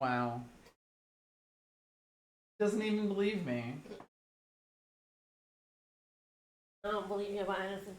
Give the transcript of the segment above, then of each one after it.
Wow. Doesn't even believe me. I don't believe you about anything.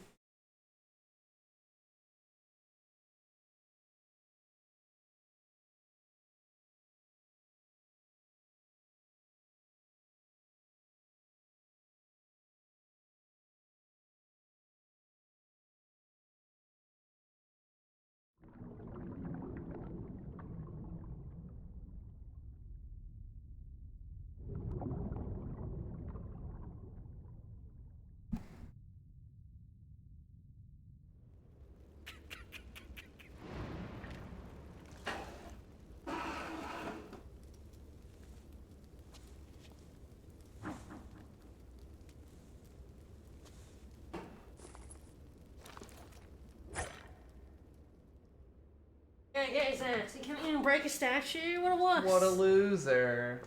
Yeah, get his ass. He can't even break a statue. What a wuss. What a loser.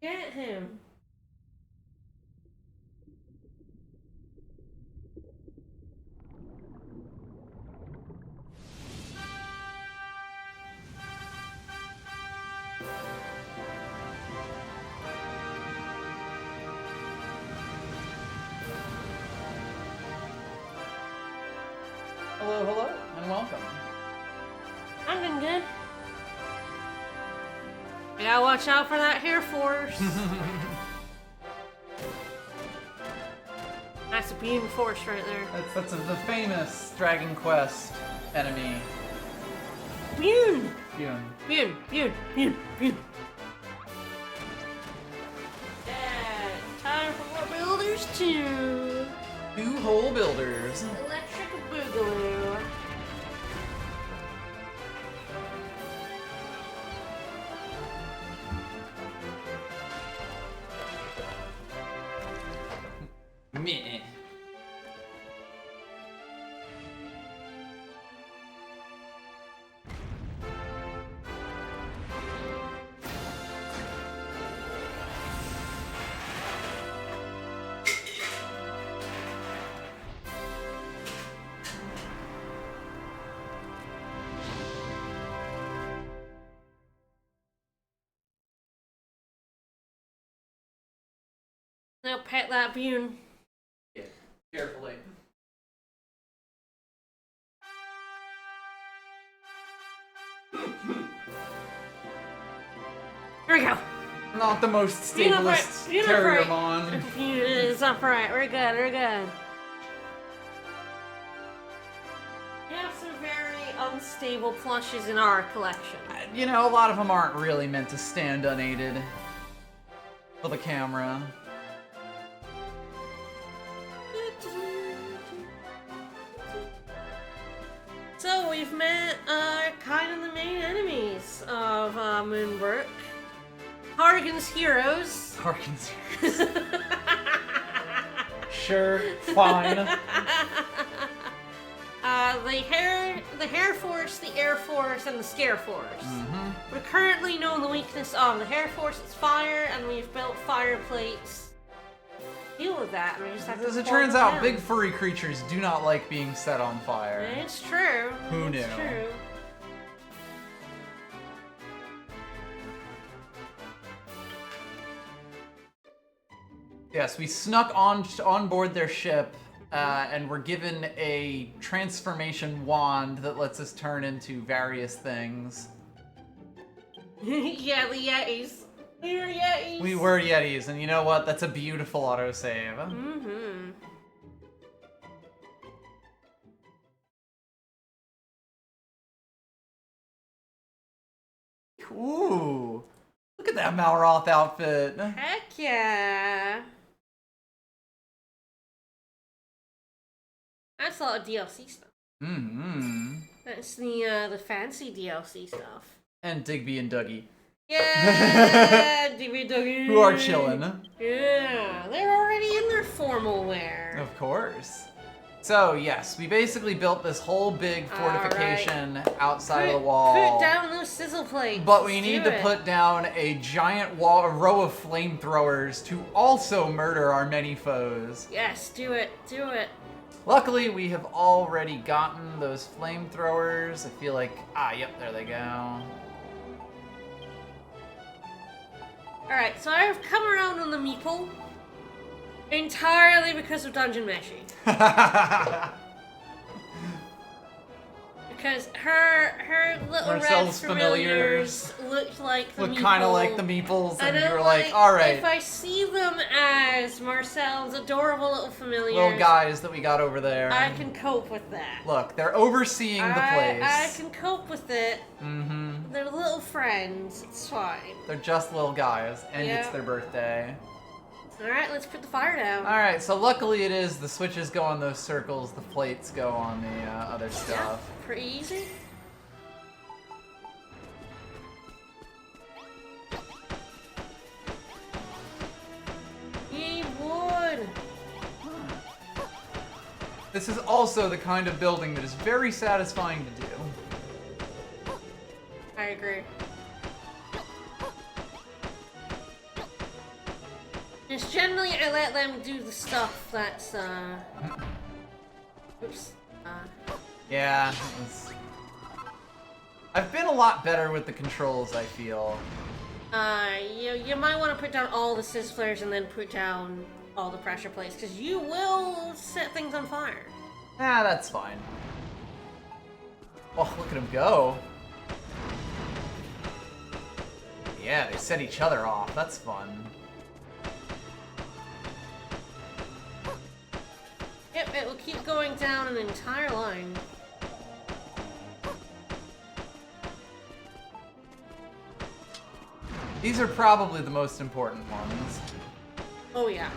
Get him. Hello, hello, and welcome. I'm doing good. I gotta watch out for that hair force. That's a beam force right there. That's the famous Dragon Quest enemy. Beam! Yun. Beam! Beam! Beam! Beam! Yeah, time for more builders too. Two hole builders. Electric Boogaloo. Meh. Now pet that beam. Yeah, carefully. Here we go. Not the most Beam upright, stablest beam Terriermon. It's upright. We're good. We're good. We have some very unstable plushes in our collection. You know, a lot of them aren't really meant to stand unaided for the camera. So we've met kind of the main enemies of Moonbrook. Harrigan's heroes. Harkins. Sure, fine. The hair force, the air force, and the scare force. Mm-hmm. We currently know the weakness of the hair force. It's fire, and we've built fire plates. Deal with that, and we just have to. As it pour turns them out, down. big furry creatures do not like being set on fire. It's true. Who It's knew? true. Yes, we snuck on board their ship, and were given a transformation wand that lets us turn into various things. Yeah, the Yetis. We were Yetis. We were Yetis, and you know what? That's a beautiful autosave. Mm-hmm. Ooh, look at that Malroth outfit. Heck yeah. That's a lot of DLC stuff. Mm-hmm. That's the fancy DLC stuff. And Digby and Dougie. Yeah, DVD. Who are chillin'. Yeah, they're already in their formal wear. Of course. So, yes, we basically built this whole big fortification outside of the wall. Put down those sizzle plates. But we Let's need do to it. put down a giant row of flamethrowers to also murder our many foes. Yes, do it. Do it. Luckily, we have already gotten those flamethrowers. I feel like, yep, there they go. Alright, so I've come around on the meeple entirely because of Dungeon Meshi. Because her little Marcel's red familiars looked like the Look kind of meeple. like the meeples, and you were like, like, alright. If I see them as Marcel's adorable little familiars, Little guys that we got over there. I can cope with that. Look, they're overseeing the place. I can cope with it. Mm-hmm. They're little friends. It's fine. They're just little guys, and Yeah. it's their birthday. Alright, let's put the fire down. Alright, so luckily it is the switches go on those circles, the plates go on the other Yeah, stuff. pretty easy. Yay, wood! This is also the kind of building that is very satisfying to do. I agree. Just generally, I let them do the stuff that's, oops. Yeah, I've been a lot better with the controls, I feel. You might want to put down all the sizzlers and then put down all the pressure plates, because you will set things on fire. Ah, that's fine. Oh, look at them go. Yeah, they set each other off. That's fun. Yep, it will keep going down an entire line. These are probably the most important ones. Oh yeah.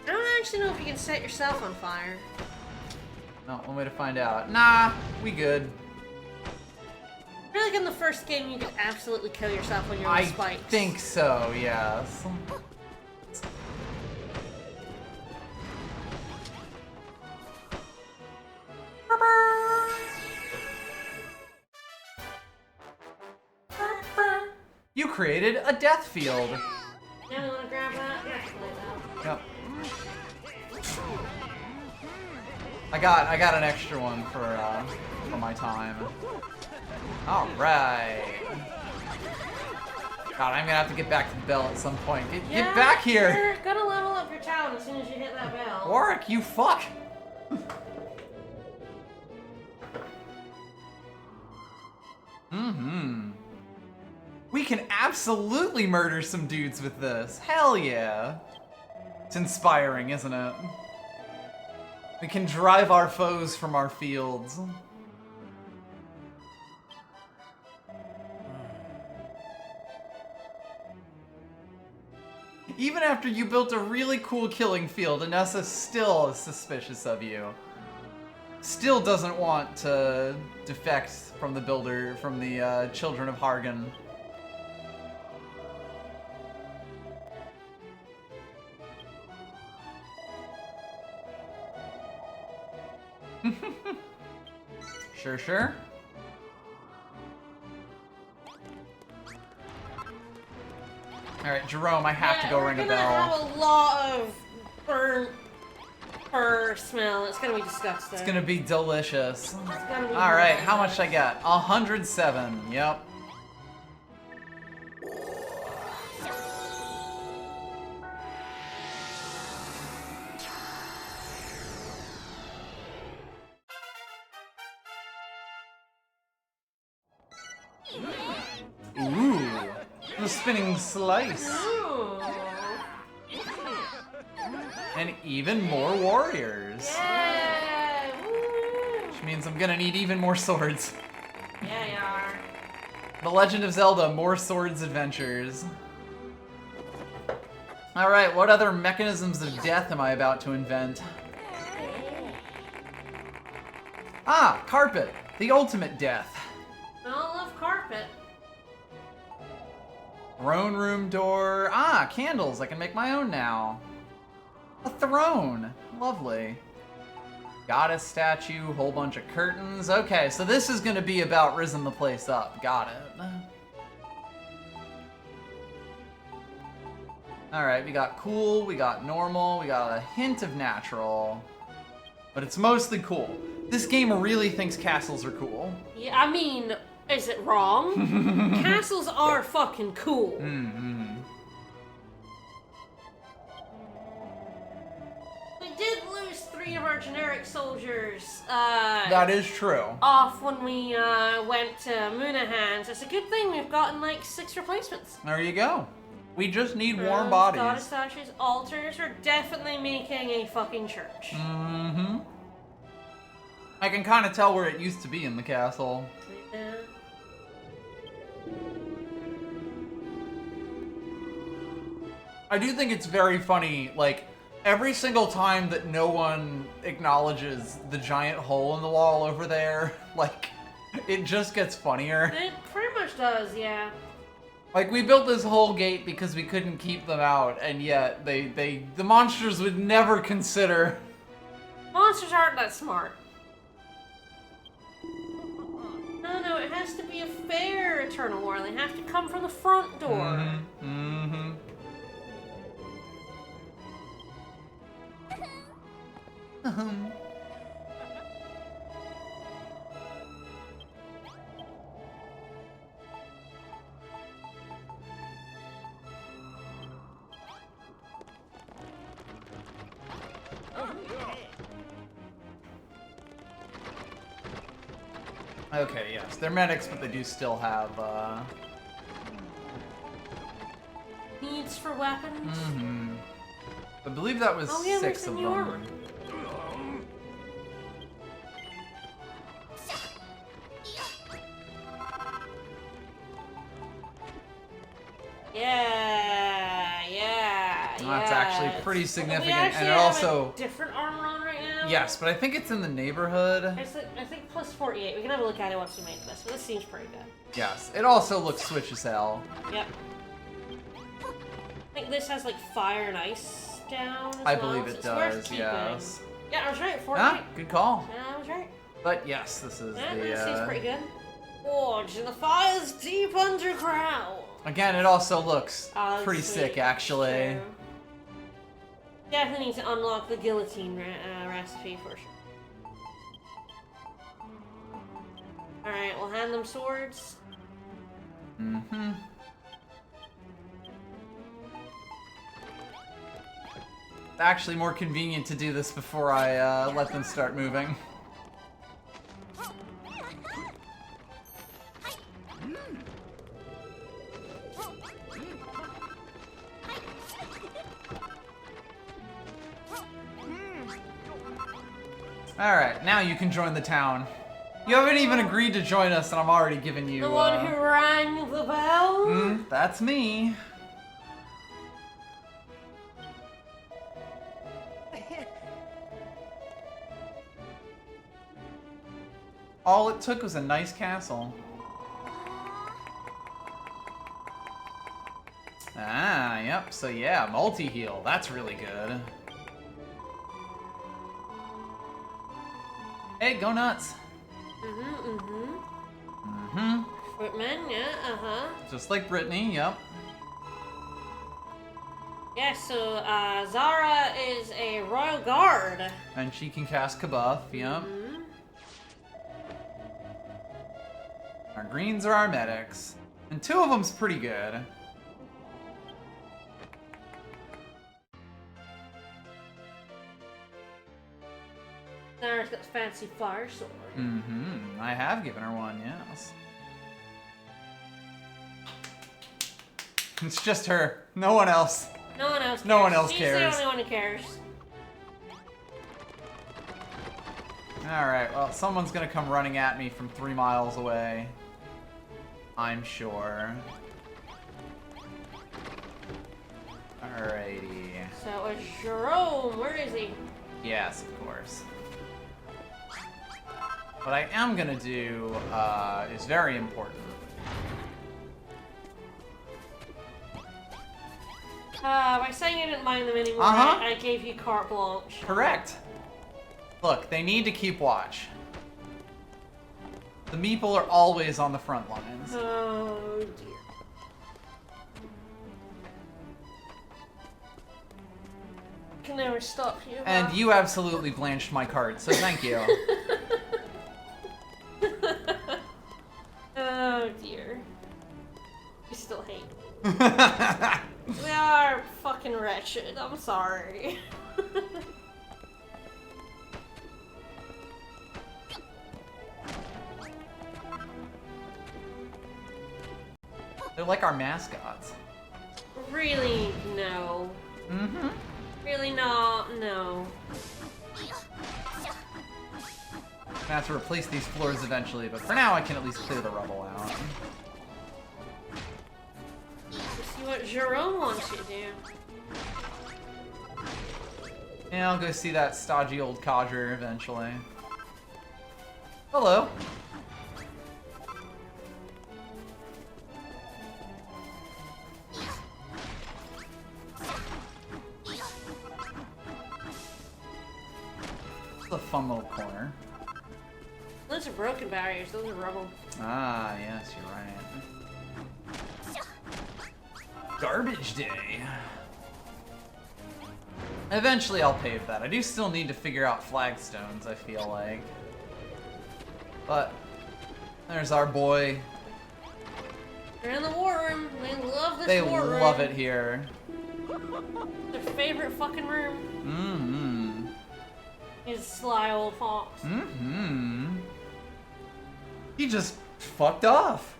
I don't actually know if you can set yourself on fire. No, one way to find out. Nah, we good. I feel like in the first game you could absolutely kill yourself when you're on I spikes. think so, yes. You created a death field. Yeah, you wanna grab that? Yeah, Yep. I got an extra one for my time. All right. God, I'm gonna have to get back to the bell at some point. Get back here! You're gonna level up your town as soon as you hit that bell. Warwick, you fuck! Mm-hmm. We can absolutely murder some dudes with this. Hell yeah. It's inspiring, isn't it? We can drive our foes from our fields. Even after you built a really cool killing field, Anessa still is suspicious of you. Still doesn't want to defect from the builder, from the children of Hargan. Sure, sure. Alright, Jerome, I have to go ring a bell. We're gonna have a lot of burnt fur smell. It's gonna be disgusting. It's gonna be delicious. It's gonna be Alright, horrible. how much I got? 107, yep. Ooh, the spinning slice. Ooh. And even more warriors. Yeah. Woo. Which means I'm gonna need even more swords. Yeah, you are. The Legend of Zelda, more swords adventures. Alright, what other mechanisms of death am I about to invent? Ah, carpet, the ultimate death. I don't love carpet. Throne room door. Ah, candles, I can make my own now. A throne, lovely. Goddess statue, whole bunch of curtains. Okay, so this is gonna be about rizzing the place up. Got it. Alright, we got cool, we got normal, we got a hint of natural. But it's mostly cool. This game really thinks castles are cool. Yeah, I mean, is it wrong? Castles are fucking cool. Mm-hmm. our generic soldiers That is true. off when we went to Munahan's. It's a good thing we've gotten like 6 replacements. There you go. We just need warm bodies. Goddess statues, altars. We're definitely making a fucking church. Mm-hmm. I can kind of tell where it used to be in the castle. Yeah. I do think it's very funny, like, every single time that no one acknowledges the giant hole in the wall over there, like, it just gets funnier. It pretty much does, yeah. Like, we built this whole gate because we couldn't keep them out, and yet the monsters would never consider. Monsters aren't that smart. No, it has to be a fair Eternal War. They have to come from the front door. Mm-hmm. Mm-hmm. Okay, yes. They're medics, but they do still have, Needs for weapons? Mm-hmm. I believe that was 6 of them. Armor. Yeah. That's actually pretty significant, We actually and it have also a different armor on right now. yes, but I think it's in the neighborhood. I think plus 48. We can have a look at it once we make this, but this seems pretty good. Yes, it also looks switch as hell. Yep. I think this has like fire and ice down as I well, believe so it it's worth does. keeping. Yes. Yeah, I was right. 48. Ah, good call. Yeah, I was right. But yes, this is Yeah, the. this seems pretty good. Forge in the fire's deep underground. Again, it also looks Oh, pretty sweet. sick, actually. True. Definitely need to unlock the guillotine recipe for sure. Alright, we'll hand them swords. Mm-hmm. It's actually more convenient to do this before I let them start moving. Alright, now you can join the town. You haven't even agreed to join us, and I'm already giving you, The one who rang the bell? That's me. All it took was a nice castle. Ah, yep, so yeah, multi-heal. That's really good. Hey, go nuts. Footman, yeah, Just like Brittany, yep. Yeah, so Zara is a royal guard. And she can cast Kabuff, yep. Our greens are our medics. And 2 of them's pretty good. Zara's got the fancy fire sword. I have given her one, yes. It's just her. No one else. No one else cares. No one else She's cares. the only one who cares. Alright, well, someone's gonna come running at me from 3 miles away. I'm sure. Alrighty. So it's Jerome. Where is he? Yes, of course. What I am gonna do is very important. By saying I didn't mind them anymore, I gave you carte blanche. Correct. Look, they need to keep watch. The meeple are always on the front lines. Oh dear. Can never stop you. And you absolutely blanched my card, so thank you. Oh dear. We still hate me. We are fucking wretched. I'm sorry. They're like our mascots. Really, no. Mm-hmm. Really not, no. I have to replace these floors eventually, but for now I can at least clear the rubble out. Let's see what Jerome wants you to do. Yeah, I'll go see that stodgy old codger eventually. Hello. It's a fun little corner. Those are broken barriers, those are rubble. Ah, yes, you're right. Garbage day. Eventually I'll pave that. I do still need to figure out flagstones, I feel like. But there's our boy. They're in the war room. They love this They war room. love it here. Their favorite fucking room. Mm-hmm. Is sly old fox. Mm-hmm. He just fucked off.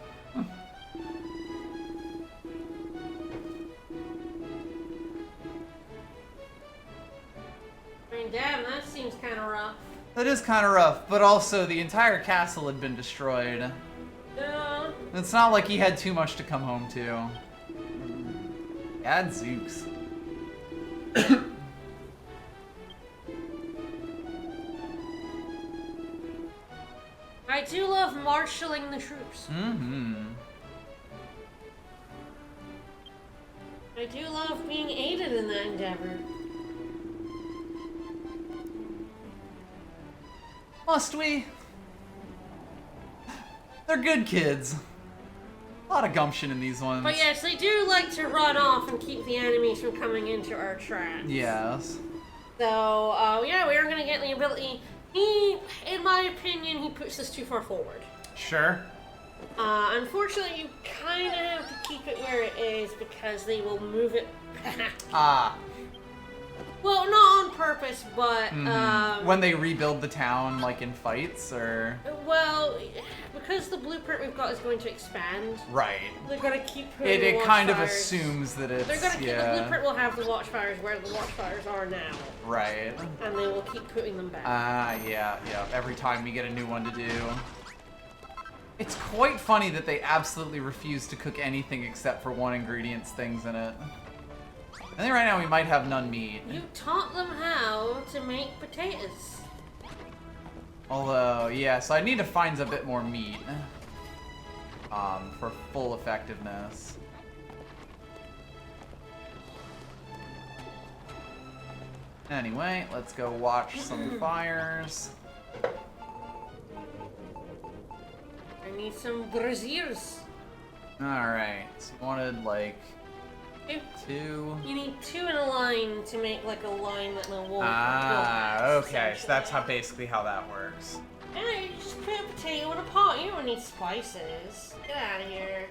I mean, damn, that seems kind of rough. That is kind of rough, but also the entire castle had been destroyed. Yeah. It's not like he had too much to come home to. Gadzooks. I do love marshaling the troops. Mm-hmm. I do love being aided in that endeavor. Must we? They're good kids. A lot of gumption in these ones. But yes, they do like to run off and keep the enemies from coming into our tracks. Yes. So, yeah, we are going to get the ability. He, in my opinion, he puts this too far forward. Sure. Unfortunately, you kind of have to keep it where it is because they will move it back. Ah. Well, not on purpose, but When they rebuild the town, like in fights, or... well, because the blueprint we've got is going to expand. Right. They're going to keep putting It kind of watchfires. assumes that it's, They're going to keep the blueprint will have the watchfires where the watchfires are now, Right. and they will keep putting them back. Ah, yeah. Every time we get a new one to do. It's quite funny that they absolutely refuse to cook anything except for one ingredient's things in it. I think right now we might have none meat. You taught them how to make potatoes. Although, yeah, so I need to find a bit more meat. For full effectiveness. Anyway, let's go watch some fires. I need some braziers. Alright, so I wanted like two. You need two in a line to make like a line that no won't Ah, go past, okay, so that's how basically how that works. Yeah, you just put a potato in a pot. You don't need spices. Get out of here.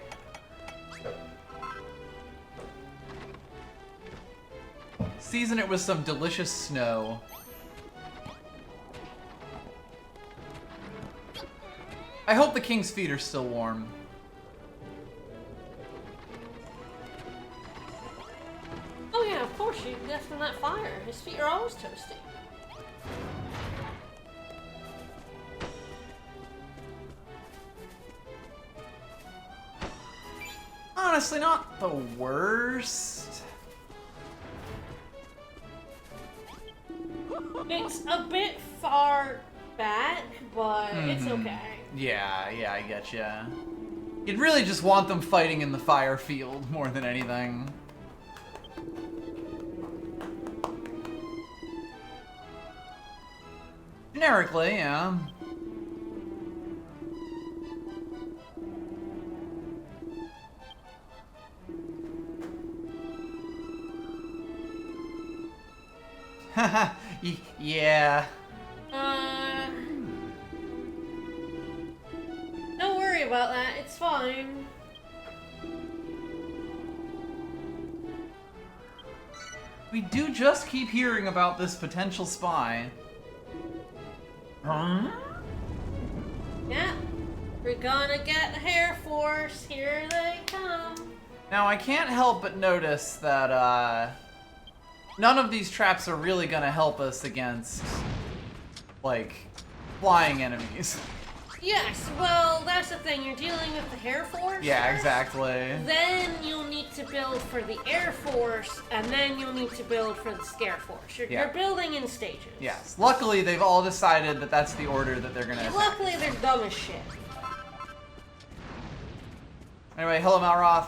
Season it with some delicious snow. I hope the king's feet are still warm. Oh yeah, of course you left him that fire. His feet are always toasty. Honestly, not the worst. It's a bit far back, but it's okay. Yeah, I getcha. You'd really just want them fighting in the fire field more than anything. Generically, yeah. Haha, yeah. Don't worry about that. It's fine. We do just keep hearing about this potential spy. Huh? Yeah. We're gonna get the Air Force. Here they come. Now, I can't help but notice that, none of these traps are really gonna help us against, like, flying enemies. Yes, well, that's the thing. You're dealing with the Air Force. Yeah, first. exactly. Then you'll need to build for the Air Force, and then you'll need to build for the Scare Force. You're building in stages. Yes. Luckily, they've all decided that that's the order that they're gonna attack. Luckily, they're dumb as shit. Anyway, hello, Malroth.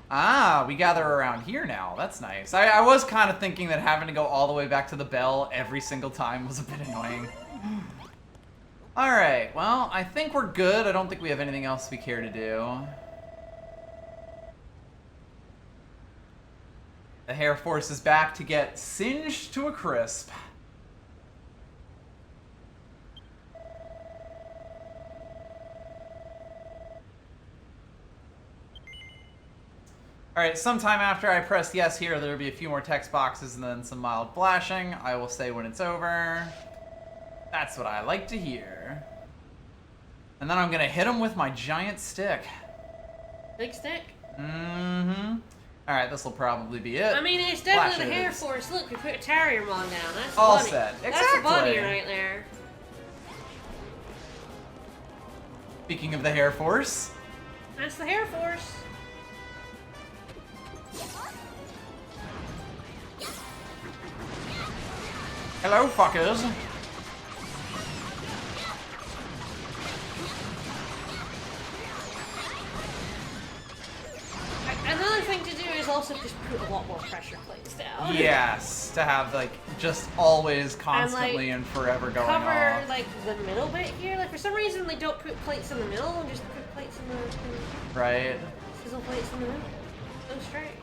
Ah, we gather around here now. That's nice. I was kind of thinking that having to go all the way back to the bell every single time was a bit annoying. Alright, well, I think we're good. I don't think we have anything else we care to do. The Air Force is back to get singed to a crisp. Alright, sometime after I press yes here, there'll be a few more text boxes and then some mild flashing. I will say when it's over. That's what I like to hear. And then I'm gonna hit him with my giant stick. Big stick? Mm-hmm. Alright, this will probably be it. I mean, it's definitely the Air Flashes. Force. Look, we put a Terrier Mon down. That's All bunny. set. That's a bunny Exactly. right there. Speaking of the Air Force. That's the Air Force. Hello, fuckers. Another thing to do is also just put a lot more pressure plates down. Yes, to have, like, just always, constantly, and forever going cover, off. like, the middle bit here. Like, for some reason, they don't put plates in the middle and just put plates in the... Right. Sizzle plates in the middle. Go straight.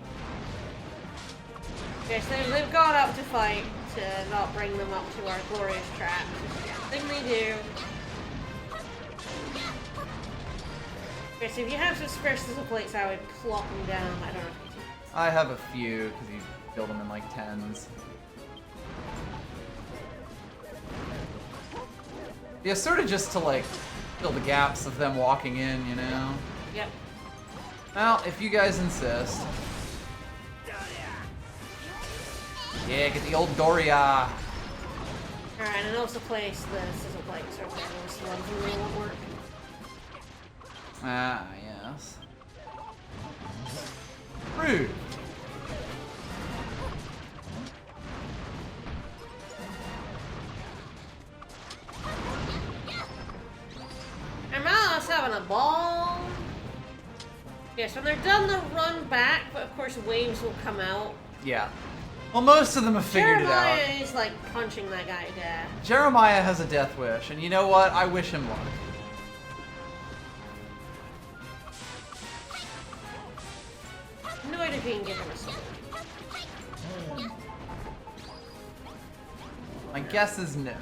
Okay, so they've gone up to fight to not bring them up to our glorious trap. Thing they do. Okay, so if you have some spare sizzle plates, I would plop them down. I don't know. I have a few, because you build them in, like, tens. Yeah, sort of just to, like, fill the gaps of them walking in, you know? Yep. Well, if you guys insist. Yeah, get the old Doria. Alright, and also place the sizzle plates over there. Those ones really won't work. Ah, yes. Rude. And Mal's having a ball. Yes, when they're done, they'll run back, but of course waves will come out. Yeah. Well, most of them have figured Jeremiah it out. is like punching that guy to death. Jeremiah has a death wish, and you know what? I wish him luck. Annoyed at being given a sword. My guess is no.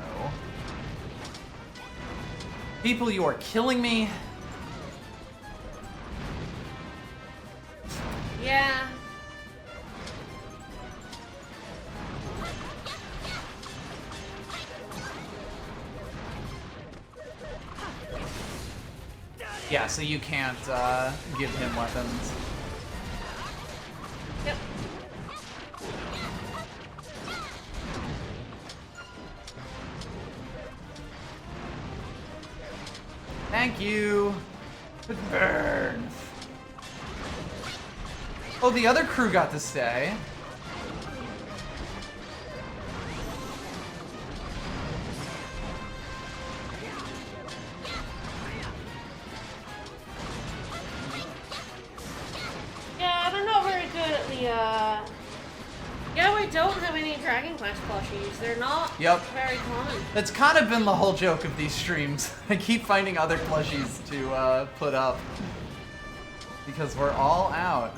People, you are killing me. Yeah. Yeah, so you can't give him weapons. Yep. Thank you. It burns. Oh, the other crew got to stay. Yeah, they're not very good at the, Yeah, we don't have any Dragon Class plushies. They're not very common. That's kind of been the whole joke of these streams. I keep finding other plushies to put up. Because we're all out.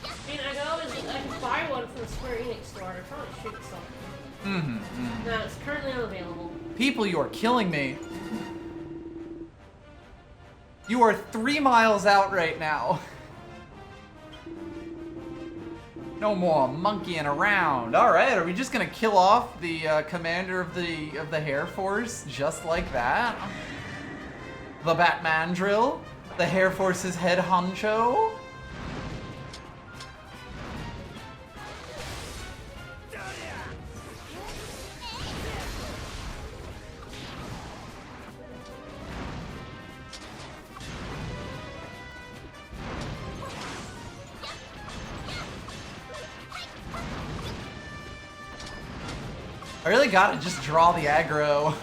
I mean, I can buy one from the Square Enix store. I probably should something. No, it's currently unavailable. People, you are killing me. You are 3 miles out right now. No more monkeying around. All right, are we just gonna kill off the commander of the Hair Force just like that? The Batman drill? The Hair Force's head honcho? I really gotta just draw the aggro.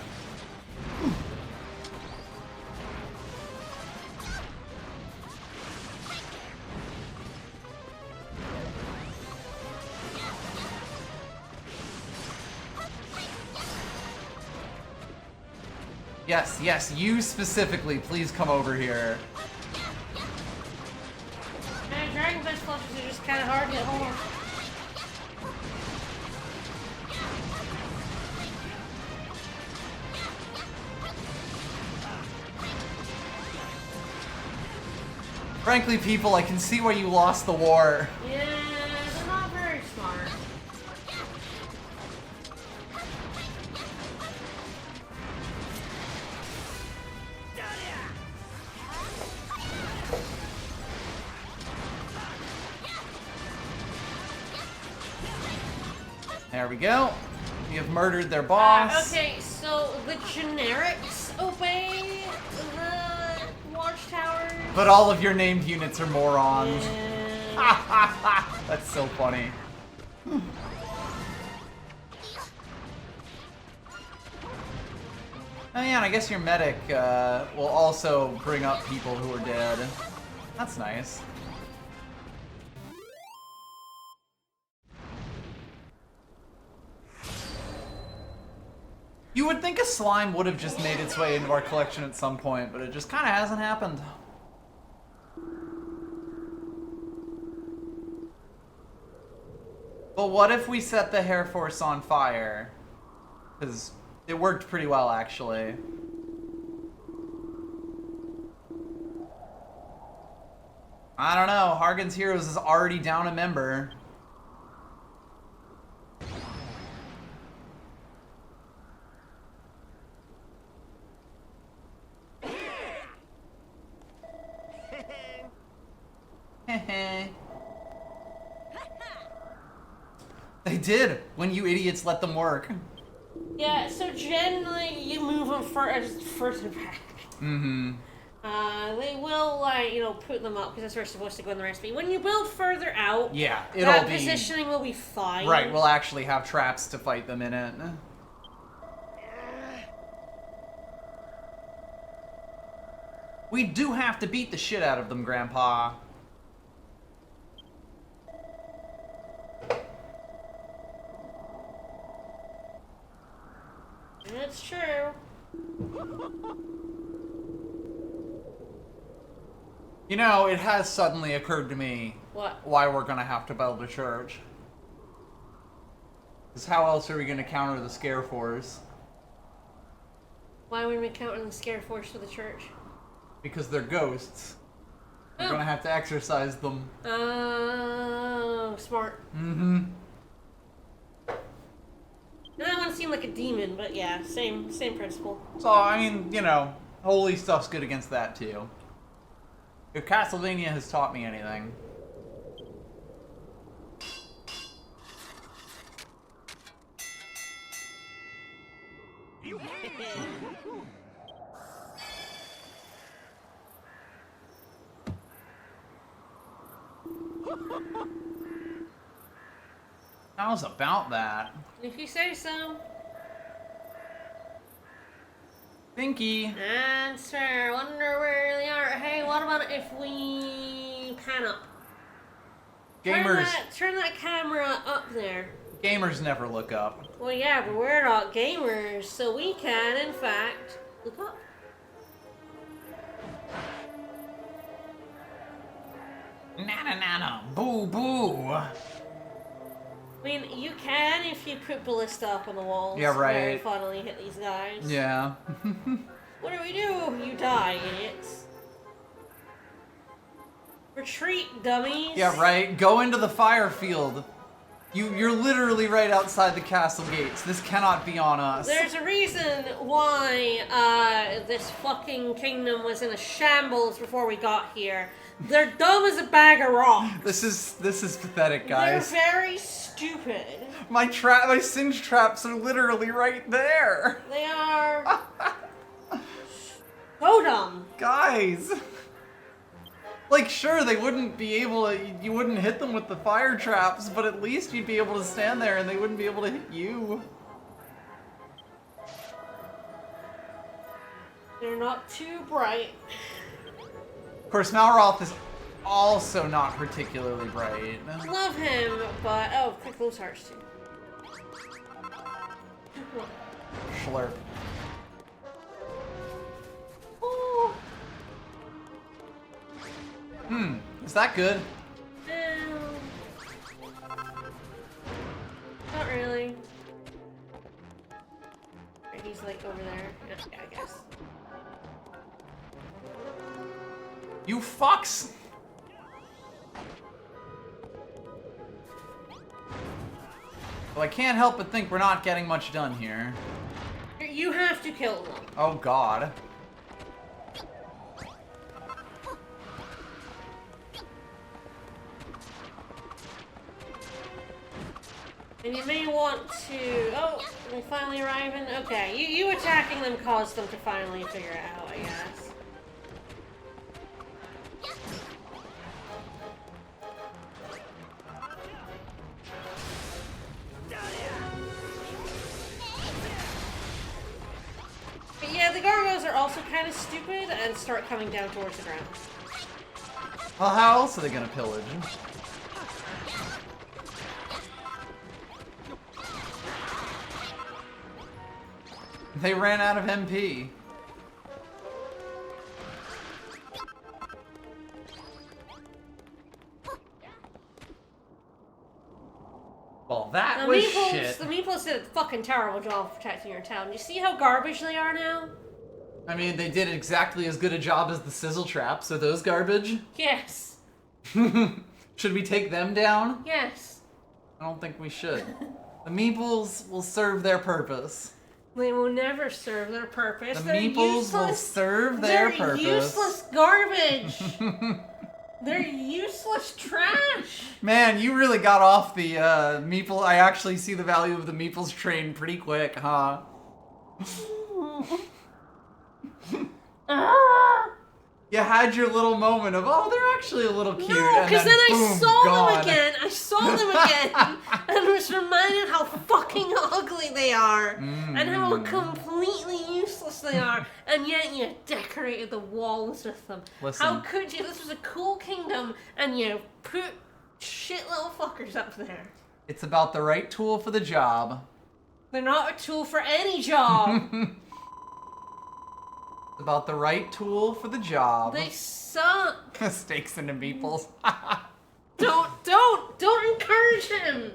Yes, yes, you specifically, please come over here. Man, Dragon Fist flushes are just kind of hard to get hold of. Frankly, people, I can see why you lost the war. Yeah, they're not very smart. There we go. We have murdered their boss. Okay, so the generics obey the watchtowers. But all of your named units are morons. Yeah. That's so funny. Oh yeah, and I guess your medic will also bring up people who are dead. That's nice. You would think a slime would have just made its way into our collection at some point, but it just kind of hasn't happened. But what if we set the Hair Force on fire? Because it worked pretty well, actually. I don't know. Hargan's Heroes is already down a member. They did, when you idiots let them work. Yeah, so generally you move them further back. Mm-hmm. They will, like, you know, put them up because that's where it's supposed to go in the recipe. When you build further out, Yeah, that positioning will be fine. Right, we'll actually have traps to fight them in it. We do have to beat the shit out of them, Grandpa. That's true. You know, it has suddenly occurred to me What? why we're gonna have to build a church. Because how else are we gonna counter the Scare Force? Why would we count on the Scare Force for the church? Because they're ghosts. We're Oh. gonna have to exorcise them. Oh, smart. Mm-hmm. No, I want to seem like a demon, but yeah, same principle. So, I mean, you know, holy stuff's good against that, too. If Castlevania has taught me anything. How's about that? If you say so. Thinky. That's fair. Wonder where they are. Hey, what about if we pan up? Gamers. Turn that camera up there. Gamers never look up. Well, yeah, but we're not gamers, so we can, in fact, look up. Nana, boo boo. I mean, you can if you put ballista up on the walls. Yeah, right. Where you finally hit these guys. Yeah. What do? You die, idiots. Retreat, dummies. Yeah, right? Go into the fire field. You're literally right outside the castle gates. This cannot be on us. There's a reason why this fucking kingdom was in a shambles before we got here. They're dumb as a bag of rocks. This is pathetic, guys. They're very stupid. My singe traps are literally right there. They are so dumb. Guys. Like, sure, they wouldn't be able to, you wouldn't hit them with the fire traps, but at least you'd be able to stand there and they wouldn't be able to hit you. They're not too bright. Of course, Malroth is also not particularly bright. Love him, but oh, quick those hearts too. Schlurp. Oh. Is that good? Not really. He's like over there. Yeah, I guess. You fucks! Well, I can't help but think we're not getting much done here. You have to kill them. Oh god. And you may want to... Oh, they finally arriving? Okay, you attacking them caused them to finally figure it out, I guess. But yeah, the gargoyles are also kind of stupid and start coming down towards the ground. Well, how else are they gonna pillage? They ran out of MP. Well, that was shit. The meeples did a fucking terrible job of protecting your town. You see how garbage they are now? I mean, they did exactly as good a job as the sizzle traps. Are those garbage? Yes. Should we take them down? Yes. I don't think we should. The meeples will serve their purpose. They will never serve their purpose. The meeples will serve their purpose. They're useless garbage. They're useless trash. Man, you really got off the meeple. I actually see the value of the meeples train pretty quick, huh? You had your little moment of, oh, they're actually a little cute. No, because then I saw gone. them again. I saw them again. And was reminded how fucking ugly they are. And how completely useless they are. And yet you decorated the walls with them. Listen. How could you? This was a cool kingdom. And you put shit little fuckers up there. It's about the right tool for the job. They're not a tool for any job. About the right tool for the job. They suck. Steaks into meeples. Don't encourage him.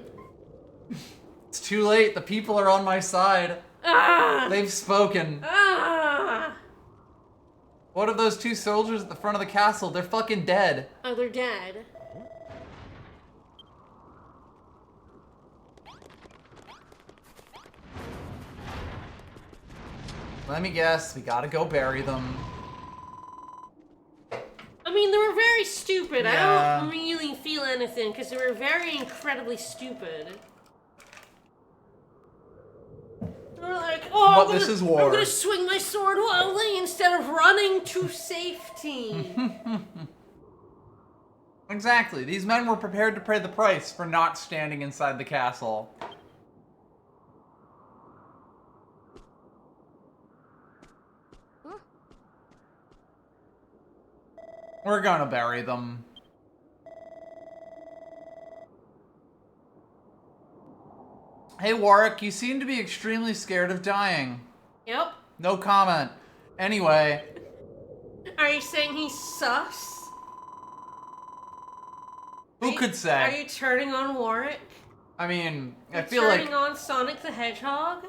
It's too late. The people are on my side. They've spoken. What of those two soldiers at the front of the castle? They're fucking dead. Oh, they're dead. Let me guess, we gotta go bury them. I mean, they were very stupid. Yeah. I don't really feel anything because they were very incredibly stupid. They were like, oh, This is war. I'm gonna swing my sword wildly instead of running to safety. Exactly. These men were prepared to pay the price for not standing inside the castle. We're gonna bury them. Hey Warwick, you seem to be extremely scared of dying. Yep. No comment. Anyway. Are you saying he's sus? Who could say? Are you turning on Warwick? I mean, I You're feel like... turning on Sonic the Hedgehog?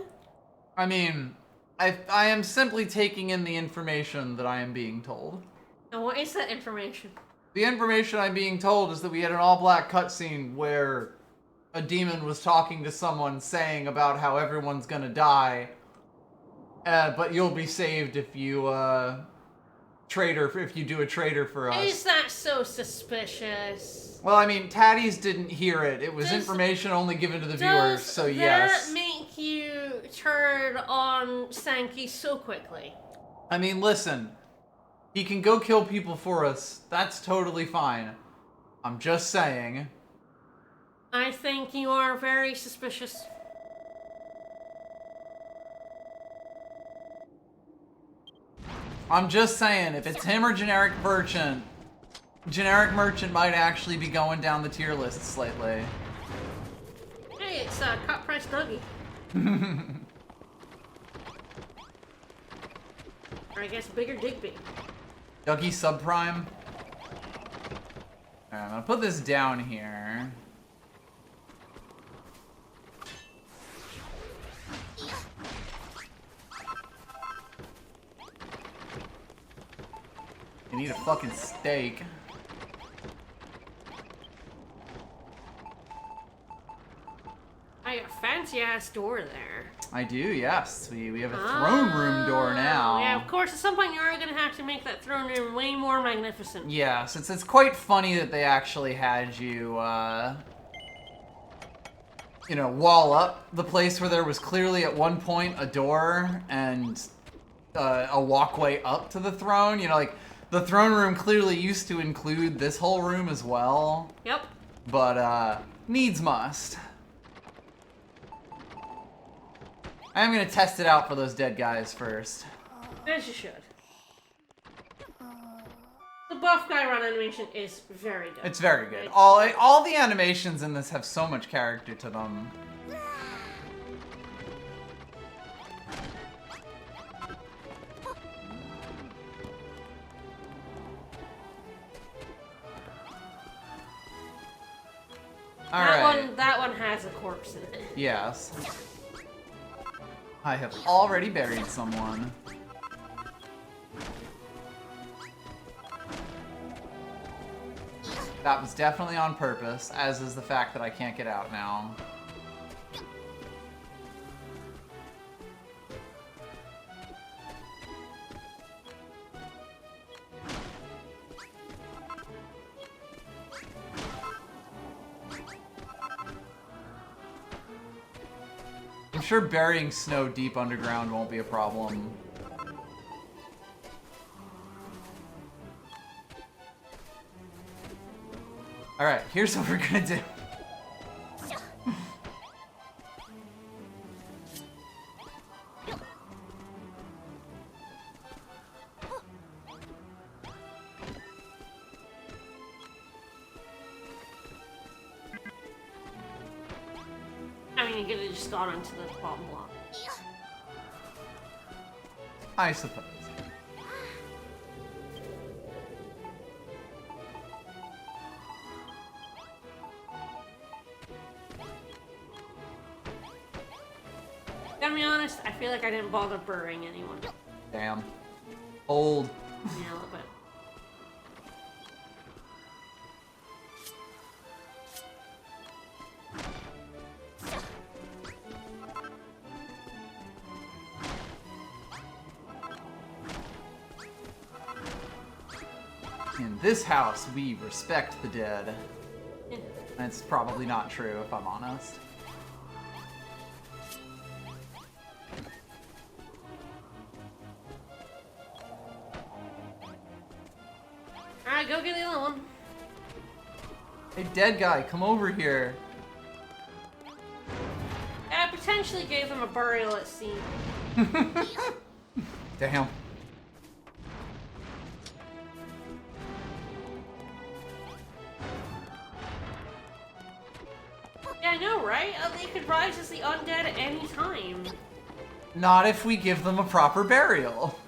I mean, I am simply taking in the information that I am being told. And what is that information? The information I'm being told is that we had an all-black cutscene where a demon was talking to someone saying about how everyone's gonna die, but you'll be saved if you, if you do a traitor for us. Is that so suspicious? Well, I mean, Tatties didn't hear it. It was information only given to the viewers, so yes. Does that make you turn on Sankey so quickly? I mean, listen. He can go kill people for us. That's totally fine. I'm just saying. I think you are very suspicious. I'm just saying, if it's him or Generic Merchant might actually be going down the tier list slightly. Hey, it's cut price Dougie. Or I guess Bigger Digby. Dougie Subprime. Alright, I'm gonna put this down here. You need a fucking steak. I got a fancy ass door there. I do, yes. We have a throne room door now. Yeah, of course, at some point you are going to have to make that throne room way more magnificent. Yes, it's quite funny that they actually had you, wall up the place where there was clearly at one point a door and a walkway up to the throne. You know, like, the throne room clearly used to include this whole room as well. Yep. But, needs must. I'm gonna test it out for those dead guys first. As you should. The buff guy run animation is very good. It's very good. All the animations in this have so much character to them. That one has a corpse in it. Yes. I have already buried someone. That was definitely on purpose, as is the fact that I can't get out now. I'm sure burying snow deep underground won't be a problem. Alright, here's what we're gonna do. I mean, you could have just gone onto the bottom block. I suppose. To be honest, I feel like I didn't bother burying anyone. Damn. Old. Yeah, a little bit. In this house, we respect the dead. Yeah. That's probably not true, if I'm honest. Alright, go get the other one. Hey, dead guy, come over here. I potentially gave them a burial at sea. Damn. Yeah, I know, right? They could rise as the undead at any time. Not if we give them a proper burial.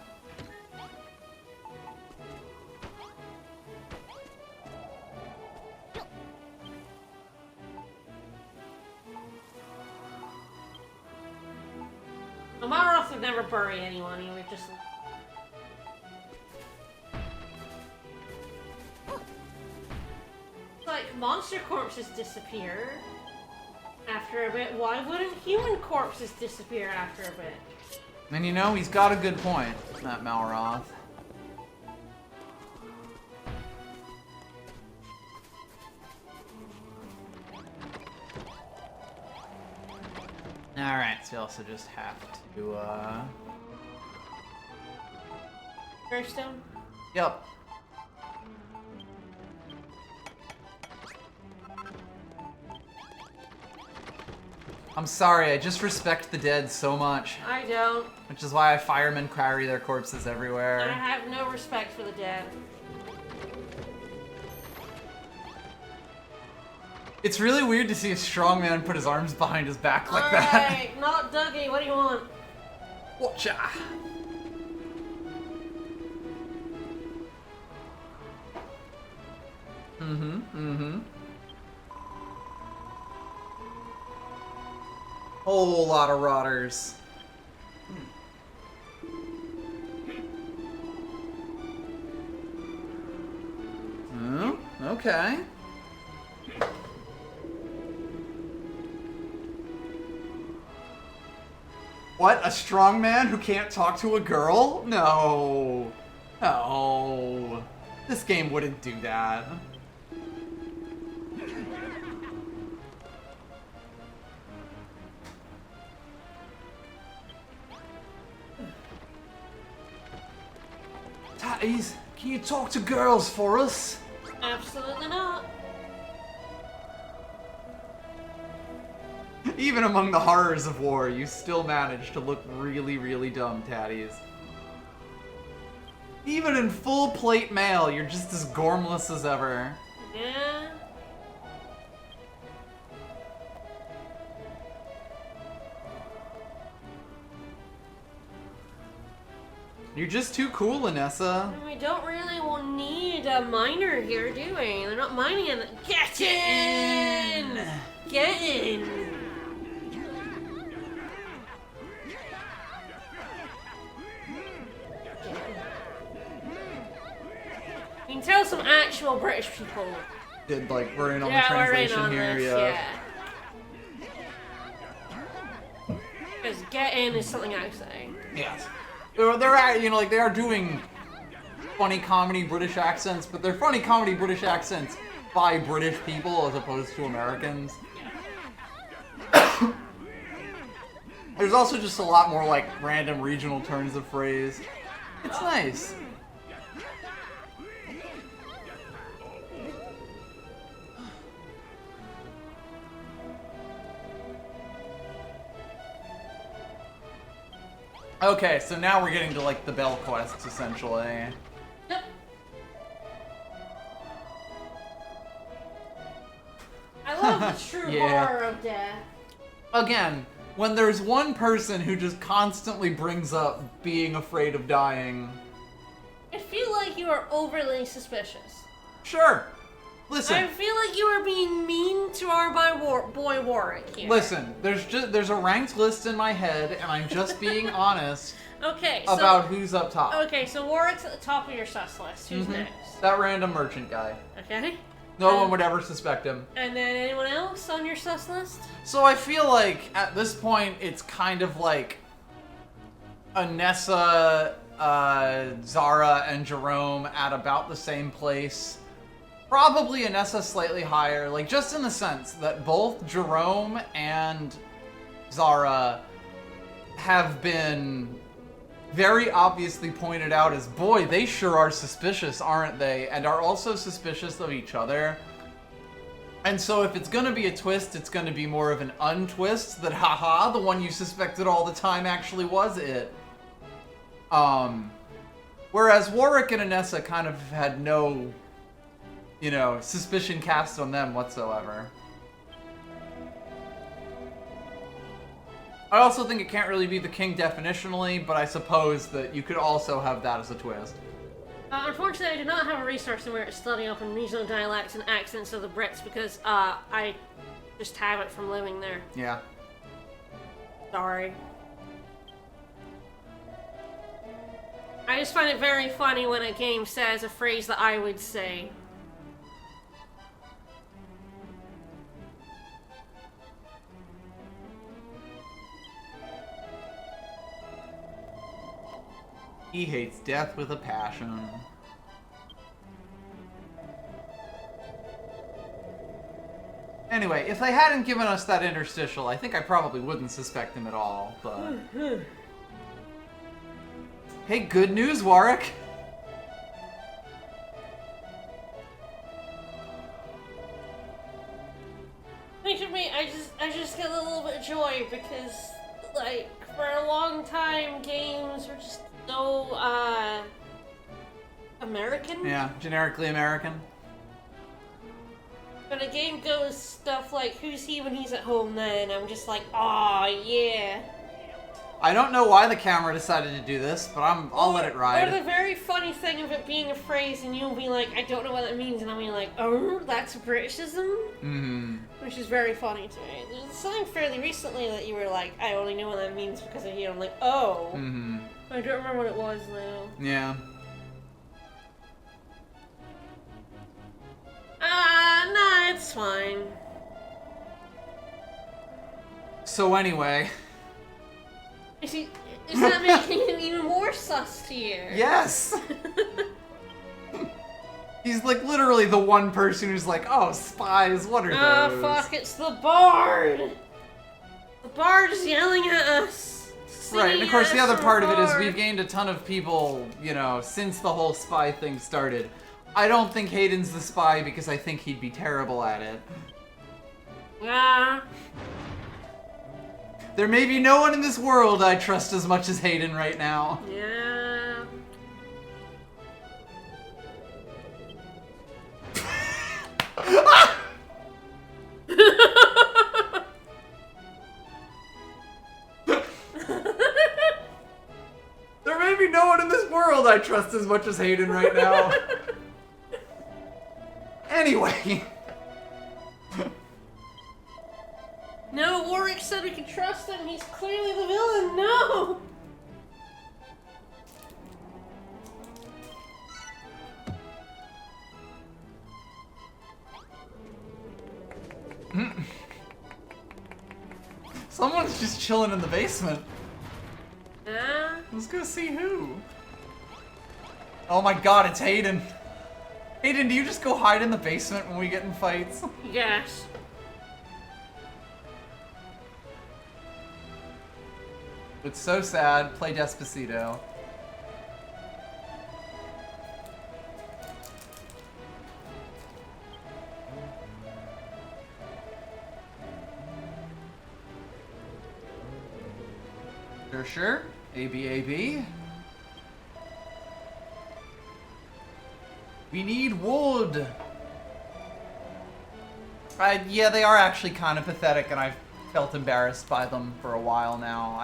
Amaroth would never bury anyone, he would just... monster corpses disappear after a bit, why wouldn't human corpses disappear after a bit? And you know, he's got a good point, that Malroth. Alright, so you also just have to, Greystone? Yep. I'm sorry, I just respect the dead so much. I don't. Which is why firemen carry their corpses I everywhere. have no respect for the dead. It's really weird to see a strong man put his arms behind his back like that. Alright, not Dougie, what do you want? Watcha! Whole lot of rotters. Oh, okay. What? A strong man who can't talk to a girl? No. No. This game wouldn't do that. Tatties, can you talk to girls for us? Absolutely not. Even among the horrors of war, you still manage to look really, really dumb, Tatties. Even in full plate mail, you're just as gormless as ever. Yeah. You're just too cool, Inessa. We don't really need a miner here, do we? They're not mining in. Get in! Get in! You can tell some actual British people. Did like we're in on the Yeah, we're in translation on here, this, yeah. Because get in is something I say. Yes. They're you know, like they are doing funny comedy British accents, but they're funny comedy British accents by British people as opposed to Americans. There's also just a lot more like random regional turns of phrase. It's nice. Okay, so now we're getting to like the Bell quests essentially. Yep. I love the true Yeah. horror of death. Again, when there's one person who just constantly brings up being afraid of dying. I feel like you are overly suspicious. Sure. Listen. I feel like you are being mean to our boy Warwick here. Listen, there's a ranked list in my head, and I'm just being honest Okay, about who's up top. Okay, so Warwick's at the top of your sus list. Who's next? That random merchant guy. Okay. No one would ever suspect him. And then anyone else on your sus list? So I feel like at this point it's kind of like Anessa, Zara, and Jerome at about the same place. Probably Anessa slightly higher, like just in the sense that both Jerome and Zara have been very obviously pointed out as, boy, they sure are suspicious, aren't they? And are also suspicious of each other. And so if it's gonna be a twist, it's gonna be more of an untwist that, haha, the one you suspected all the time actually was it. Whereas Warwick and Anessa kind of had no, you know, suspicion cast on them whatsoever. I also think it can't really be the king definitionally, but I suppose that you could also have that as a twist. Unfortunately, I do not have a resource in where it's studying up in regional dialects and accents of the Brits because I just have it from living there. Yeah. Sorry. I just find it very funny when a game says a phrase that I would say. He hates death with a passion. Anyway, if they hadn't given us that interstitial, I think I probably wouldn't suspect him at all, but... Hey, good news, Warwick! I just get a little bit of joy because, like, for a long time, games were just so, American? Yeah, generically American. When a game goes stuff like, who's he when he's at home then? I'm just like, aw, yeah. I don't know why the camera decided to do this, but I'll let it ride. Or the very funny thing of it being a phrase and you'll be like, I don't know what that means, and I'll be like, oh, that's Britishism? Mm-hmm. Which is very funny to me. There's something fairly recently that you were like, I only know what that means because of you. I'm like, oh. Mm-hmm. I don't remember what it was now. Yeah. Nah, it's fine. So anyway... Is that making him even more sus to you? Yes! He's like literally the one person who's like, oh, spies, what are those? Oh, fuck, it's the Bard! The Bard is yelling at us! Right, and of course the other part of it is we've gained a ton of people, you know, since the whole spy thing started. I don't think Hayden's the spy because I think he'd be terrible at it. Yeah. There may be no one in this world I trust as much as Hayden right now. Yeah. There may be no one in this world I trust as much as Hayden right now. Anyway. No, Warwick said we could trust him. He's clearly the villain. No! Someone's just chilling in the basement. Let's go see who. Oh my god, it's Hayden. Hayden, do you just go hide in the basement when we get in fights? Yes. It's so sad. Play Despacito. Sure. A-B-A-B. We need wood. Yeah, they are actually kind of pathetic, and I've felt embarrassed by them for a while now.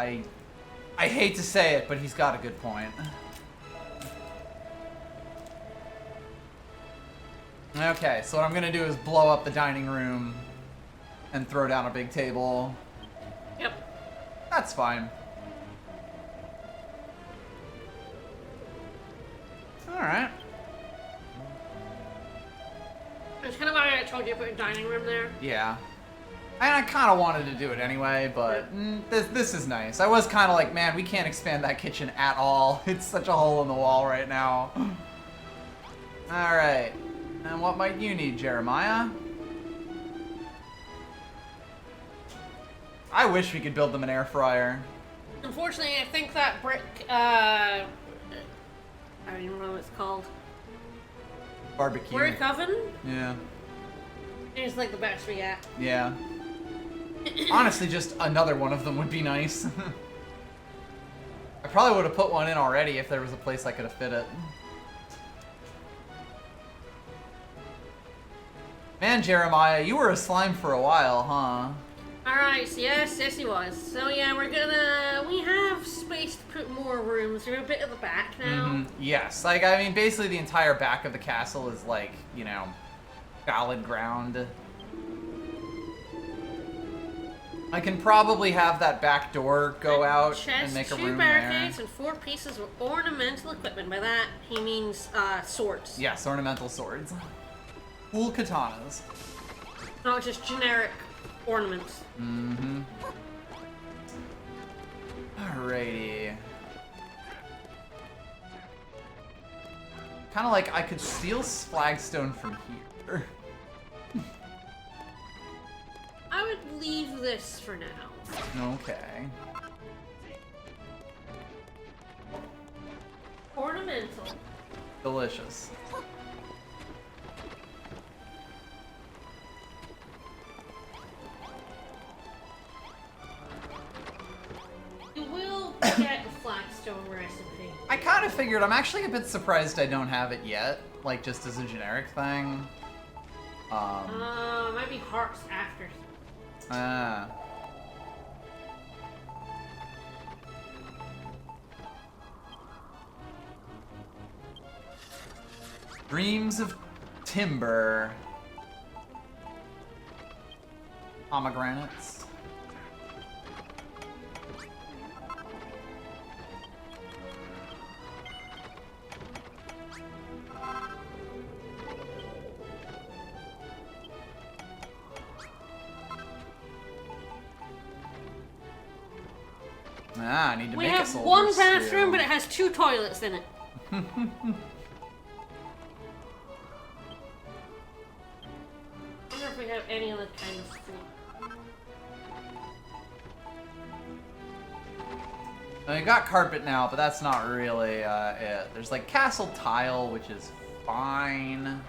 I hate to say it, but he's got a good point. Okay, so what I'm gonna do is blow up the dining room and throw down a big table. Yep. That's fine. Alright. That's kind of why I told you to put a dining room there. Yeah. And I kind of wanted to do it anyway, but this is nice. I was kind of like, man, we can't expand that kitchen at all. It's such a hole in the wall right now. Alright. And what might you need, Jeremiah? I wish we could build them an air fryer. Unfortunately, I think that brick, I don't even know what it's called. Barbecue. Brick oven? Yeah. It's like the best we got. Yeah. Honestly, just another one of them would be nice. I probably would have put one in already if there was a place I could have fit it. Man, Jeremiah, you were a slime for a while, huh? Alright, so yes, he was. So yeah, we have space to put more rooms. We're a bit at the back now. Mm-hmm. Yes, like, I mean, basically the entire back of the castle is like, you know, solid ground. I can probably have that back door go out and make a room there. 2 barricades and 4 pieces of ornamental equipment. By that, he means swords. Yes, ornamental swords. Cool katanas. Not just generic ornaments. Mm-hmm. Alrighty. Kind of like I could steal flagstone from here. I would leave this for now. Okay. Ornamental. Delicious. You will get the flagstone recipe. I kind of figured. I'm actually a bit surprised I don't have it yet. Like, just as a generic thing. Might be hearts after. Ah. Dreams of timber. Pomegranates. Ah, I need to We make a have soldier one bathroom, stew. but it has 2 toilets in it. I wonder if we have any other kind of food. I got carpet now, but that's not really it. There's like castle tile, which is fine.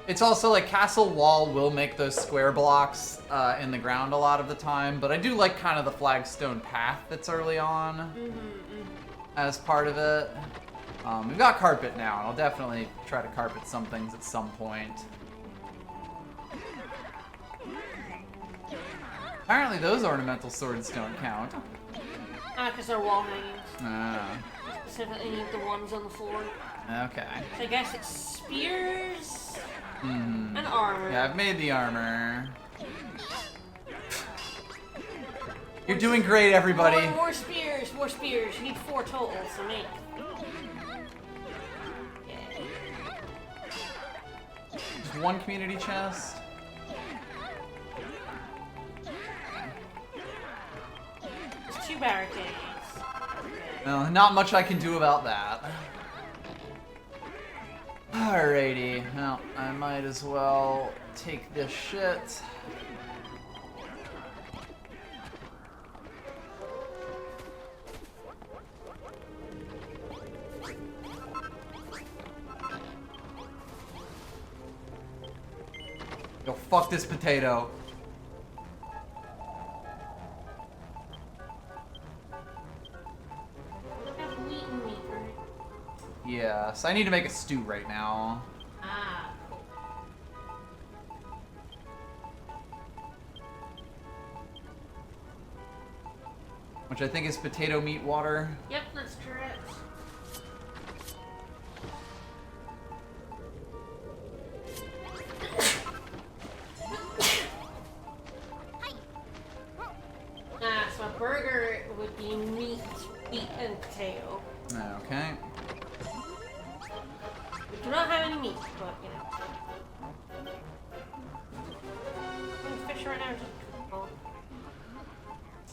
It's also like castle wall will make those square blocks in the ground a lot of the time, but I do like kind of the flagstone path that's early on as part of it. We've got carpet now, and I'll definitely try to carpet some things at some point. Apparently those ornamental swords don't count. Because they're wall hangings. Ah, Specifically need the ones on the floor. okay. So I guess it's spears and armor. Yeah, I've made the armor. You're doing great, everybody. More spears, more spears. You need 4 total, so make. Yeah. Just one community chest. There's 2 barricades. Well, not much I can do about that. Alrighty, well, I might as well take this shit. Yo, fuck this potato. Have wheat and meat, right? Yes, I need to make a stew right now. Ah. Which I think is potato meat water. Yep, that's correct. So a burger would be meat, wheat, and potato. Okay. We do not have any meat, but you know. Fish right now are just cooked.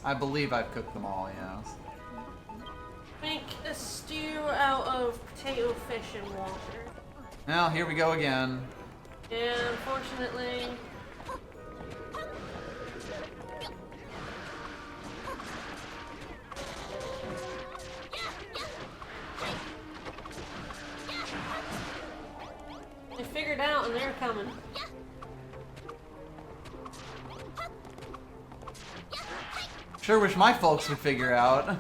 I believe I've cooked them all, yes. Make a stew out of potato, fish, and water. Well, here we go again. And unfortunately, they figured out and they're coming. Sure wish my folks would figure out.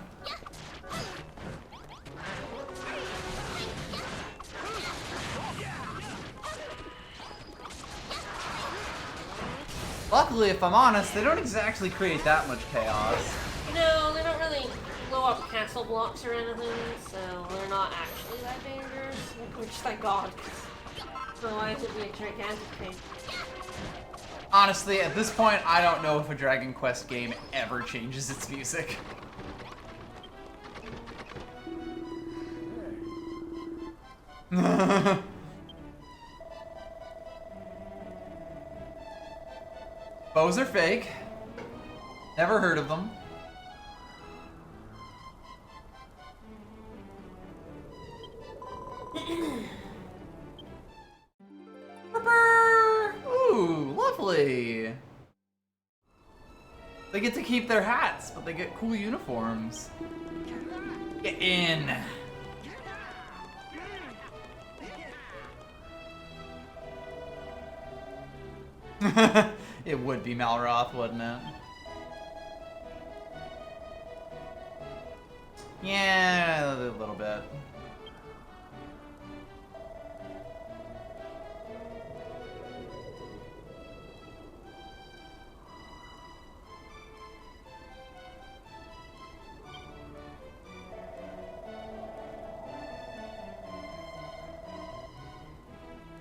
Luckily, if I'm honest, they don't exactly create that much chaos. You know, they don't really blow up castle blocks or anything, so they're not actually that dangerous. Which, thank God, 'cause otherwise it'd be a gigantic pain. Honestly, at this point, I don't know if a Dragon Quest game ever changes its music. Bows are fake. Never heard of them. Ooh, lovely. They get to keep their hats, but they get cool uniforms. Get in. It would be Malroth, wouldn't it? Yeah, a little bit.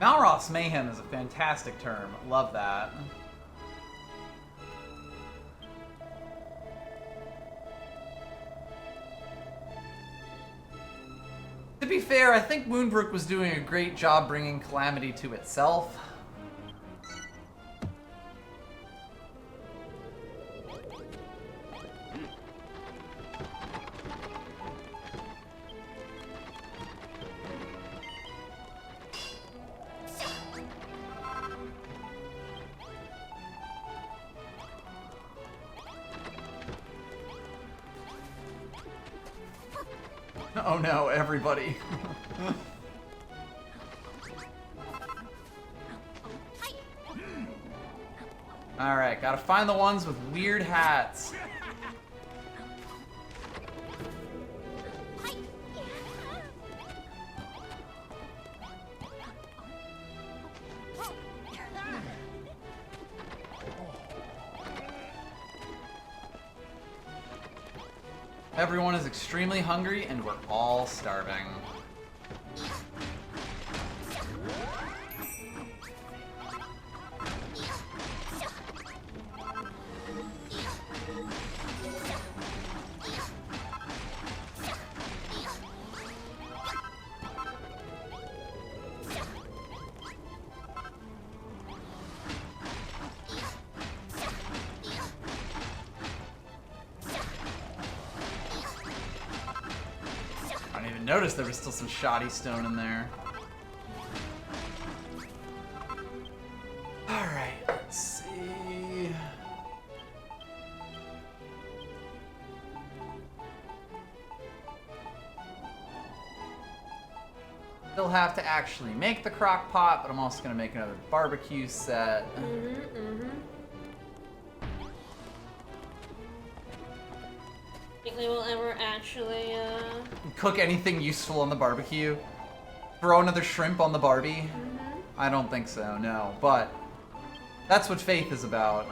Malroth's Mayhem is a fantastic term. Love that. To be fair, I think Moonbrook was doing a great job bringing Calamity to itself. Oh no, everybody. Alright, gotta find the ones with weird hats. Everyone is extremely hungry, and we're all starving. I didn't even notice there was still some shoddy stone in there. Alright, let's see. Still have to actually make the crock pot, but I'm also going to make another barbecue set. Think they will ever actually, Cook anything useful on the barbecue? Throw another shrimp on the Barbie? I don't think so, no. But that's what faith is about.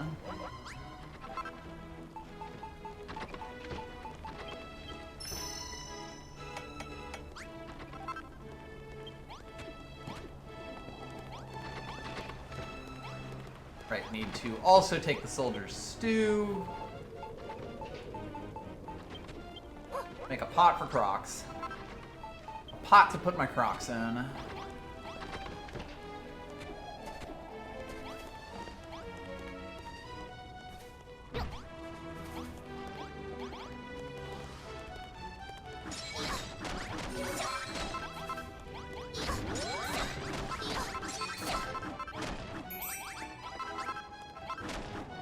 Right, need to also take the soldier's stew. Make a pot for Crocs. A pot to put my Crocs in.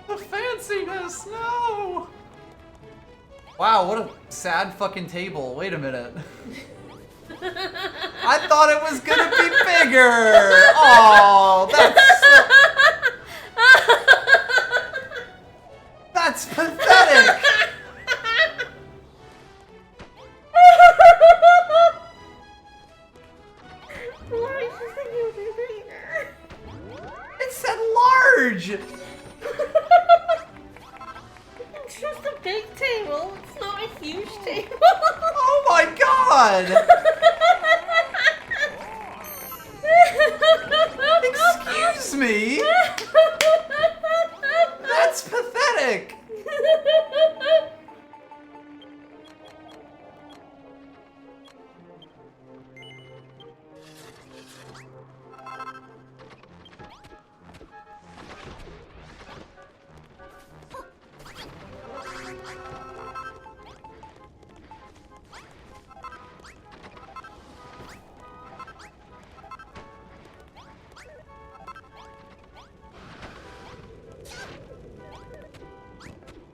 The fanciness, no! Wow, what a sad fucking table. Wait a minute. I thought it was gonna be bigger! Oh, that's pathetic! It said large! It's just a big table. It's not a huge table. Oh my god! Excuse me? That's pathetic!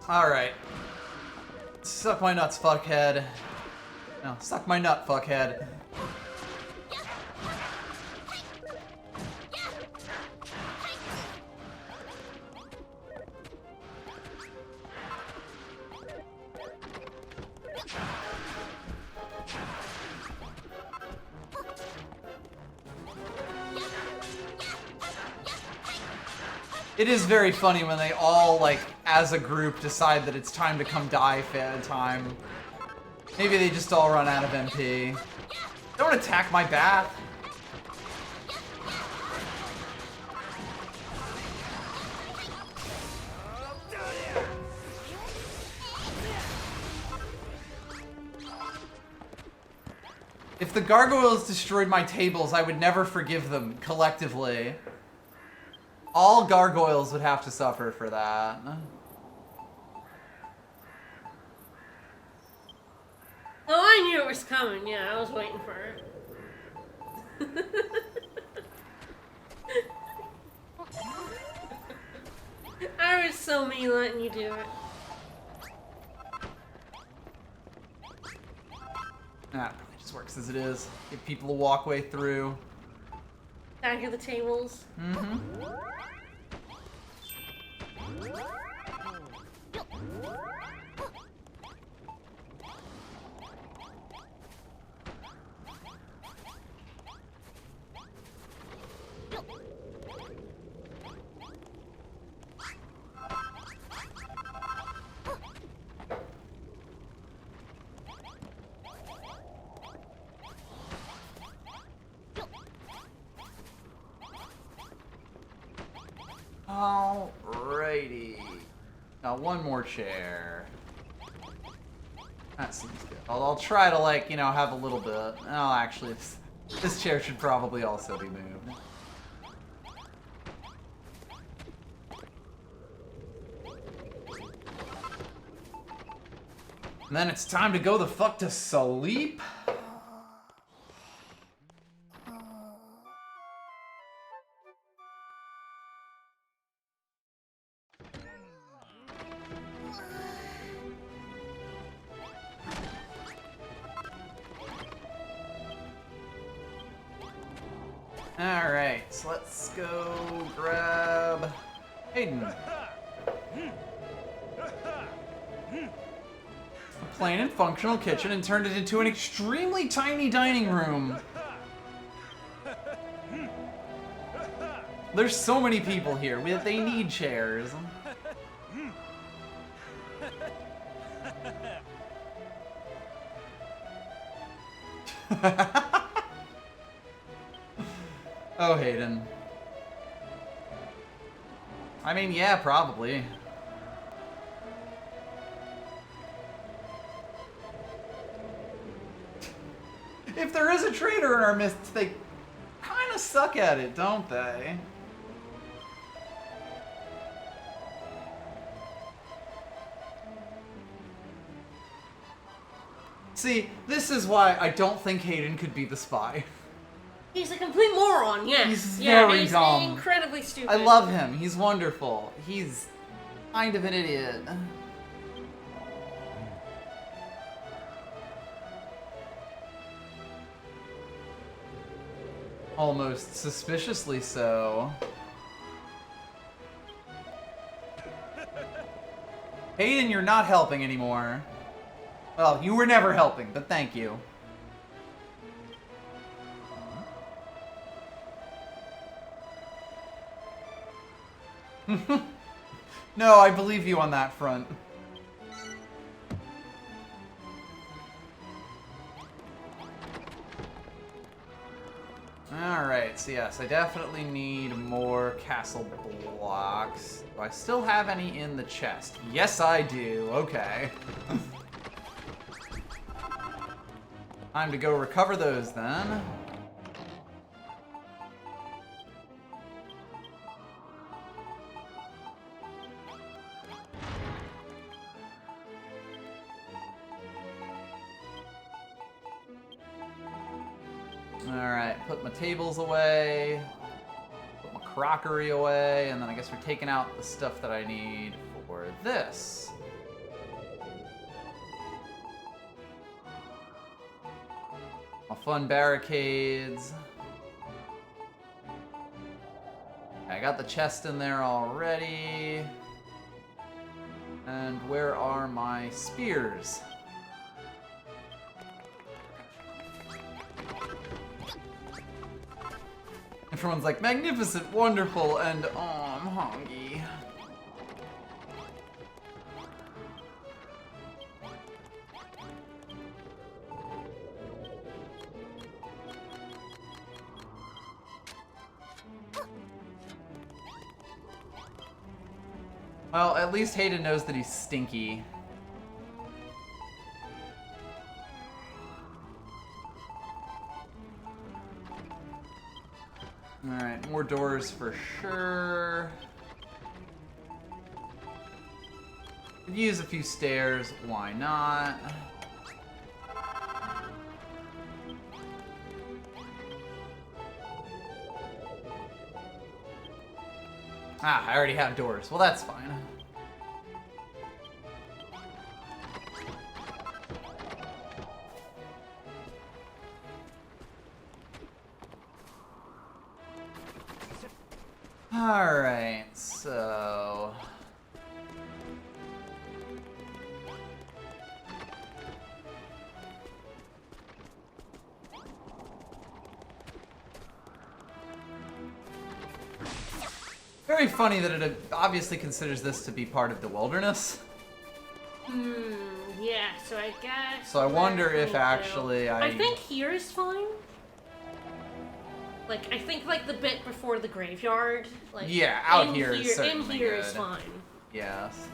Alright. Suck my nuts, fuckhead. No, suck my nut, fuckhead. It is very funny when they all, like, as a group, decide that it's time to come die time. Maybe they just all run out of MP. Don't attack my bath. If the gargoyles destroyed my tables, I would never forgive them, collectively. All gargoyles would have to suffer for that. Oh, I knew it was coming. Yeah, I was waiting for it. I was so mean letting you do it. Nah, it probably just works as it is. Give people a walkway through. Back of the tables. Mm-hmm. Alrighty. Now one more chair. That seems good. I'll try to, like, you know, have a little bit. Oh, actually, this chair should probably also be moved. And then it's time to go the fuck to sleep. Alright, so let's go grab Hayden. A plain and functional kitchen and turned it into an extremely tiny dining room. There's so many people here. They need chairs. Oh, Hayden. I mean, yeah, probably. If there is a traitor in our midst, they kind of suck at it, don't they? See, this is why I don't think Hayden could be the spy. He's a complete moron, yes. He's very dumb. He's incredibly stupid. I love him. He's wonderful. He's kind of an idiot. Almost suspiciously so. Hayden, you're not helping anymore. Well, you were never helping, but thank you. No, I believe you on that front. Alright, so yes, I definitely need more castle blocks. Do I still have any in the chest? Yes, I do. Okay. Time to go recover those then. Alright, put my tables away, put my crockery away, and then I guess we're taking out the stuff that I need for this. All fun barricades. I got the chest in there already. And where are my spears? Everyone's like, magnificent, wonderful, and oh, I'm hungry. Well, at least Hayden knows that he's stinky. Alright, more doors for sure. Could use a few stairs, why not? Ah, I already have doors. Well, that's fine. Alright, so... Very funny that it obviously considers this to be part of the wilderness. Yeah, so I guess... So I wonder if actually I think here is fine. Like, I think, like, the bit before the graveyard, like... Yeah, out here is certainly in here good. is fine. Yes.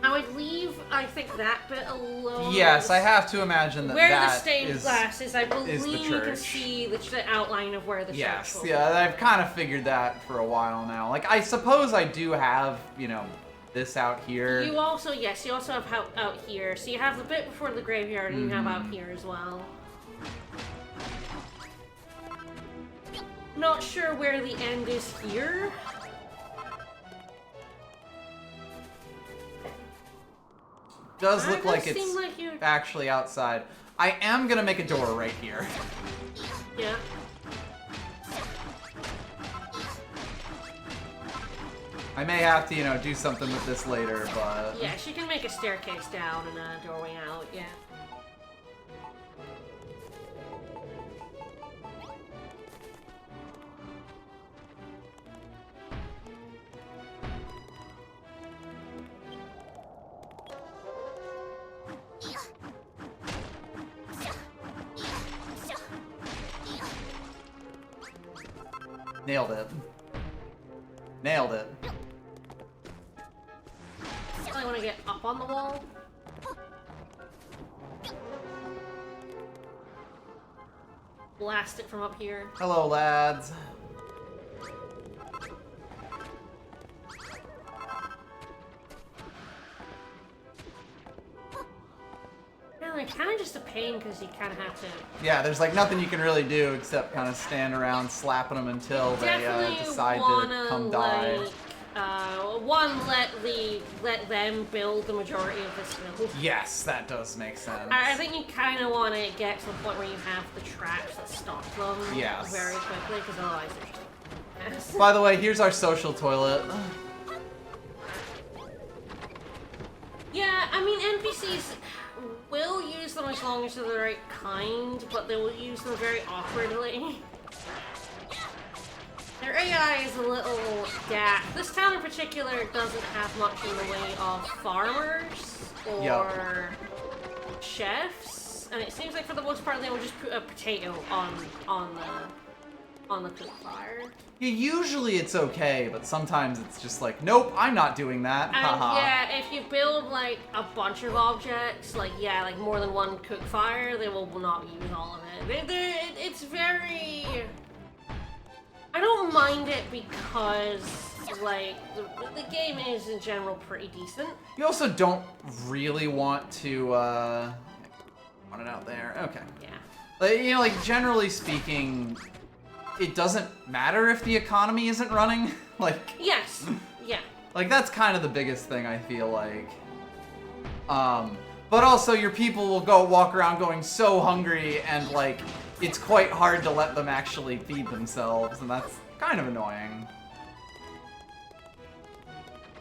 I would leave, I think, that bit alone. Yes, I have to imagine that where that the stained glass is, I believe the you can church. see the outline of where the Yes, church will yeah, be. I've kind of figured that for a while now. Like, I suppose I do have, you know, this out here. You also, yes, you also have out here. So you have the bit before the graveyard, and you have out here as well. Not sure where the end is here. Does look like it's seem like you're... actually outside. I am gonna make a door right here. Yeah. I may have to, you know, do something with this later, but... Yeah, she can make a staircase down and a doorway out, yeah. Nailed it. Nailed it. I want to get up on the wall. Blast it from up here. Hello, lads. Yeah, like, kind of just a pain because you kind of have to... Yeah, there's like nothing you can really do except kind of stand around slapping them until they decide to come die. Let them build the majority of this build. Yes, that does make sense. I think you kind of want to get to the point where you have the traps that stop them very quickly, because otherwise they're just... By the way, here's our social toilet. Yeah, I mean, NPCs will use them as long as they're the right kind, but they will use them very awkwardly. Their AI is a little daft. This town in particular doesn't have much in the way of farmers or chefs, and it seems like for the most part they will just put a potato on the cook fire. Yeah, usually it's okay, but sometimes it's just like, nope, I'm not doing that. And Haha. yeah, if you build like a bunch of objects, like like more than one cook fire, they will not use all of it. It's very... I don't mind it because, like, the game is in general pretty decent. You also don't really want to, want it out there. Okay. Yeah. Like, you know, like, generally speaking, it doesn't matter if the economy isn't running. Like... Yes. Yeah. Like, that's kind of the biggest thing, I feel like. But also, your people will go walk around going so hungry, and like, it's quite hard to let them actually feed themselves, and that's kind of annoying.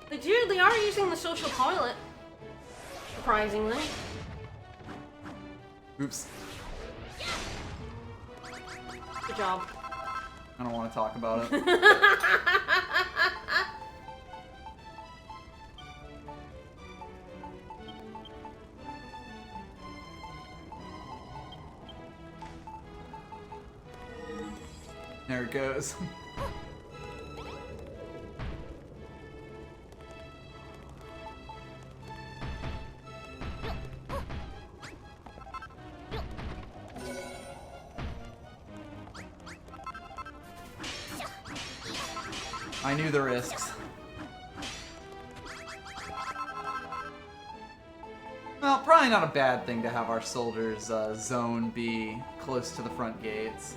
They are using the social toilet. Surprisingly. Oops. Good job. I don't want to talk about it. There it goes. I knew the risks. Well, probably not a bad thing to have our soldiers' zone be close to the front gates.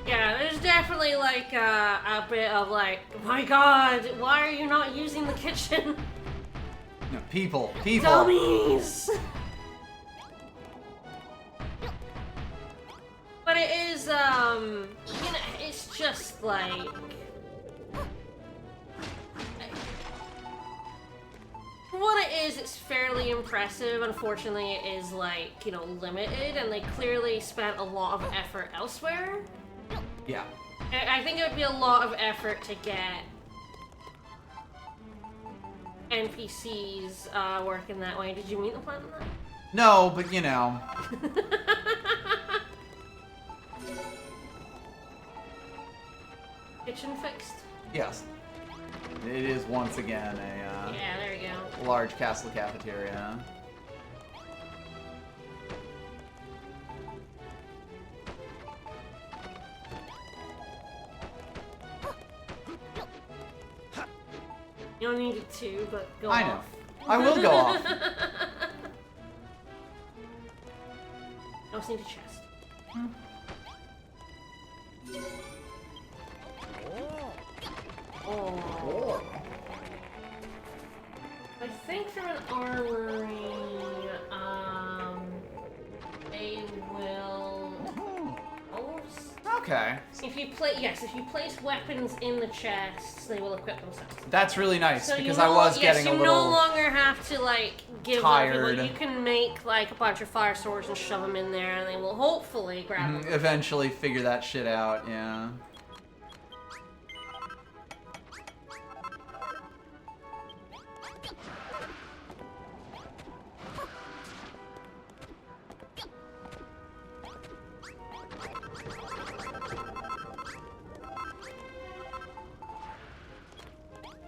Yeah, there's definitely like a bit of like, my god, why are you not using the kitchen? No, people. Dummies! But it is, you know, it's just like... For what it is, it's fairly impressive. Unfortunately, it is like, you know, limited, and they clearly spent a lot of effort elsewhere. Yeah. I think it would be a lot of effort to get NPCs working that way. Did you meet the plan on that? No, but you know. Kitchen fixed? Yes. It is once again a Yeah, there we go. large castle cafeteria. You don't need it to, but go I know. off. I will go off. I also need a chest. Oh. I think from an armory, they will... Okay. If you place weapons in the chests, they will equip themselves. That's really nice, So because you I was yes, getting a you little no longer have to like give tired. them people. You can make like a bunch of fire swords and shove them in there, and they will hopefully grab them. eventually figure that shit out, yeah.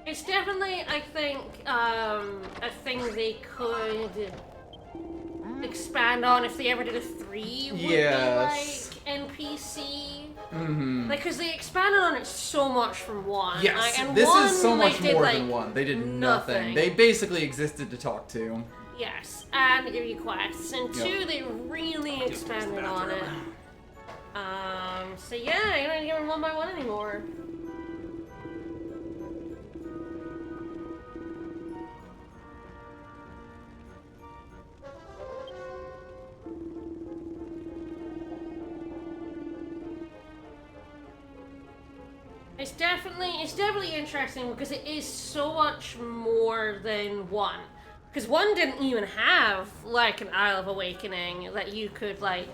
It's definitely, I think, a thing they could expand on if they ever did a 3 would Yes. be like NPC. Mm-hmm. Like, because they expanded on it so much from 1. Yes, Like, and this one, is so much they did, more like, than 1. They did nothing. nothing. They basically existed to talk to. Yes, and give you quests. And Yep. 2, they really expanded on it. So yeah, you don't need to give them 1 by 1 anymore. It's definitely interesting because it is so much more than 1. Because 1 didn't even have like an Isle of Awakening that you could like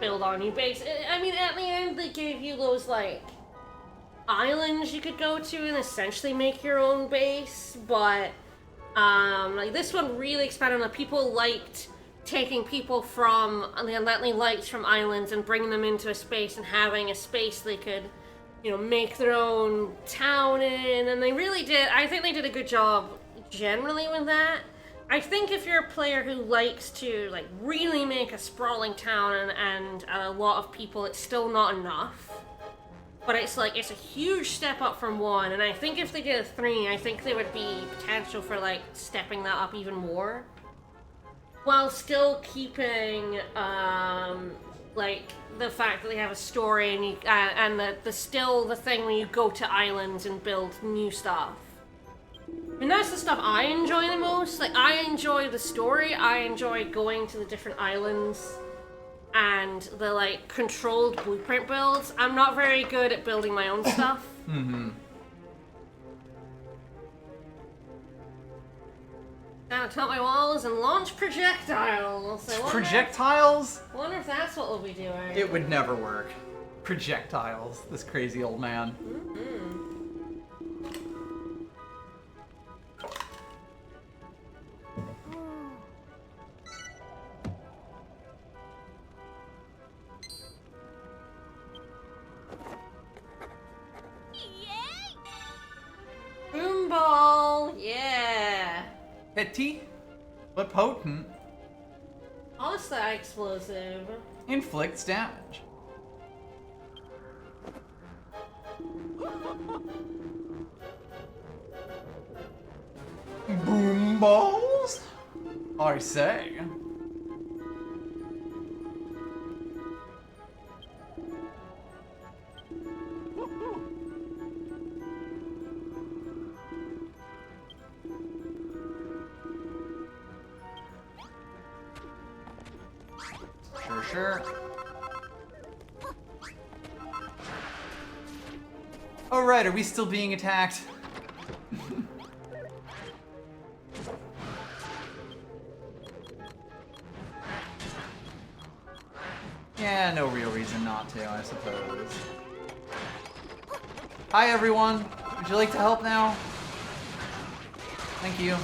build on your base. I mean, at the end they gave you those like islands you could go to and essentially make your own base, but like this one really expanded on people liked taking people from the Unletly Lights from islands and bringing them into a space and having a space they could, you know, make their own town in, and they really did. I think they did a good job generally with that. I think if you're a player who likes to like really make a sprawling town and a lot of people, it's still not enough. But it's like, it's a huge step up from 1, and I think if they did a 3, I think there would be potential for, like, stepping that up even more. While still keeping, like, the fact that they have a story, and you, and the still the thing when you go to islands and build new stuff. And that's the stuff I enjoy the most. Like, I enjoy the story, I enjoy going to the different islands, and the, like, controlled blueprint builds. I'm not very good at building my own stuff. Mm-hmm. Down atop my walls and launch projectiles. Projectiles? Wonder if that's what we'll be doing. It would never work. Projectiles. This crazy old man. Mm-hmm. Boom ball, yeah. Petty, but potent. Also explosive. Inflicts damage. Boom balls? I say. Sure. Oh right, are we still being attacked? Yeah, no real reason not to, I suppose. Hi everyone, would you like to help now? Thank you.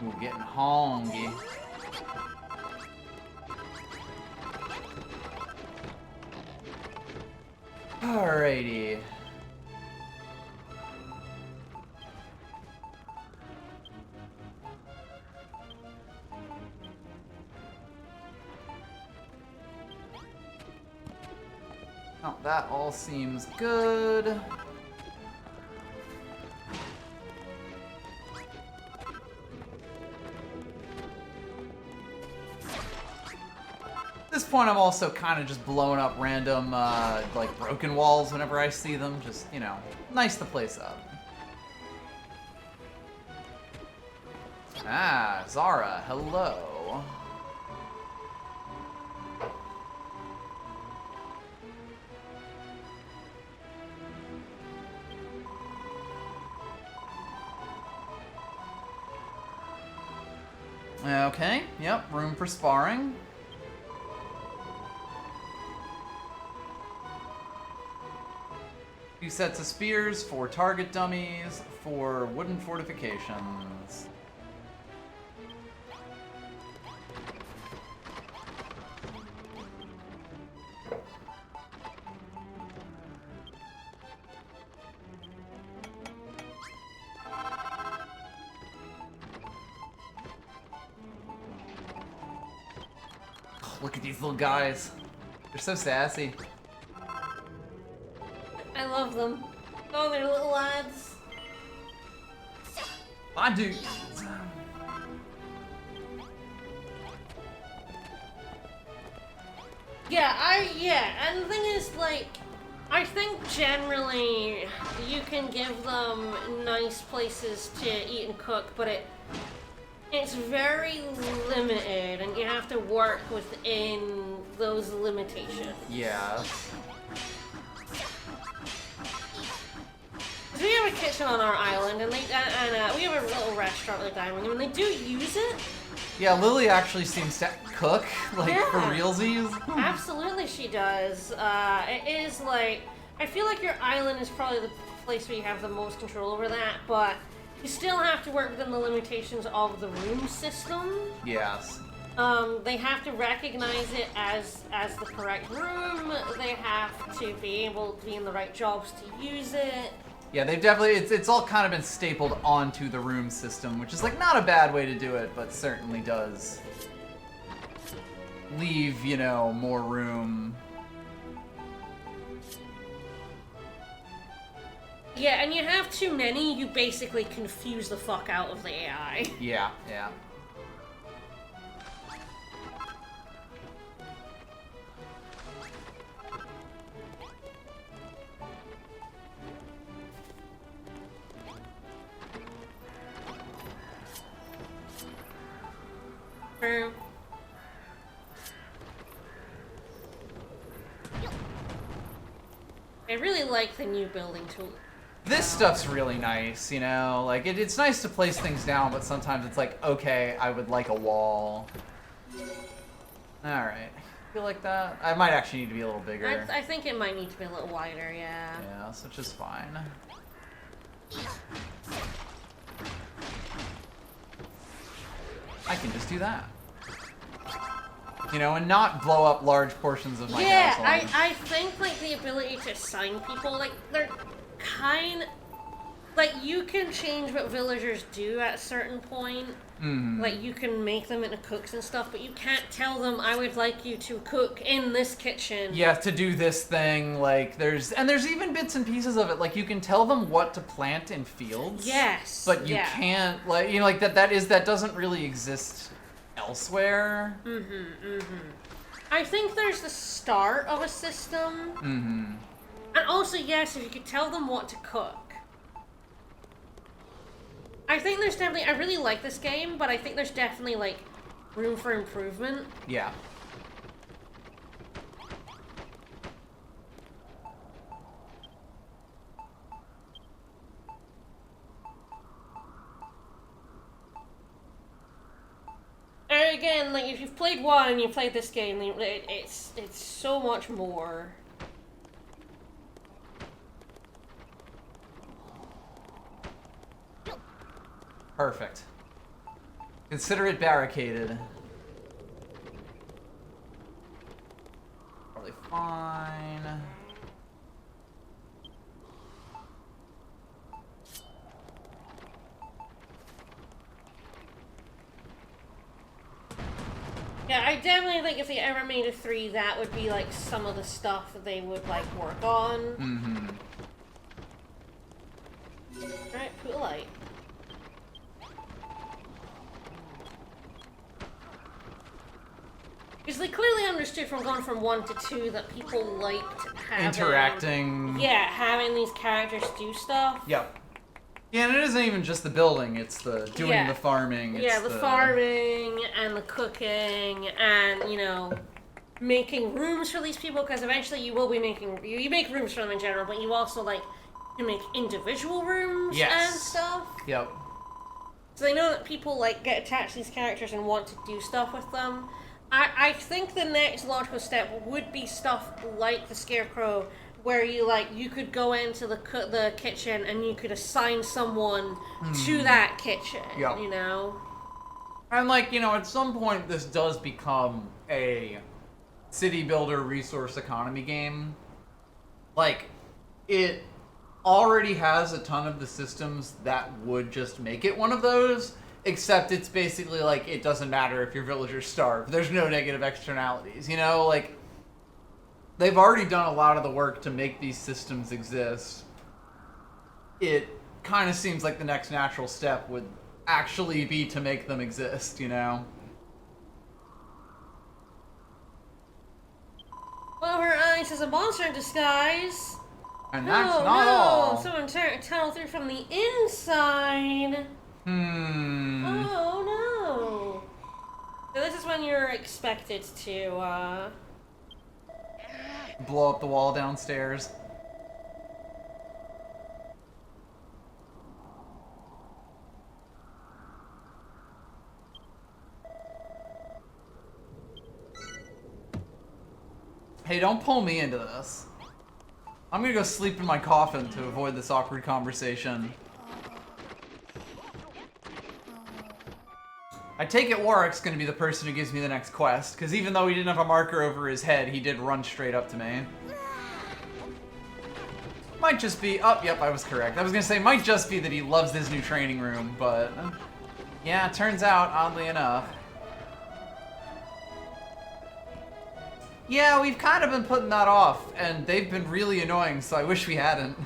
Ooh, getting hongy. Alrighty. Oh, that all seems good. At this point, I'm also kind of just blowing up random, like, broken walls whenever I see them. Just, you know, nice to place up. Ah, Zara, hello. Okay, yep, room for sparring. Two sets of spears, 4 target dummies, 4 wooden fortifications. Look at these little guys. They're so sassy. I love them. Oh, they're little lads. My dude. Yeah, and the thing is, like, I think generally you can give them nice places to eat and cook, but it's very limited, and you have to work within those limitations. Yeah. We have a kitchen on our island, and we have a little restaurant with a dining room, and they do use it. Yeah, Lily actually seems to cook, like, for realsies. Absolutely she does. It is, like, I feel like your island is probably the place where you have the most control over that, but You still have to work within the limitations of the room system. Yes. They have to recognize it as the correct room. They have to be able to be in the right jobs to use it. Yeah, they've definitely, it's all kind of been stapled onto the room system, which is like not a bad way to do it, but certainly does leave, you know, more room. Yeah, and you have too many, you basically confuse the fuck out of the AI. Yeah, yeah. True. I really like the new building tool. This stuff's really nice, you know? Like, it's nice to place things down, but sometimes it's like, okay, I would like a wall. Alright. Feel like that? I might actually need to be a little bigger. I think it might need to be a little wider, yeah. Yeah, which is fine. I can just do that. You know, and not blow up large portions of my castle. Yeah, I think, like, the ability to assign people, like, they're kind... Like, you can change what villagers do at a certain point. Mm. Like, you can make them into cooks and stuff, but you can't tell them, I would like you to cook in this kitchen. Yeah, to do this thing, like, there's even bits and pieces of it, like, you can tell them what to plant in fields. Yes. But you can't, like, you know, like, that doesn't really exist elsewhere. I think there's the start of a system. And also, yes, if you could tell them what to cook. I think there's definitely, I really like this game, but I think there's definitely, like, room for improvement. Yeah. And again, like, if you've played one and you played this game, it's so much more. Perfect. Consider it barricaded. Probably fine. Yeah, I definitely think if they ever made a 3, that would be, like, some of the stuff that they would, like, work on. Alright, cool light. Because they clearly understood from going from 1 to 2 that people liked having... Interacting. Yeah, having these characters do stuff. Yep. Yeah, and it isn't even just the building, it's the doing the farming. It's the farming and the cooking and, you know, making rooms for these people, because eventually you will be making... You make rooms for them in general, but you also, like, can make individual rooms and stuff. Yep. So they know that people, like, get attached to these characters and want to do stuff with them. I think the next logical step would be stuff like the Scarecrow, where you, like, you could go into the kitchen and you could assign someone to that kitchen, you know? And, like, you know, at some point this does become a city builder resource economy game. Like, it already has a ton of the systems that would just make it one of those, except it's basically like, it doesn't matter if your villagers starve. There's no negative externalities, you know? Like, they've already done a lot of the work to make these systems exist. It kind of seems like the next natural step would actually be to make them exist, you know? Well, her eyes is a monster in disguise. And that's not all. Someone tunnel through from the inside. Oh, no. So this is when you're expected to, blow up the wall downstairs. Hey, don't pull me into this. I'm gonna go sleep in my coffin to avoid this awkward conversation. I take it Warwick's gonna be the person who gives me the next quest, because even though he didn't have a marker over his head, he did run straight up to me. Might just be, oh, yep, I was correct. I was gonna say, might just be that he loves this new training room, but yeah, turns out, oddly enough. Yeah, we've kind of been putting that off, and they've been really annoying, so I wish we hadn't.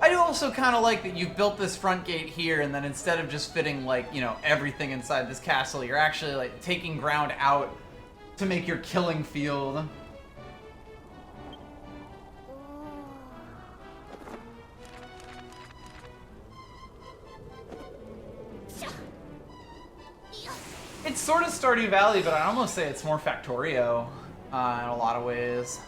I do also kind of like that you've built this front gate here, and then instead of just fitting, like, you know, everything inside this castle, you're actually, like, taking ground out to make your killing field. It's sort of Stardew Valley, but I'd almost say it's more Factorio in a lot of ways.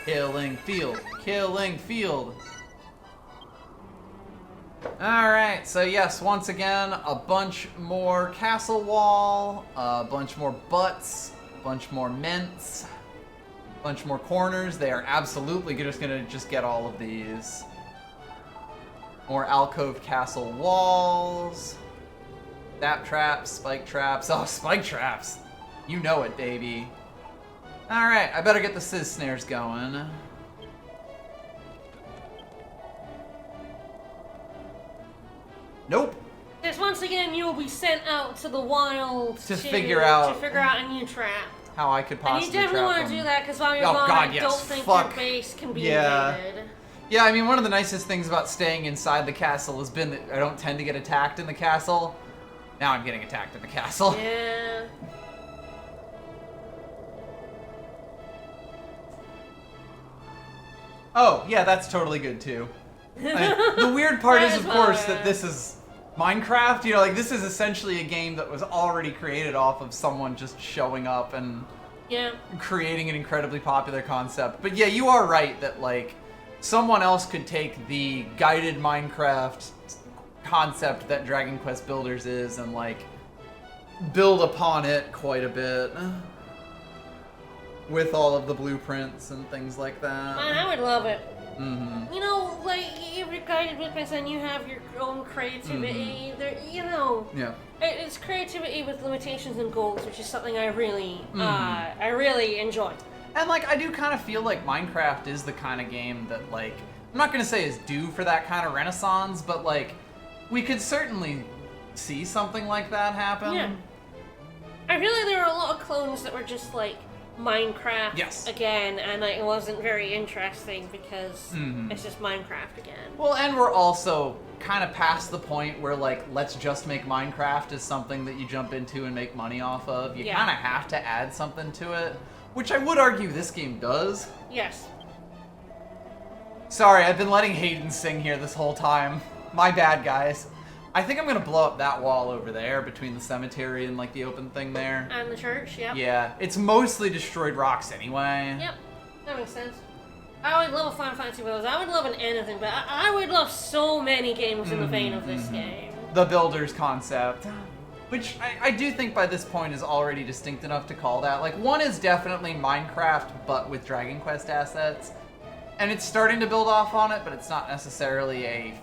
Killing field. Killing field. Alright, so yes, once again, a bunch more castle wall, a bunch more butts, a bunch more mints, a bunch more corners. They are absolutely just gonna get all of these. More alcove castle walls. Zap traps, spike traps. Oh, spike traps! You know it, baby. Alright, I better get the sizz snares going. Nope. Because once again, you will be sent out to the wild to figure out a new trap. How I could possibly And you definitely want to do that because while you're gone, God, I yes, don't think fuck. your base can be Yeah. invaded. Yeah, I mean, one of the nicest things about staying inside the castle has been that I don't tend to get attacked in the castle. Now I'm getting attacked in the castle. Yeah. Oh, yeah, that's totally good too. I mean, the weird part is, of course, that this is Minecraft. You know, like, this is essentially a game that was already created off of someone just showing up and creating an incredibly popular concept. But yeah, you are right that, like, someone else could take the guided Minecraft concept that Dragon Quest Builders is and, like, build upon it quite a bit. With all of the blueprints and things like that. Man, I would love it. Mm-hmm. You know, like, every guided blueprints and you have your own creativity. Mm-hmm. You know. Yeah. It's creativity with limitations and goals, which is something I really enjoy. And, like, I do kind of feel like Minecraft is the kind of game that, like, I'm not going to say is due for that kind of renaissance, but, like, we could certainly see something like that happen. Yeah. There were a lot of clones that were just, like, Minecraft again, and it wasn't very interesting because it's just Minecraft again. Well, and we're also kind of past the point where, like, let's just make Minecraft is something that you jump into and make money off of. You kind of have to add something to it, which I would argue this game does. Yes. Sorry, I've been letting Hayden sing here this whole time. My bad, guys. I think I'm gonna blow up that wall over there between the cemetery and, like, the open thing there. And the church, yep. Yeah, it's mostly destroyed rocks anyway. Yep, that makes sense. I would love a Final Fantasy Builders. I would love an anything, but I would love so many games in the vein of this game. The Builders concept. Which I do think by this point is already distinct enough to call that. Like, one is definitely Minecraft, but with Dragon Quest assets. And it's starting to build off on it, but it's not necessarily a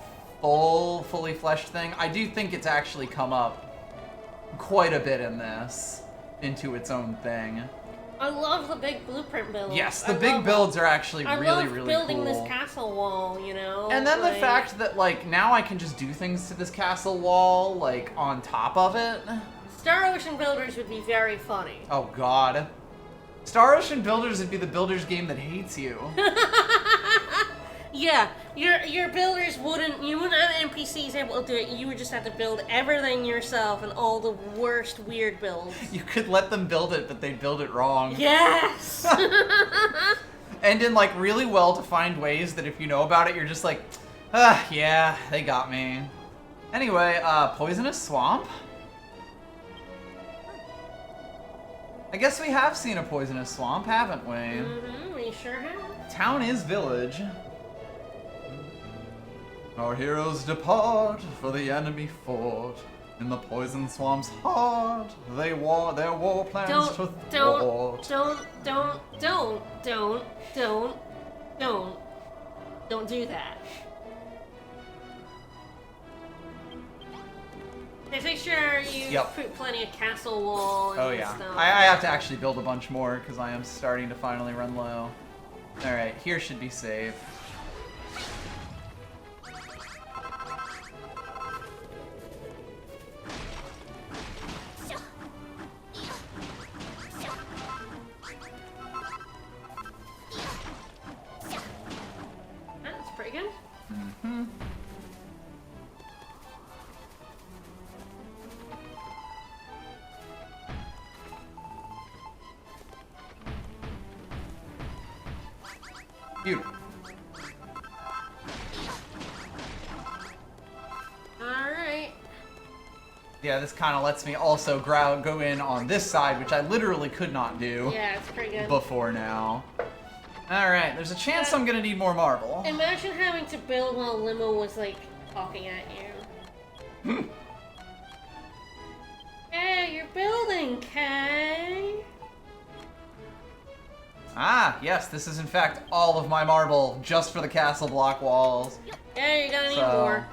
fully fleshed thing. I do think it's actually come up quite a bit in this into its own thing. I love the big blueprint builds. Yes, the big builds are actually really cool. I love building this castle wall, you know? And then the fact that, like, now I can just do things to this castle wall, like, on top of it. Star Ocean Builders would be very funny. Oh, God. Star Ocean Builders would be the builder's game that hates you. Yeah, your builders you wouldn't have NPCs able to do it. You would just have to build everything yourself and all the worst weird builds. You could let them build it, but they'd build it wrong. Yes! And in, like, really well-defined ways that if you know about it, you're just like, ah, yeah, they got me. Anyway, Poisonous Swamp? I guess we have seen a Poisonous Swamp, haven't we? Mm-hmm, we sure have. Town is village. Our heroes depart for the enemy fort. In the poison swamp's heart, their war plans to thwart. Don't do that. Make sure you put plenty of castle wall and stuff. I have to actually build a bunch more because I am starting to finally run low. Alright, here should be safe. That's pretty good. Mm-hmm. Beautiful. Alright. Yeah, this kind of lets me also go in on this side, which I literally could not do it's pretty good. before now. Alright, there's a chance I'm gonna need more marble. Imagine having to build while Limo was, like, talking at you. Hey, you're building, Kay! Ah, yes, this is in fact all of my marble just for the castle block walls. Yeah, you're gonna need more.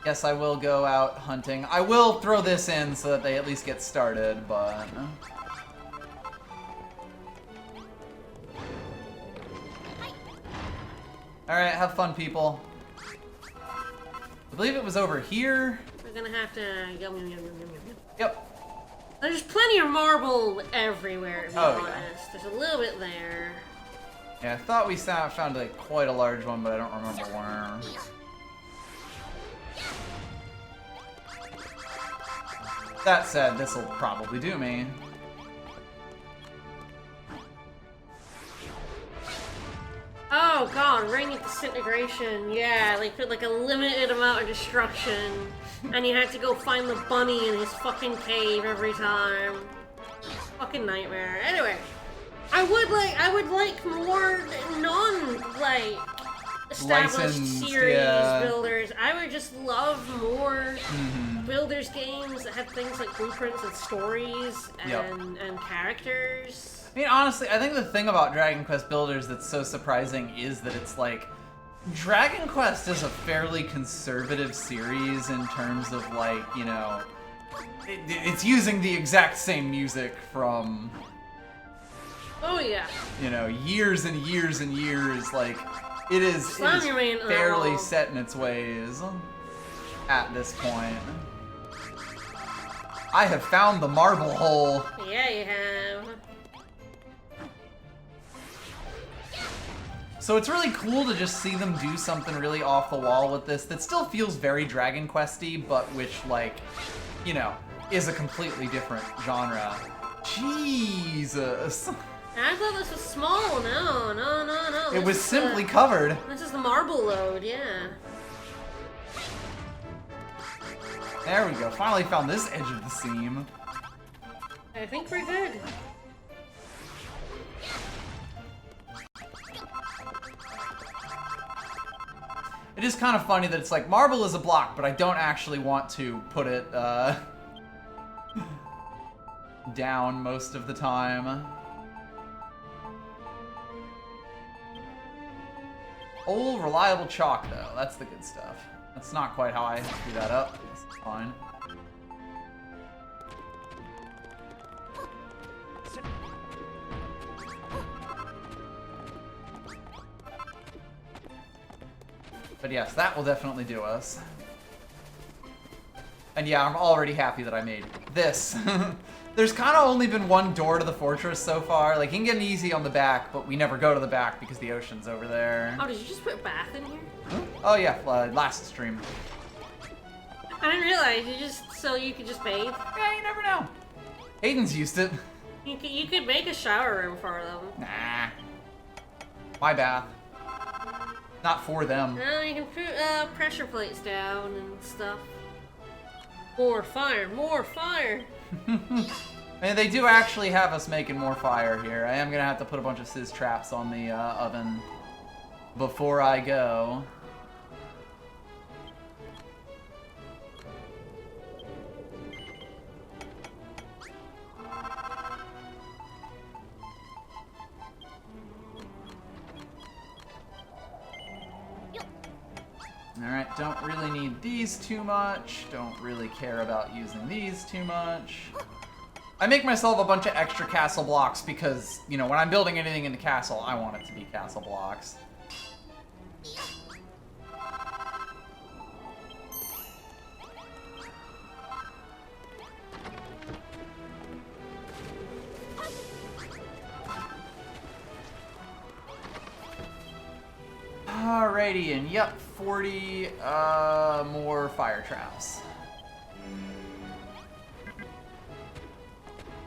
Yes, I will go out hunting. I will throw this in so that they at least get started, but... Alright, have fun, people. I believe it was over here. We're gonna have to... Yep. There's plenty of marble everywhere, to be honest. Yeah. There's a little bit there. Yeah, I thought we found like quite a large one, but I don't remember where. That said, this'll probably do me. Oh god, ring of disintegration. Yeah, like put like a limited amount of destruction. And you had to go find the bunny in his fucking cave every time. Fucking nightmare. Anyway, I would like more established Licensed, series builders. I would just love more builders games that have things like blueprints and stories and characters. I mean, honestly, I think the thing about Dragon Quest Builders that's so surprising is that it's like, Dragon Quest is a fairly conservative series in terms of like, you know, it's using the exact same music from, you know, years and years and years. Like, it is fairly set in its ways at this point. I have found the marble hole. Yeah, you have. So it's really cool to just see them do something really off the wall with this that still feels very Dragon Quest-y, but which, like, you know, is a completely different genre. Jesus. I thought this was small. No. It was simply covered. This is the marble load, yeah. There we go. Finally found this edge of the seam. I think we're good. It is kind of funny that it's like, marble is a block, but I don't actually want to put it, down most of the time. Old, reliable chalk, though. That's the good stuff. That's not quite how I screw that up. It's fine. But yes, that will definitely do us. And yeah, I'm already happy that I made this. There's kind of only been one door to the fortress so far. Like, you can get an easy on the back, but we never go to the back because the ocean's over there. Oh, did you just put bath in here? Oh yeah, last stream. I didn't realize, so you could just bathe? Yeah, you never know. Aiden's used it. You could make a shower room for them. Nah. My bath. Not for them. No, you can put pressure plates down and stuff. More fire, more fire! And they do actually have us making more fire here. I am gonna have to put a bunch of sizz traps on the oven before I go. need these too much. Don't really care about using these too much. I make myself a bunch of extra castle blocks because, you know, when I'm building anything in the castle, I want it to be castle blocks. Alrighty, and yep, 40 more fire traps.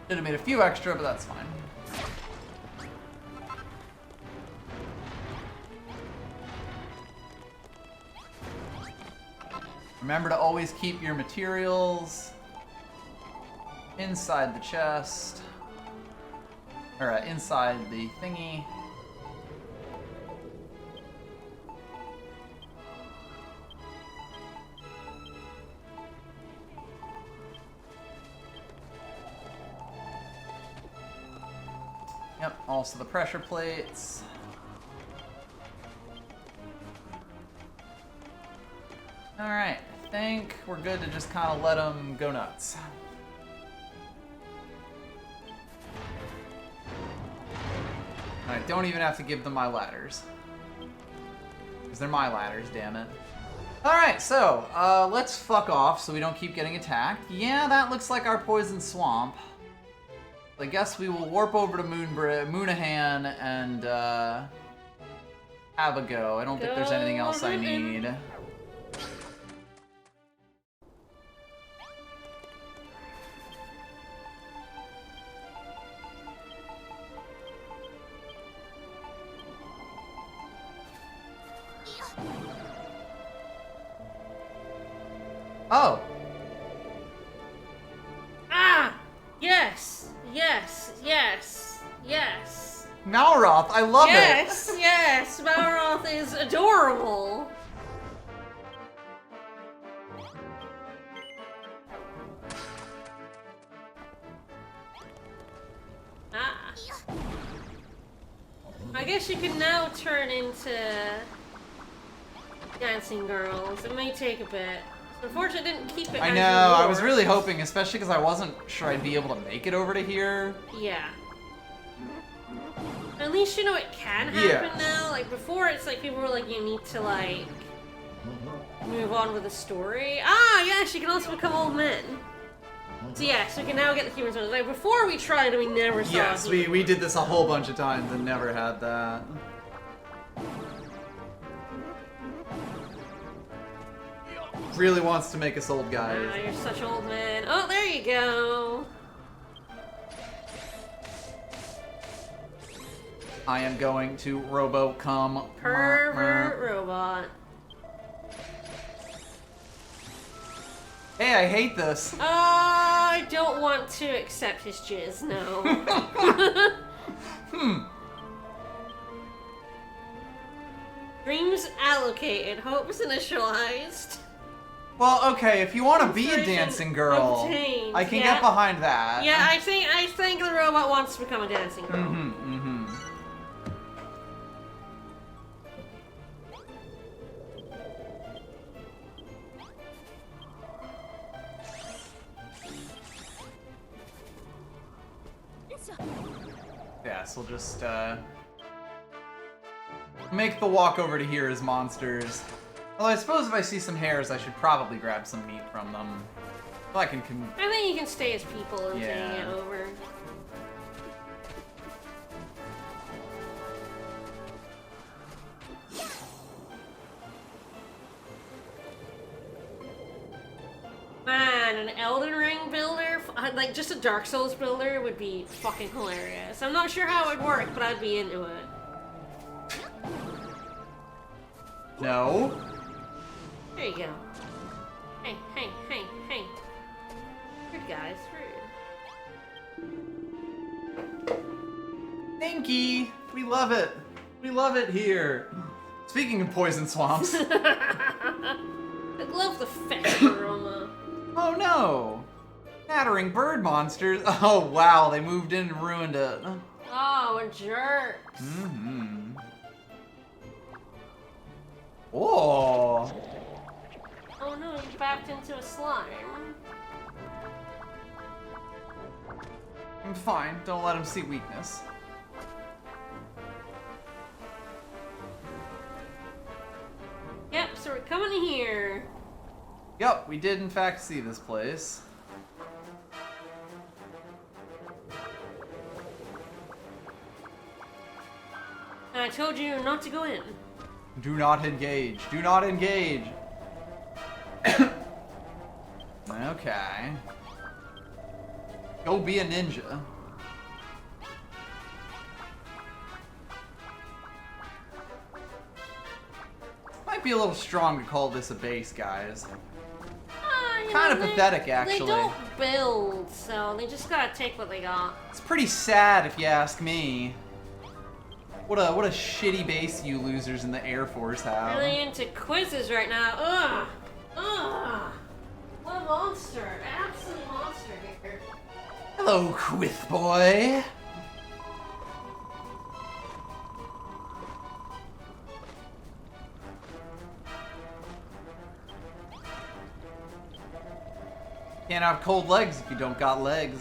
Should have made a few extra, but that's fine. Remember to always keep your materials inside the chest, or inside the thingy. Yep, also the pressure plates. Alright, I think we're good to just kind of let them go nuts. I don't even have to give them my ladders. Because they're my ladders, damn it. Alright, so, let's fuck off so we don't keep getting attacked. Yeah, that looks like our poison swamp. I guess we will warp over to Moonahan and have a go. I don't think there's anything else I need. Oh! Ah! Yes! Yes! Yes! Yes! Malroth, I love yes, it! Yes! Yes! Malroth is adorable! Ah. I guess you can now turn into dancing girls. It may take a bit. Unfortunately, I didn't keep it. I know, I was really hoping, especially because I wasn't sure I'd be able to make it over to here. Yeah. At least you know it can happen now. Like before, it's like people were like, you need to like move on with the story. Ah, yes, you can also become old men. So yes, we can now get the humans. Like before, we tried and we never saw. Yes, we did this a whole bunch of times and never had that. Really wants to make us old guys. Ah, you're such old men. Oh, there you go. I am going to robo-come. Pervert robot. Hey, I hate this. I don't want to accept his jizz, no. Dreams allocated, hopes initialized. Well, okay, if you want to be a dancing girl, obtained. I can get behind that. Yeah, I think the robot wants to become a dancing girl. Yeah, so we'll just, make the walk over to here as monsters. Although I suppose if I see some hares, I should probably grab some meat from them. Well, I think you can stay as people and bring it over. Man, an Elden Ring builder, like just a Dark Souls builder would be fucking hilarious. I'm not sure how it would work, but I'd be into it. No. There you go. Hey, hey, hey, hey. Rude guys, rude. Thanky! We love it. We love it here. Speaking of poison swamps. I love the fetch aroma. Oh no! Nattering bird monsters. Oh wow, they moved in and ruined it. Oh, jerks. Oh. Oh Oh no, you backed into a slime. I'm fine. Don't let him see weakness. Yep, so we're coming here. Yep, we did in fact see this place. And I told you not to go in. Do not engage. Do not engage. Okay. Go be a ninja. Might be a little strong to call this a base, guys. Kind of pathetic, actually. They don't build, so they just gotta take what they got. It's pretty sad, if you ask me. What a shitty base you losers in the Air Force have. Really into quizzes right now. Ugh! Ugh! What a monster! Absolute monster here. Hello, Quith boy. Can't have cold legs if you don't got legs.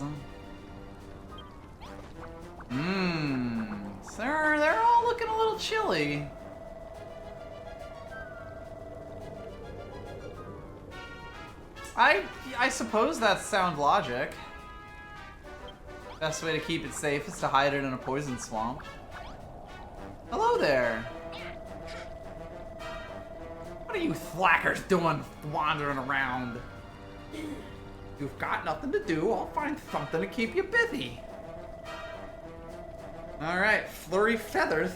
So they're all looking a little chilly. I suppose that's sound logic. Best way to keep it safe is to hide it in a poison swamp. Hello there. What are you thwackers doing wandering around? You've got nothing to do, I'll find something to keep you busy. Alright, flurry feathers.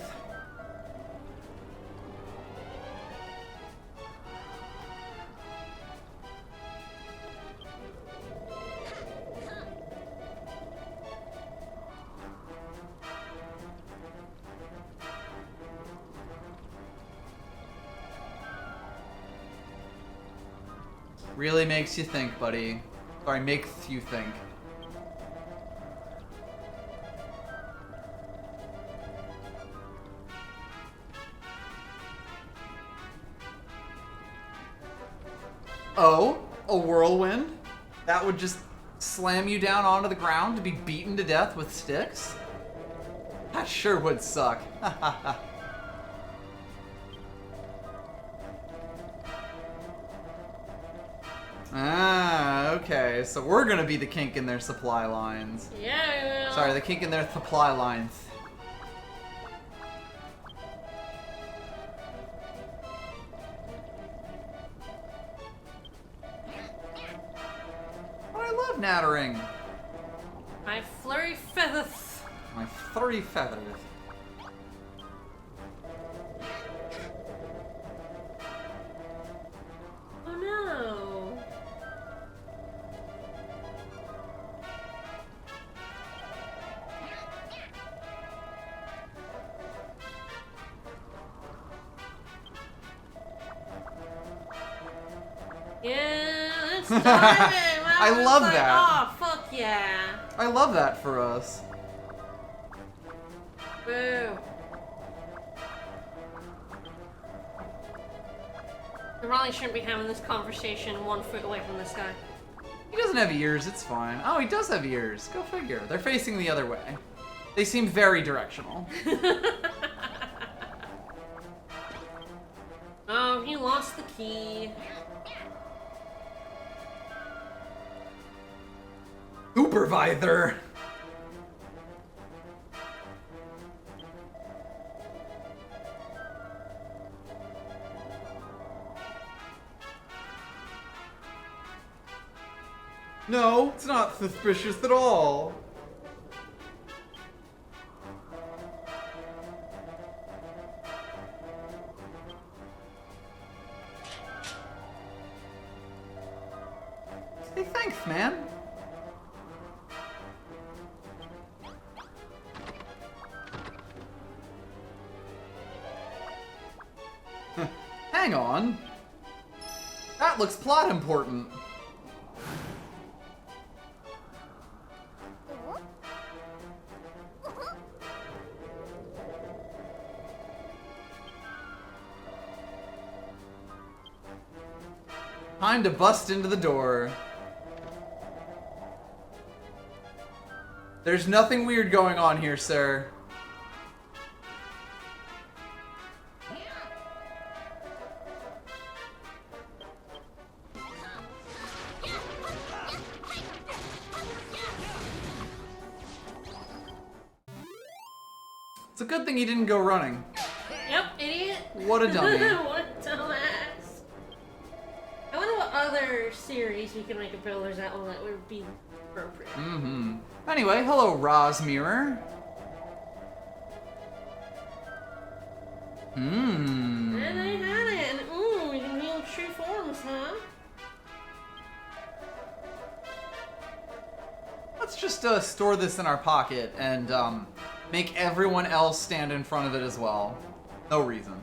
Really makes you think, buddy. Sorry, makes you think. Oh, a whirlwind? That would just slam you down onto the ground to be beaten to death with sticks? That sure would suck. Ah, okay. So we're gonna be the kink in their supply lines. Yeah. Sorry, the kink in their supply lines. Oh, I love nattering. My flurry feathers. My flurry feathers. Oh no. Yeah, let's dive in. I love that. Oh, fuck yeah. I love that for us. Boo. I probably shouldn't be having this conversation 1 foot away from this guy. He doesn't have ears, it's fine. Oh, he does have ears. Go figure. They're facing the other way. They seem very directional. Oh, he lost the key. Supervisor! No, it's not suspicious at all. Hey, thanks, man. Hang on. That looks plot important. Time to bust into the door. There's nothing weird going on here, sir. It's a good thing he didn't go running. Yep, idiot. What a dummy. What a dumbass. I wonder what other series we can make a builders out of that would be appropriate. Mm-hmm. Anyway, hello, Roz Mirror. Hmm. And I had it, and ooh, we can reveal true forms, huh? Let's just store this in our pocket and make everyone else stand in front of it as well. No reason.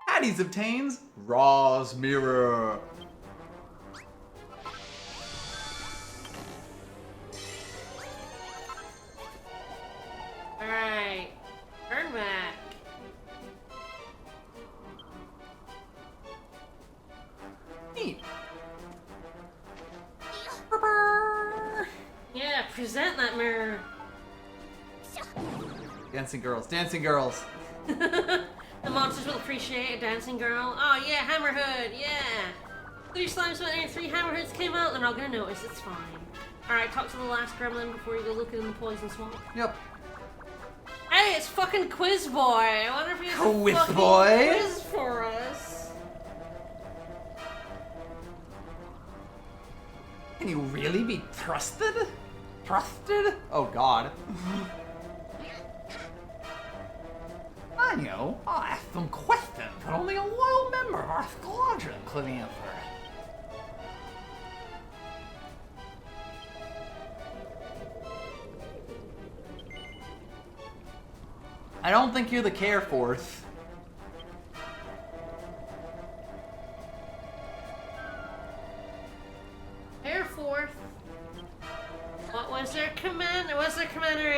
Hades obtains Raw's Mirror. Alright, turn back. Neat. Yeah, present that mirror. Dancing girls, dancing girls. The monsters will appreciate a dancing girl. Oh yeah, Hammerhood, yeah. 3 slimes went in, 3 Hammerhoods came out, they're not gonna notice, it's fine. Alright, talk to the last gremlin before you go looking in the poison swamp. Yep. Hey, it's fucking Quiz Boy! I wonder if he has a Quiz fucking Boy? quiz for us. Can you really be trusted? Trusted? Oh god. I know. I'll ask some questions that only a loyal member of our squadron could answer. I don't think you're the Care Force. Air Force. What was their command? What's their commander?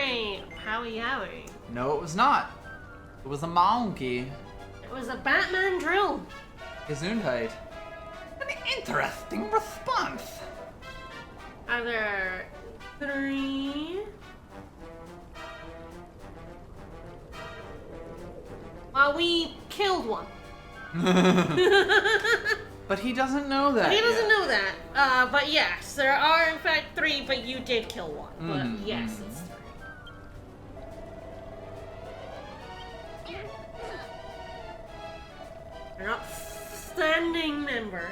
Howie Howie. No, it was not. It was a monkey. It was a Batman drill. Gesundheit. An interesting response. Are there 3? Well, we killed one. But he doesn't know that. He doesn't yet. know that. But yes, there are in fact 3, but you did kill one. But yes, it's 3. You're not standing member.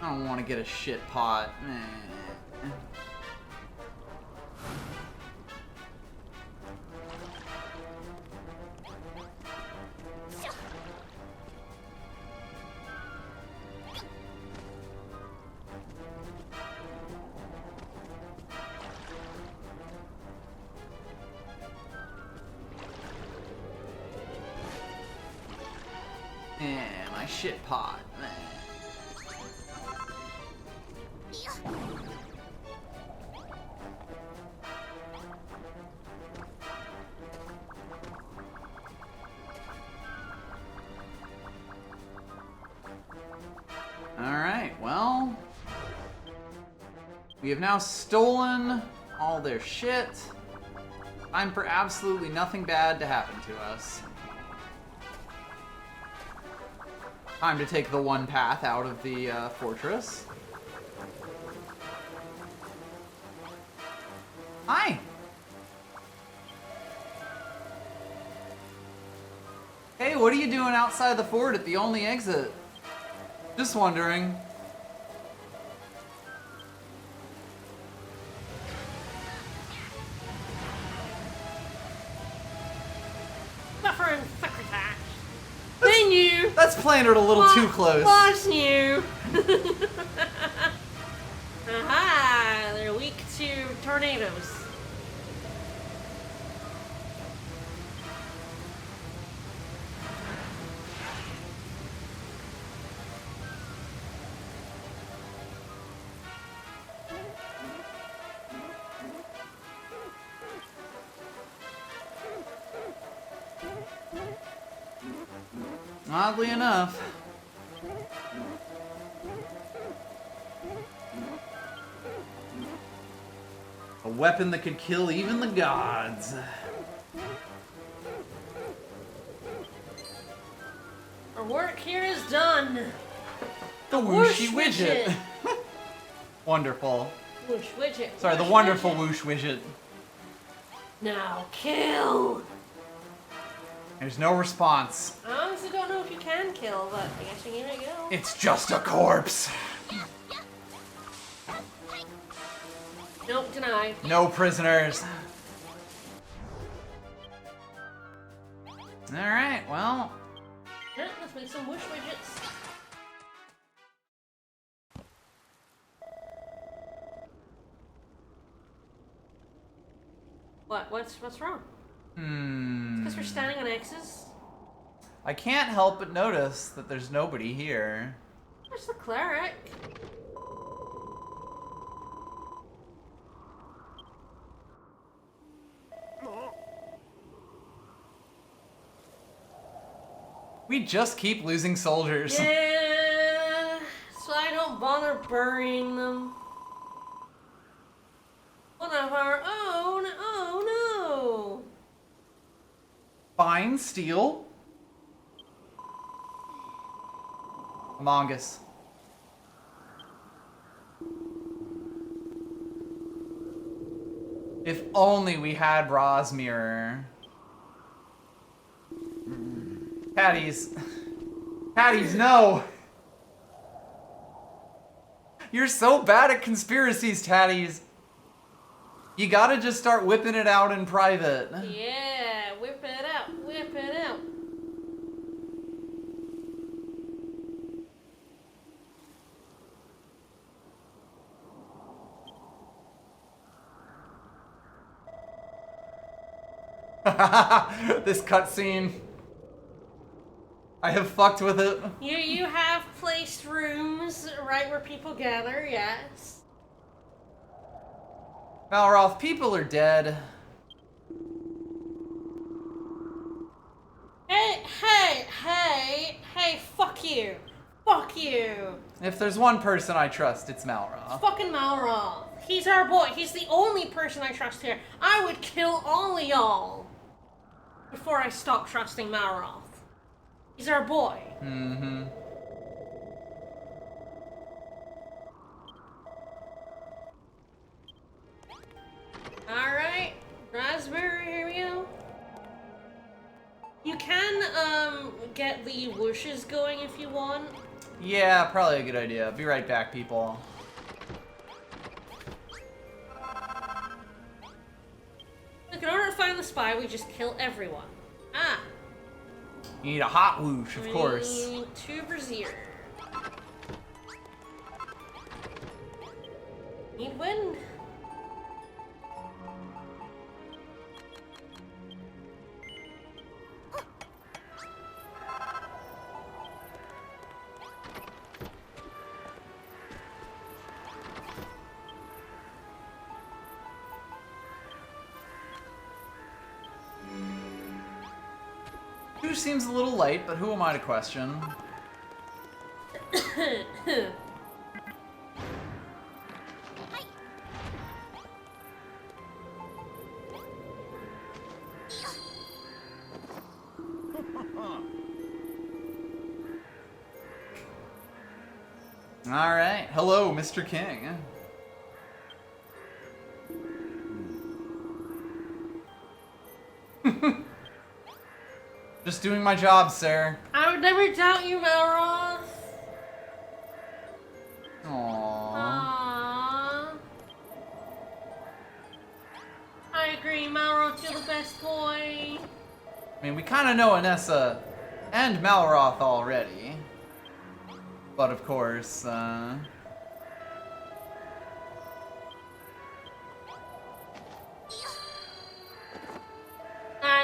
I don't want to get a shit pot. Meh. My shit pot. Meh. Alright, well, we have now stolen all their shit. Time for absolutely nothing bad to happen to us. Time to take the one path out of the fortress. Hi! Hey, what are you doing outside the fort at the only exit? Just wondering. Buffer and succotash. They knew. That's playing it a little too close. Boss knew. Aha! They're weak to tornadoes. Oddly enough. A weapon that could kill even the gods. Our work here is done. The whooshy widget. Wonderful. Whoosh widget. Sorry, the whoosh wonderful widget. whoosh widget. Now kill. There's no response. I honestly don't know if you can kill, but I guess you give it a go. It's just a corpse. Nope, denied. No prisoners. Alright, well. Yeah, let's make some whoosh widgets. What's wrong? Because we're standing on X's? I can't help but notice that there's nobody here. Where's the cleric? We just keep losing soldiers. Yeah, so I don't bother burying them. One of our own? Oh no! Fine steel. Among Us. If only we had Ra's mirror. Patties. Patties, no! You're so bad at conspiracies, Tatties. You gotta just start whipping it out in private. Yeah, whip it out, whip it out. This cutscene. I have fucked with it. You have placed rooms right where people gather, yes. Malroth, people are dead. Hey, fuck you. Fuck you. If there's one person I trust, it's Malroth. Fucking Malroth. He's our boy. He's the only person I trust here. I would kill all of y'all before I stop trusting Malroth. He's our boy. Mm-hmm. Alright. Raspberry, here we go. You can, get the whooshes going if you want. Yeah, probably a good idea. Be right back, people. Look, in order to find the spy, we just kill everyone. Ah. You need a hot whoosh, of course. We need 2 brazier. Need wind. Two seems a little light, but who am I to question? Alright, hello, Mr. King. Just doing my job, sir. I would never doubt you, Malroth. Aww. Aww. I agree, Malroth, you're the best boy. I mean, we kind of know Anessa and Malroth already. But of course,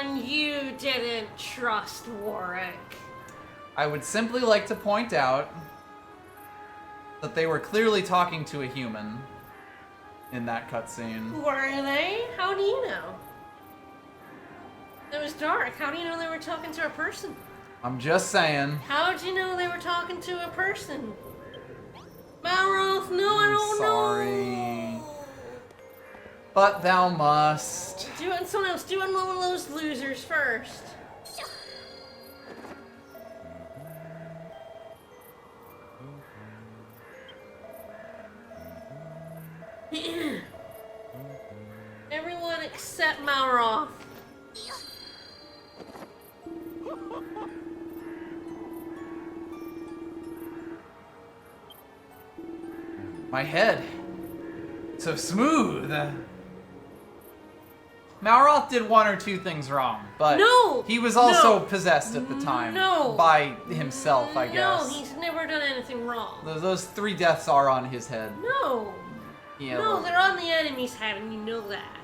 and you didn't trust Warwick. I would simply like to point out that they were clearly talking to a human in that cutscene. Were they? How do you know? It was dark. How do you know they were talking to a person? I'm just saying. How did you know they were talking to a person? Malroth, no, I don't Sorry. know. But thou must. Do it on someone else. Do it on one of those losers first. Everyone except Malroth. My head. So smooth. Malroth did one or two things wrong, but No! he was also No! possessed at the time. No! By himself, I No, guess. he's never done anything wrong. Those 3 deaths are on his head. No. Yeah, No, well, they're on the enemy's head, and you know that.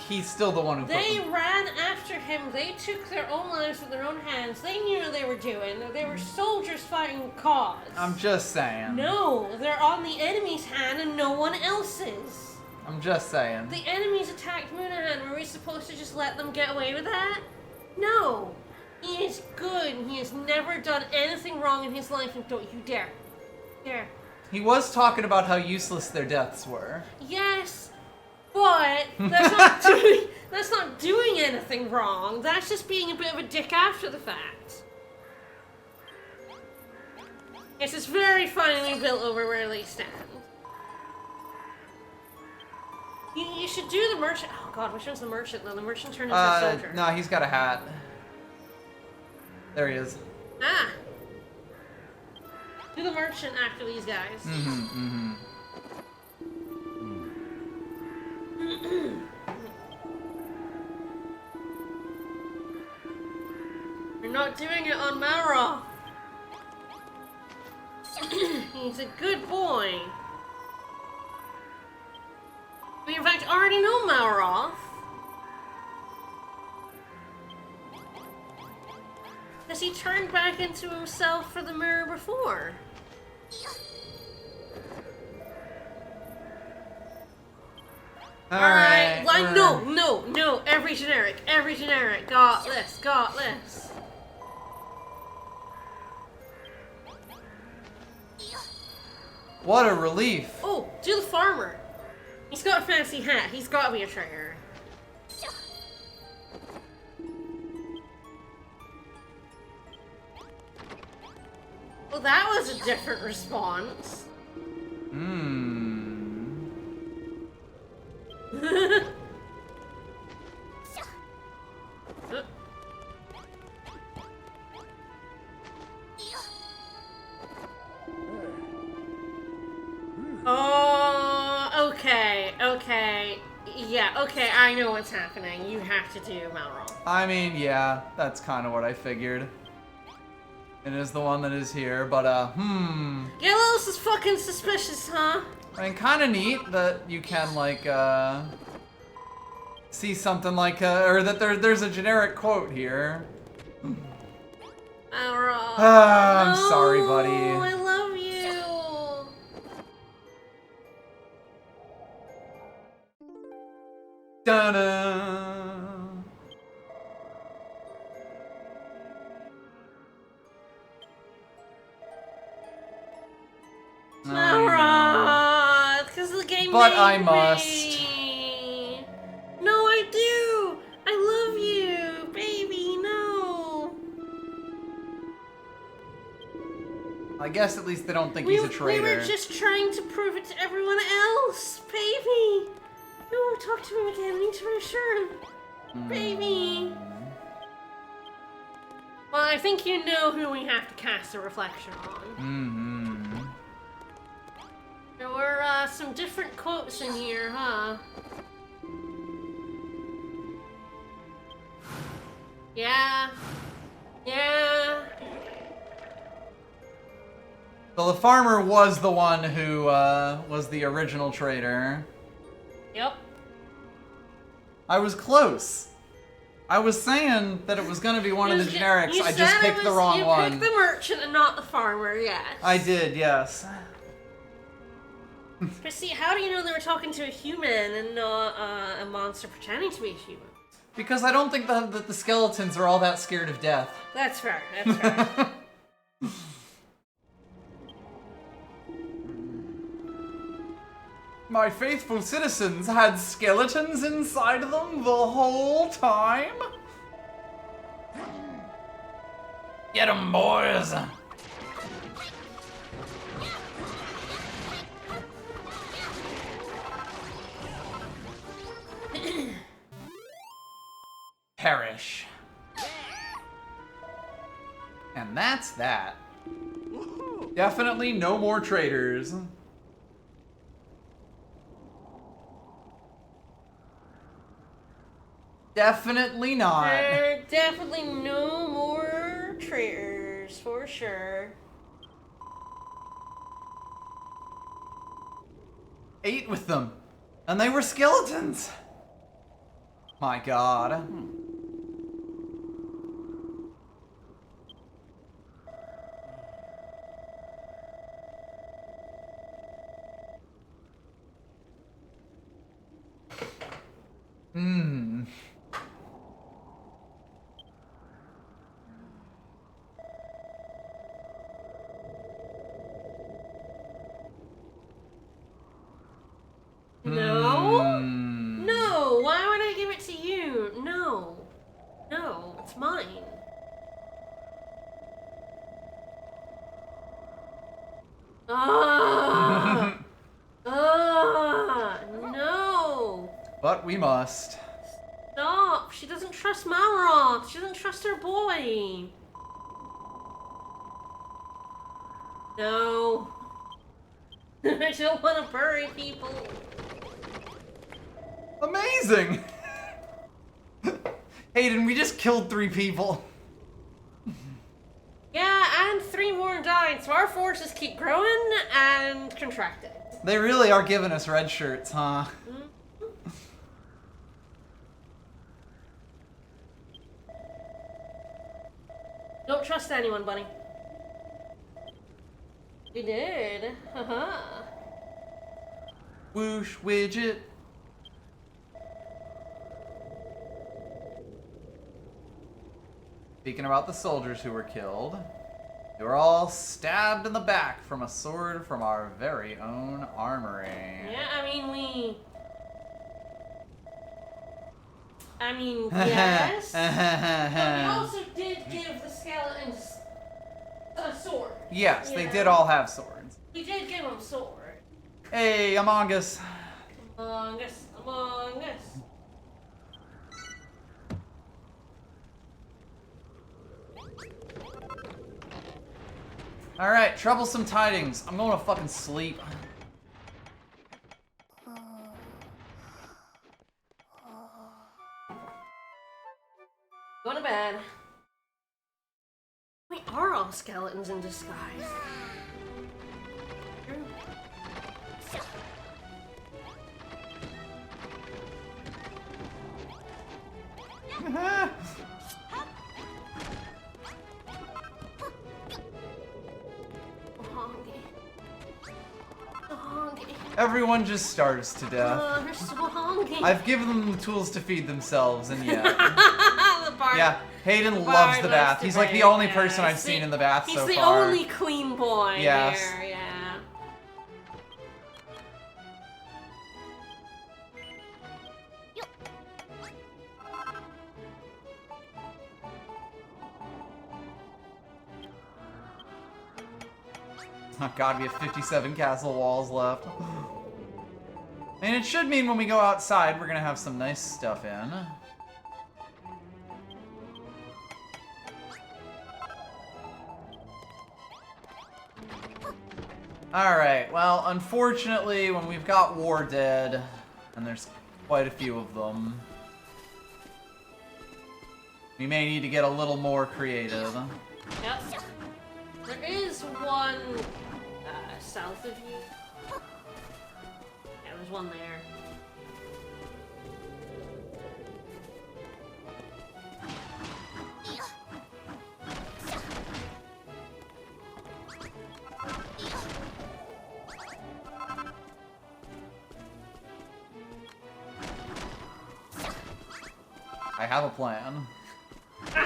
he's still the one who They put them. ran after him. They took their own lives with their own hands. They knew what they were doing. They were soldiers fighting a cause. I'm just saying. No, they're on the enemy's hand and no one else's. I'm just saying. The enemies attacked Munahan. Were we supposed to just let them get away with that? No. He is good. He has never done anything wrong in his life, and don't you dare. Dare. He was talking about how useless their deaths were. Yes, but that's not doing anything wrong. That's just being a bit of a dick after the fact. Yes, it's very finely built over where they stand. You should do the merchant. Oh god, which one's the merchant though? The merchant turned into a soldier. No, he's got a hat. There he is. Ah. Do the merchant after these guys. You're not doing it on Malroth. He's a good boy. We in fact already know Malroth. Because he turned back into himself for the mirror before. Alright, like, no, every generic, got this. What a relief. Oh, do the farmer. He's got a fancy hat, he's gotta be a traitor. Well, that was a different response. Oh, okay. Yeah, okay, I know what's happening. You have to do Malroth. I mean, yeah, that's kind of what I figured. It is the one that is here, but, Yeah, well, this is fucking suspicious, huh? I mean, kind of neat that you can, like, see something like, or that there's a generic quote here. Malroth. I'm sorry, buddy. I love you. Da-da. Malroth, because the game But made I must. me. No, I do. I love you, baby. No. I guess at least they don't think he's a traitor. We were just trying to prove it to everyone else, baby. No, talk to him again. I need to reassure him, baby. Well, I think you know who we have to cast a reflection on. There were some different quotes in here, huh? Yeah. So the farmer was the one who was the original traitor. Yep. I was close. I was saying that it was going to be one of the generics. I just picked the wrong one. You picked the merchant and not the farmer, yes. I did, yes. But see, how do you know they were talking to a human and not a monster pretending to be a human? Because I don't think that the skeletons are all that scared of death. That's fair, that's fair. My faithful citizens had skeletons inside of them the whole time? Get 'em, boys! Perish. And that's that. Definitely no more traitors. Definitely not. There are definitely no more traitors, for sure. 8 with them. And they were skeletons. My god. No? No, why would I give it to you? No. No, it's mine. No. But we must. Stop. She doesn't trust Malroth. She doesn't trust her boy. No. I don't want to bury people. Amazing! Hayden, we just killed 3 people. Yeah, and 3 more died, so our forces keep growing and contracting. They really are giving us red shirts, huh? Don't trust anyone, buddy. We did. Haha. Whoosh, widget. Speaking about the soldiers who were killed, they were all stabbed in the back from a sword from our very own armory. Yeah, yes. But we also did give the skeletons a sword. Yes, they did all have swords. We did give them sword. Hey, Among Us. Among Us, Among Us. Alright, troublesome tidings. I'm going to fucking sleep. Go to bed. We are all skeletons in disguise. Everyone just starves to death. Oh, they're so hungry. I've given them the tools to feed themselves, and yet. The bar. Yeah, Hayden loves the bath. He's like the only person I've seen in the bath so far. He's the only clean boy yes. here, yeah. Oh god, we have 57 castle walls left. And it should mean when we go outside, we're gonna have some nice stuff in. Alright, well, unfortunately, when we've got War Dead, and there's quite a few of them, we may need to get a little more creative. Yep. There is one south of you. Yeah, there's one there. have a plan. Okay.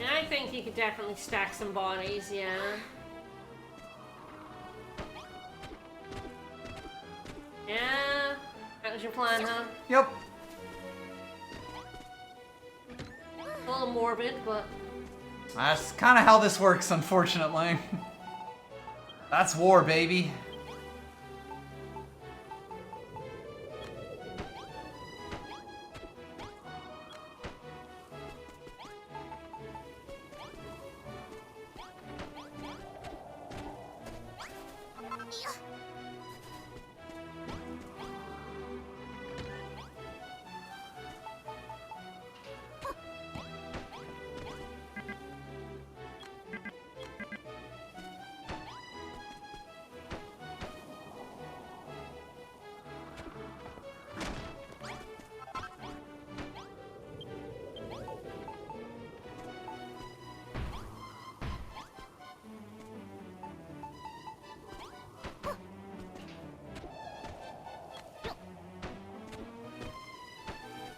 And I think you could definitely stack some bodies, yeah. Yeah, that was your plan, huh? Yep. A little morbid, but... That's kind of how this works, unfortunately. That's war, baby.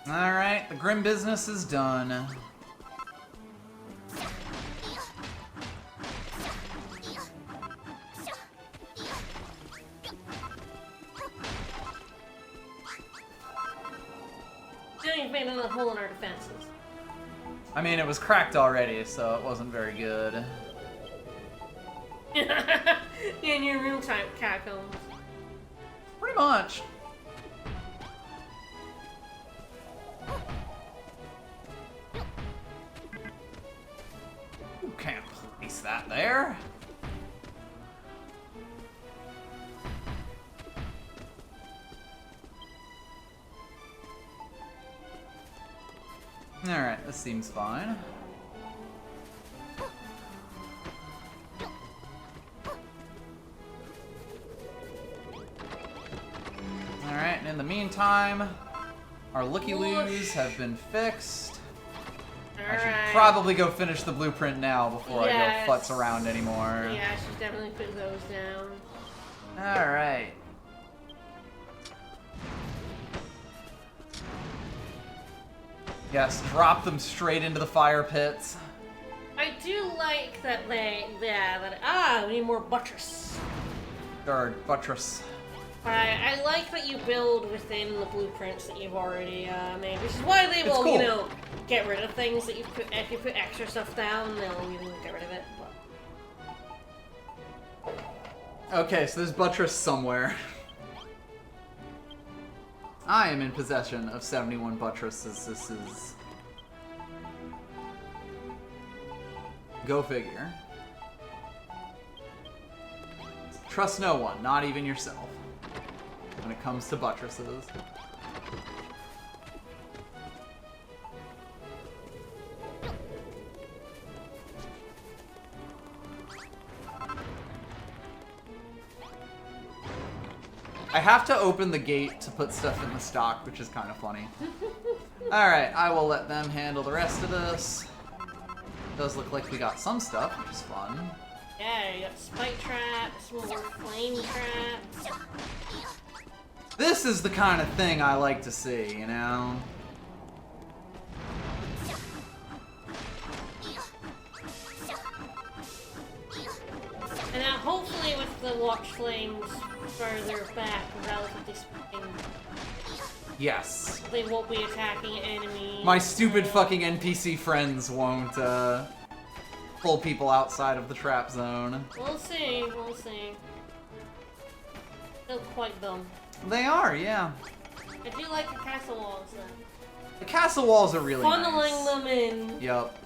Alright, the grim business is done. Now you've made another hole in our defenses. I mean, it was cracked already, so it wasn't very good. In your room type catacombs. Pretty much. You can't place that there. Alright, this seems fine. Alright, and in the meantime, our looky-loos have been fixed. I should probably go finish the blueprint now before I go futz around anymore. Yeah, I should definitely put those down. Alright. Yes, drop them straight into the fire pits. I do like that we need more buttress. Third buttress. I like that you build within the blueprints that you've already made, which is why they will, cool. you know, get rid of things that if you put extra stuff down, they'll get rid of it. But... Okay, so there's buttress somewhere. I am in possession of 71 buttresses. This is... Go figure. Trust no one, not even yourself, when it comes to buttresses. I have to open the gate to put stuff in the stock, which is kind of funny. Alright, I will let them handle the rest of this. Does look like we got some stuff, which is fun. Yeah, you got spike traps, more flame traps. This is the kind of thing I like to see, you know? And now hopefully with the watch flames further back, relatively speaking, Yes. they won't be attacking enemies. My stupid fucking NPC friends won't, pull people outside of the trap zone. We'll see, we'll see. Still quite dumb. They are, yeah. I do like the castle walls though. The castle walls are really Funneling nice. them in. Yup.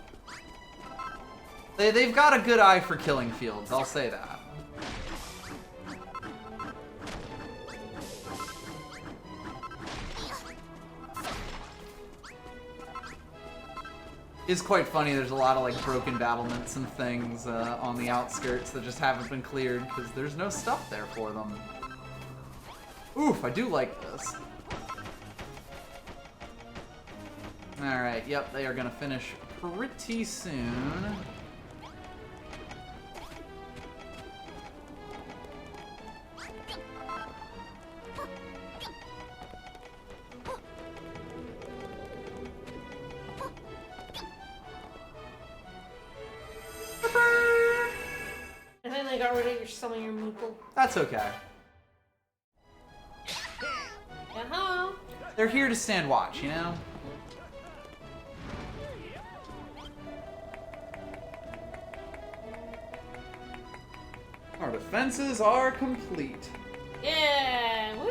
They've got a good eye for killing fields, I'll say that. It's quite funny, there's a lot of like broken battlements and things on the outskirts that just haven't been cleared because there's no stuff there for them. Oof, I do like this. Alright, yep, they are gonna finish pretty soon. And then they got rid of some of your meeple. That's okay. Uh-huh. They're here to stand watch, you know? Our defenses are complete. Yeah, woo!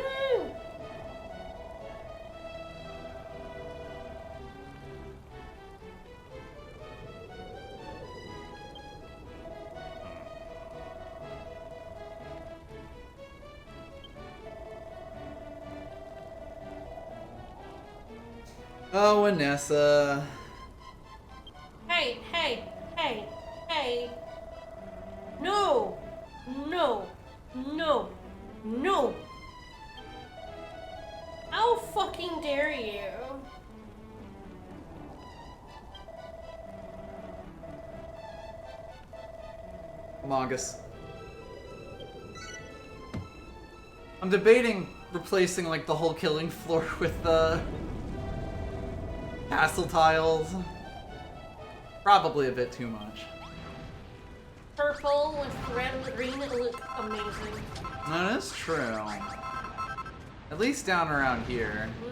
Oh, Vanessa. Hey, hey, hey, hey. No! No! No! No! How fucking dare you? Mongus. I'm debating replacing like the whole killing floor with the castle tiles. Probably a bit too much. Purple with red and green that look amazing. That is true. At least down around here. Mm.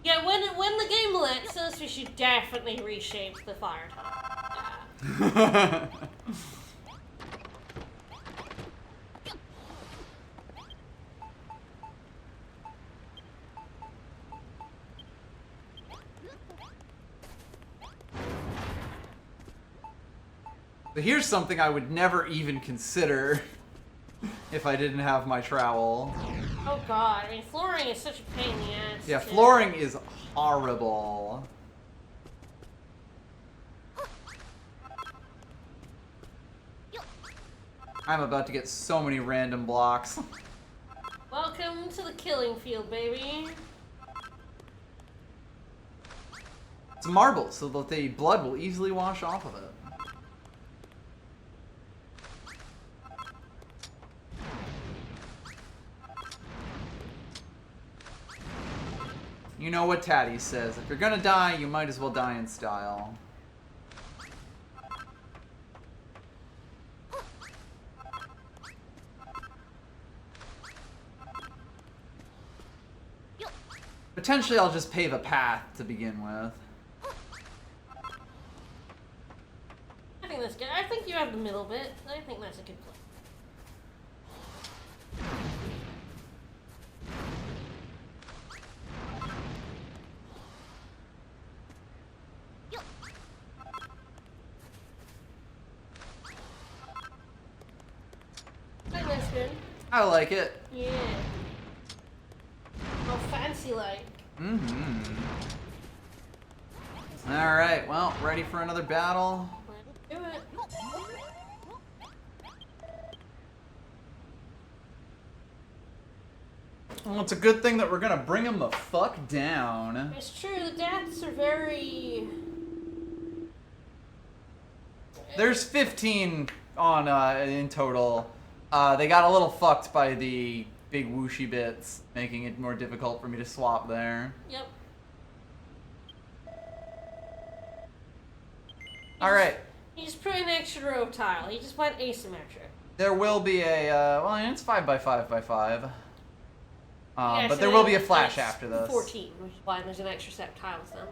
Yeah, when the game lets us, we should definitely reshape the fire type. Yeah. But here's something I would never even consider if I didn't have my trowel. Oh god, I mean, flooring is such a pain in the ass. Yeah, too. flooring is horrible. I'm about to get so many random blocks. Welcome to the killing field, baby. It's marble, so that the blood will easily wash off of it. You know what Tatty says. If you're gonna die, you might as well die in style. Potentially I'll just pave a path to begin with. I think that's good. I think you have the middle bit. I think that's a good plan. I think that's good. I like it. Yeah. Oh, fancy like. Mm-hmm. Alright, well, ready for another battle? Let's do it. Well, it's a good thing that we're gonna bring him the fuck down. It's true, the deaths are very... There's 15 on in total. They got a little fucked by the big whooshy bits, making it more difficult for me to swap there. Yep. Alright. He just put an extra row tile. He just went asymmetric. There will be a, well, it's 5x5x5. Yeah, but so there will be a it's flash after this. 14, which is why there's an extra set of tiles then.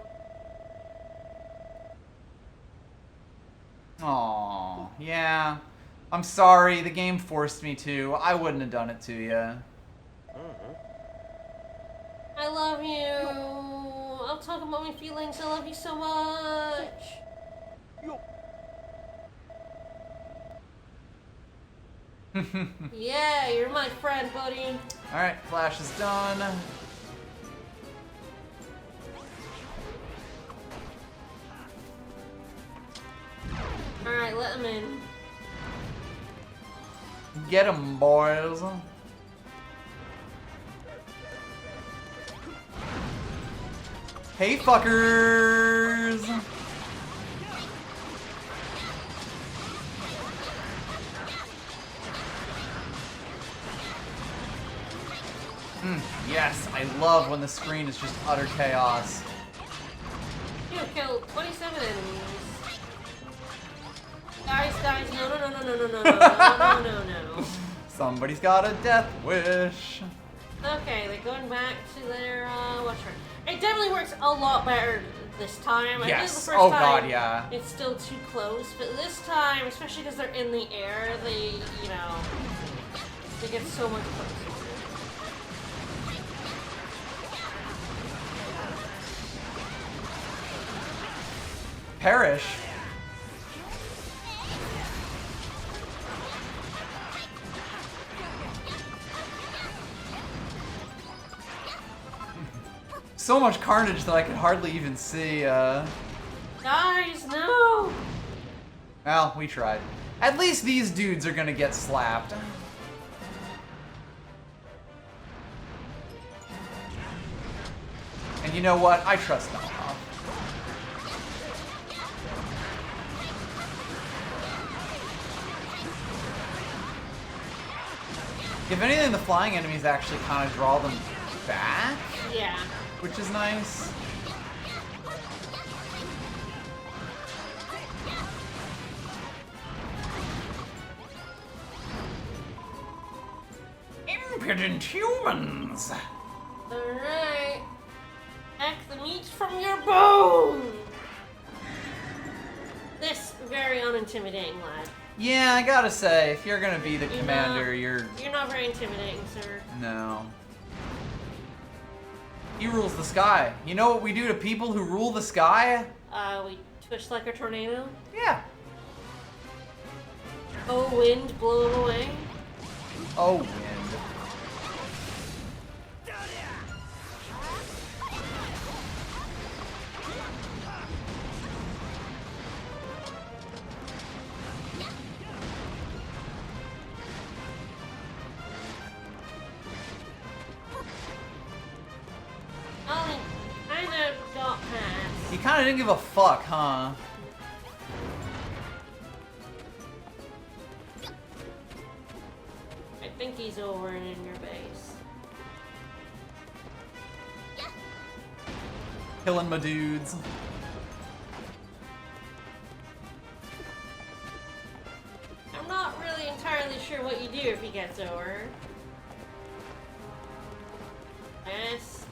Aw, yeah. I'm sorry, the game forced me to. I wouldn't have done it to you. I love you. I'll talk about my feelings. I love you so much. Yeah, you're my friend, buddy. Alright, Flash is done. Alright, let him in. Get 'em, boys. Hey, fuckers! Yes, I love when the screen is just utter chaos. You killed 27 enemies. Guys, no, no, no, no, no, no, no, no, no, no, no. Somebody's got a death wish. Okay, they're going back to their, what's her? It definitely works a lot better this time. I think the Yes. first Oh time, god, yeah. it's still too close, but this time, especially because they're in the air, they, you know, they get so much closer. Perish. So much carnage that I could hardly even see. Guys, no! Well, we tried. At least these dudes are gonna get slapped. And you know what? I trust them. If anything, the flying enemies actually kind of draw them back, Yeah. which is nice. Impudent humans! Alright. Hack the meat from your bone! This very unintimidating lad. Yeah, I gotta say, if you're gonna be the You're commander, not- you're... You're not very intimidating, sir. No. He rules the sky. You know what we do to people who rule the sky? We twitch like a tornado. Yeah. Oh, wind, blow him away. Oh, wind. Oh, he kind of got past. He kinda didn't give a fuck, huh? I think he's over and in your base. Killing my dudes. I'm not really entirely sure what you do if he gets over. Yes.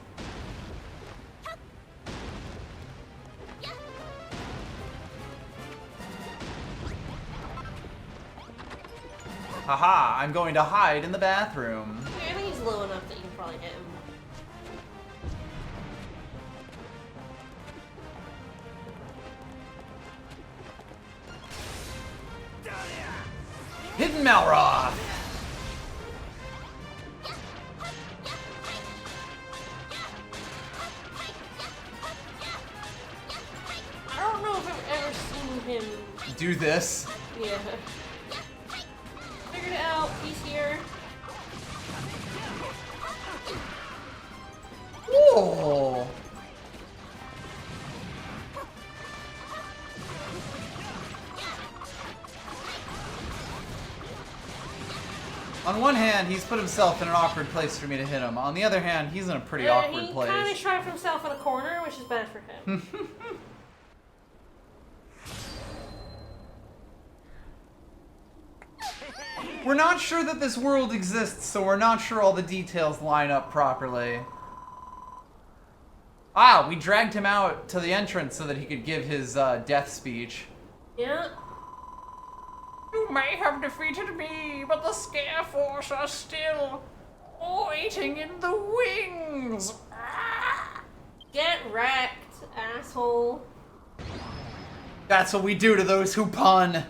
Haha, I'm going to hide in the bathroom. I think he's low enough that you can probably hit him. Hidden Malroth! I don't know if I've ever seen him. Do this. Yeah. Figured it out. He's here. Whoa! On one hand, he's put himself in an awkward place for me to hit him. On the other hand, he's in a pretty awkward He kind of place. trapped himself in a corner, which is bad for him. We're not sure that this world exists, so we're not sure all the details line up properly. Ah, we dragged him out to the entrance so that he could give his death speech. Yeah. You may have defeated me, but the Scare Force are still waiting in the wings. Get wrecked, asshole. That's what we do to those who pun.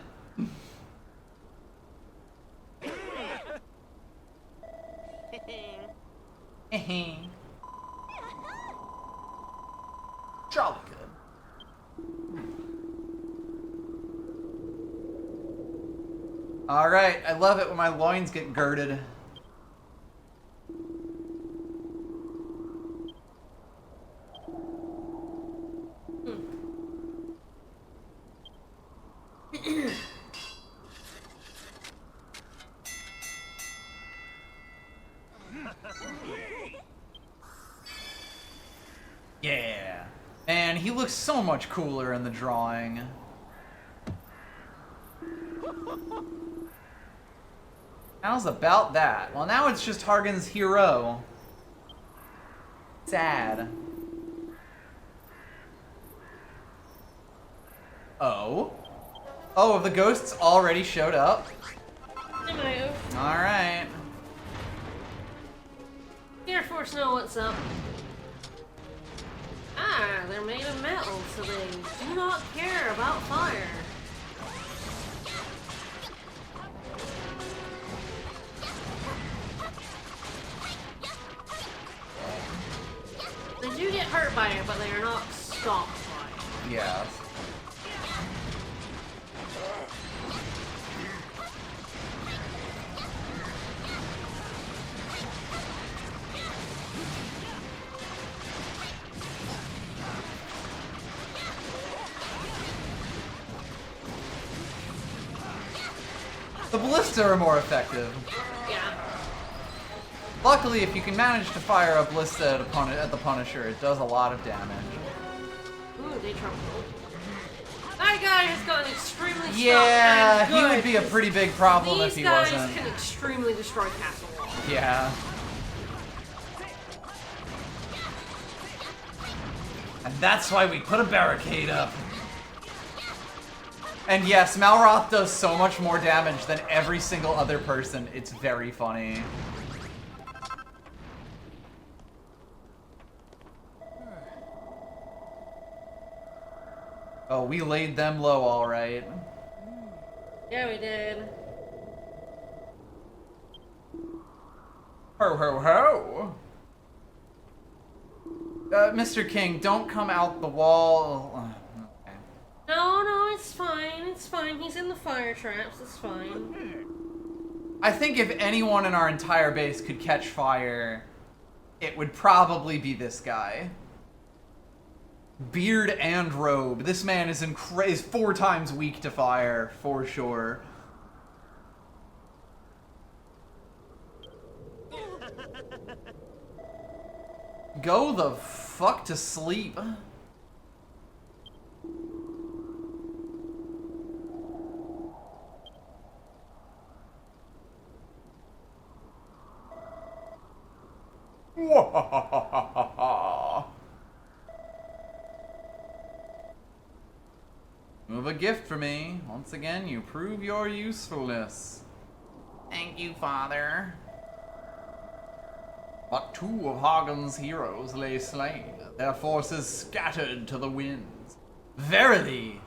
Jolly good. Alright, I love it when my loins get girded. Yeah. Man, he looks so much cooler in the drawing. How's about that? Well, now it's just Hargan's hero. Sad. Oh? Oh, have the ghosts already showed up? They might have. Alright. Air Force know what's up. Ah, they're made of metal, so they do not care about fire. They do get hurt by it, but they are not stopped by it. Yeah. The ballista are more effective. Yeah. Luckily, if you can manage to fire a ballista at the Punisher, it does a lot of damage. Ooh, they trouble. That guy has gotten extremely stuck. Yeah, and he good, would be a pretty big problem if he wasn't. These guys can extremely destroy castle walls. Yeah. And that's why we put a barricade up. And yes, Malroth does so much more damage than every single other person. It's very funny. Oh, we laid them low, all right. Yeah, we did. Ho, ho, ho! Mr. King, don't come out the wall. Okay. No, it's fine. It's fine. He's in the fire traps. It's fine. I think if anyone in our entire base could catch fire, it would probably be this guy. Beard and robe. This man is 4 times weak to fire, for sure. Go the fuck to sleep. Move a gift for me. Once again, you prove your usefulness. Thank you, Father. But 2 of Hagen's heroes lay slain, their forces scattered to the winds. Verily,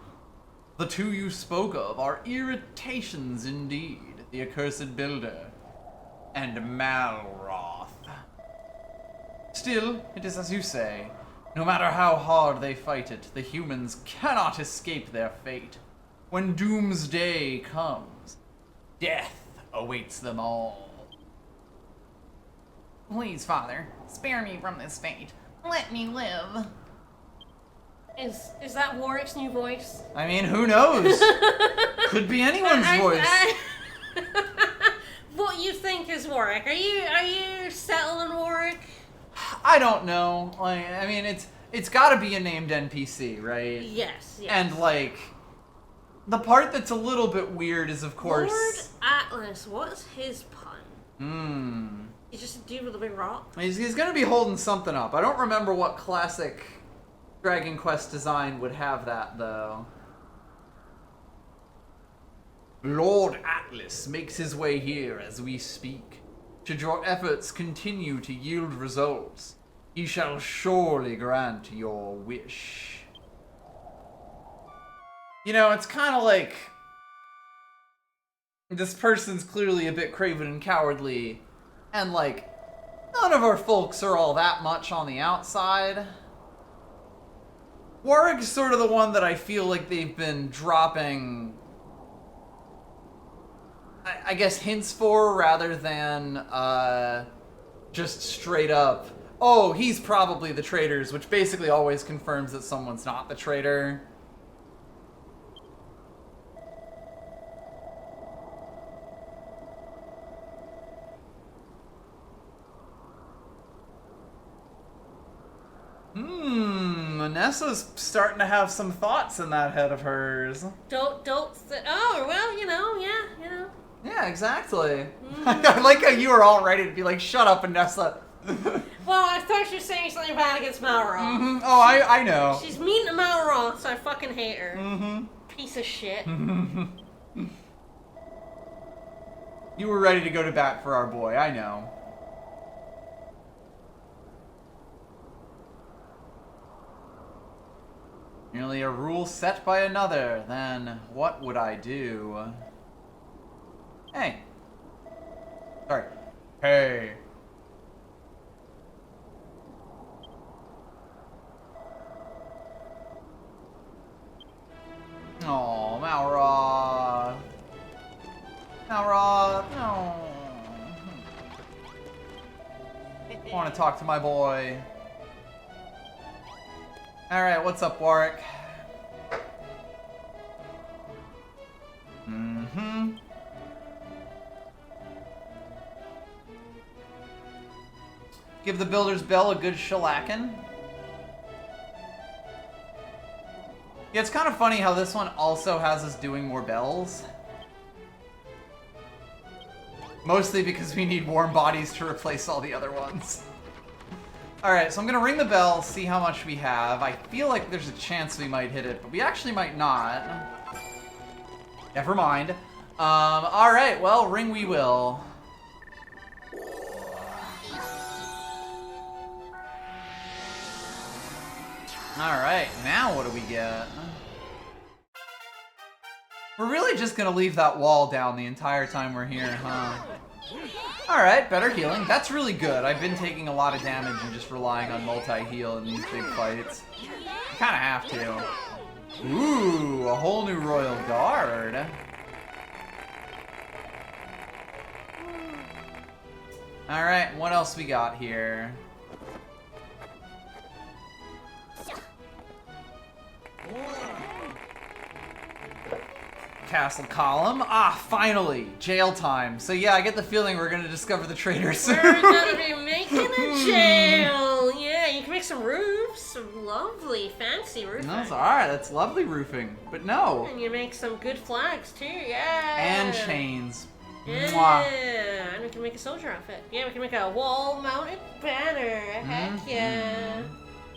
the 2 you spoke of are irritations indeed, the accursed builder and Malroth. Still, it is as you say. No matter how hard they fight it, the humans cannot escape their fate. When doomsday comes, death awaits them all. Please, Father, spare me from this fate. Let me live. Is that Warwick's new voice? I mean, who knows? Could be anyone's voice. What you think is Warwick? Are you settling Warwick? I don't know. Like, I mean, it's got to be a named NPC, right? Yes. And like, the part that's a little bit weird is, of course, Lord Atlas. What's his pun? Hmm. He's just a dude with a big rock. He's gonna be holding something up. I don't remember what classic Dragon Quest design would have that, though. Lord Atlas makes his way here as we speak. Should your efforts continue to yield results, he shall surely grant your wish. You know, it's kind of like this person's clearly a bit craven and cowardly, and like, none of our folks are all that much on the outside. Warwick's sort of the one that I feel like they've been dropping, I guess, hints for, rather than just straight up, oh, he's probably the traitors, which basically always confirms that someone's not the traitor. Vanessa's starting to have some thoughts in that head of hers. Oh, well, you know, yeah. Yeah, exactly. I like how you were all ready to be like, shut up, Vanessa. Well, I thought she was saying something bad against Malroth. Oh, I know. She's mean to Malroth, so I fucking hate her. Mm-hmm. Piece of shit. You were ready to go to bat for our boy, I know. Merely a rule set by another, then what would I do? Hey. Sorry. Hey. Oh, Malroth. Malroth, no. I want to talk to my boy. Alright, what's up, Warwick? Mm-hmm. Give the Builder's Bell a good shellacking. Yeah, it's kind of funny how this one also has us doing more bells. Mostly because we need warm bodies to replace all the other ones. Alright, so I'm gonna ring the bell, see how much we have. I feel like there's a chance we might hit it, but we actually might not. Never mind. Alright, well, ring we will. Alright, now what do we get? We're really just gonna leave that wall down the entire time we're here, huh? Alright, better healing. That's really good. I've been taking a lot of damage and just relying on multi-heal in these big fights. You kinda have to. Ooh, a whole new Royal Guard. Alright, what else we got here? Castle column. Ah, finally! Jail time. So yeah, I get the feeling we're gonna discover the traitor soon. We're gonna be making a jail! Yeah, you can make some roofs. Some lovely, fancy roofing. That's alright, that's lovely roofing. But no. And you make some good flags too, yeah! And chains. Yeah, Mwah. and we can make a soldier outfit. Yeah, we can make a wall-mounted banner. Heck yeah!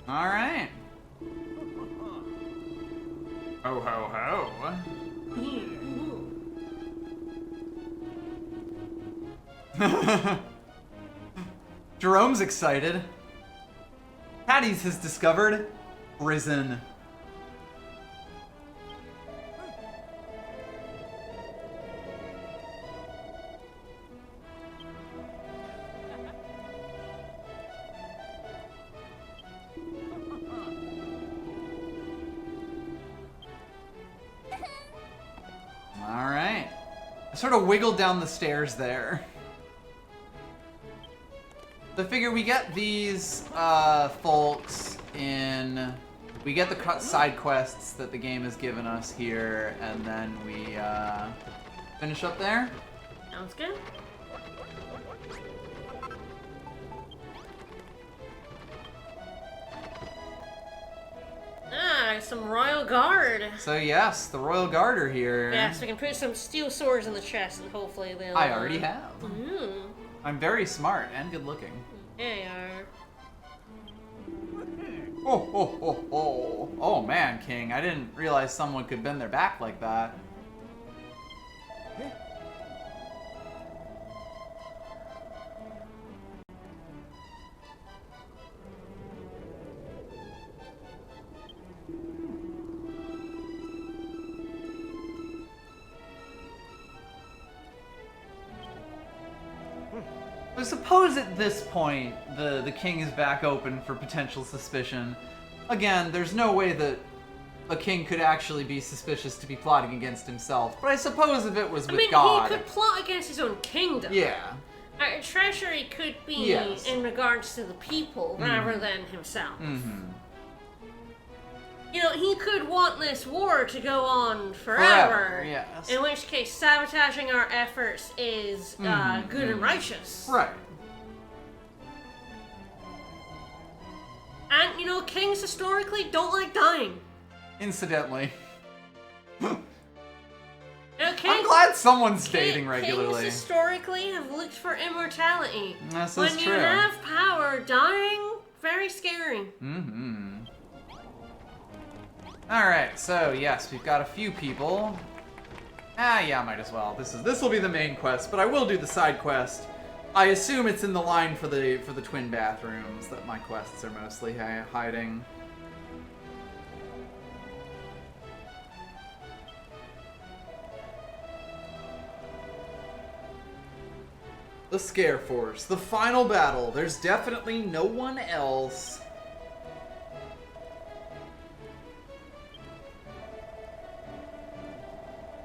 Alright. Ho ho ho. Jerome's excited. Patty's has discovered prison. Alright. I sort of wiggled down the stairs there. I figure we get these folks in... We get the side quests that the game has given us here, and then we finish up there. Sounds good. Ah, some Royal Guard. So yes, the Royal Guard are here. Yeah, so we can put some steel swords in the chest and hopefully they'll... I already have. Ooh. I'm very smart and good looking. Yeah, you are. Oh, oh, oh, oh. Oh man, King, I didn't realize someone could bend their back like that. I suppose at this point, the king is back open for potential suspicion. Again, there's no way that a king could actually be suspicious to be plotting against himself. But I suppose if it was with God... he could plot against his own kingdom. Yeah. Treachery could be in regards to the people rather than himself. Mm-hmm. You know, he could want this war to go on forever. Yes. In which case, sabotaging our efforts is good and righteous. Right. And, you know, kings historically don't like dying. Incidentally. I'm glad someone's dating regularly. Kings historically have looked for immortality. This when is true. you have power, dying, very scary. Mm-hmm. Alright, so yes, we've got a few people. Yeah, might as well. This will be the main quest, but I will do the side quest. I assume it's in the line for the twin bathrooms that my quests are mostly hiding. The Scare Force, the final battle. There's definitely no one else.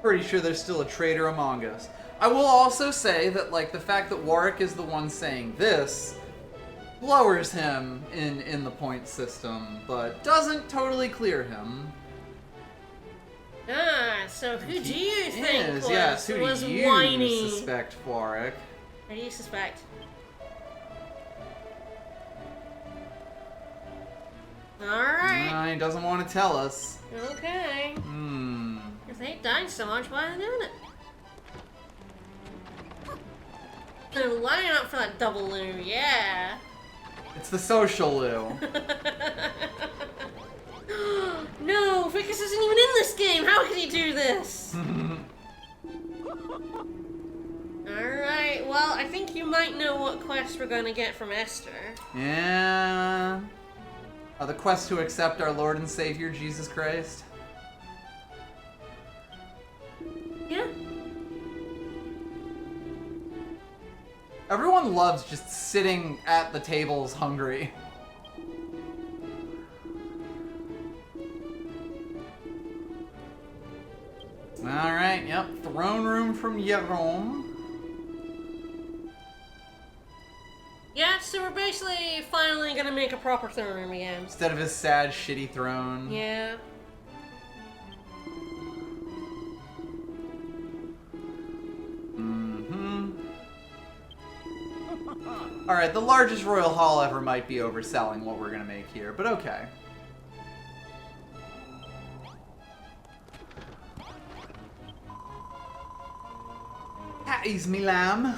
Pretty sure there's still a traitor among us. I will also say that, like, the fact that Warwick is the one saying this lowers him in the point system, but doesn't totally clear him. So who do you think Who was do you whiny? suspect, Warwick? Who do you suspect? Alright. He doesn't want to tell us. Okay. If they died so much, why are they doing it? They're lining up for that double loo, yeah. It's the social loo. No, Vicus isn't even in this game! How could he do this? Alright, well, I think you might know what quest we're gonna get from Esther. Yeah. The quest to accept our Lord and Savior, Jesus Christ. Yeah. Everyone loves just sitting at the tables hungry. Alright, yep. Throne room from Jerome. Yeah, so we're basically finally gonna make a proper throne room again. Instead of his sad, shitty throne. Yeah. Alright, the largest royal hall ever might be overselling what we're gonna make here, but okay. Patties, me lamb.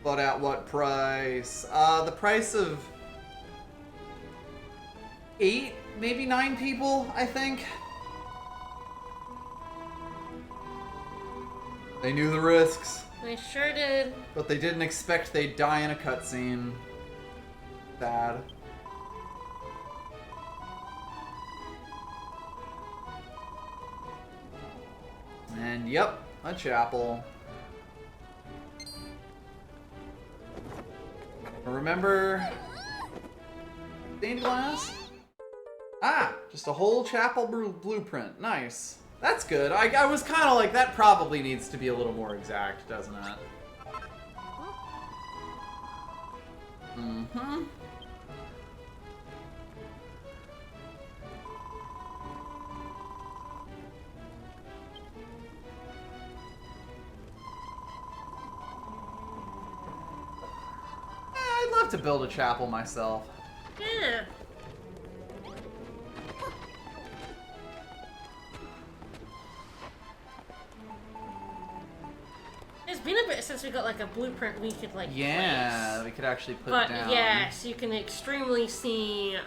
But at what price? The price of 8, maybe 9 people, I think. They knew the risks. They sure did. But they didn't expect they'd die in a cutscene. Sad. And yep, a chapel. Remember stained glass? Ah, just a whole chapel blueprint. Nice. That's good. I was kind of like, that probably needs to be a little more exact, doesn't it? Mm-hmm. I'd love to build a chapel myself. Yeah. It's been a bit since we got like a blueprint we could like place. We could actually put But down. yes, you can extremely see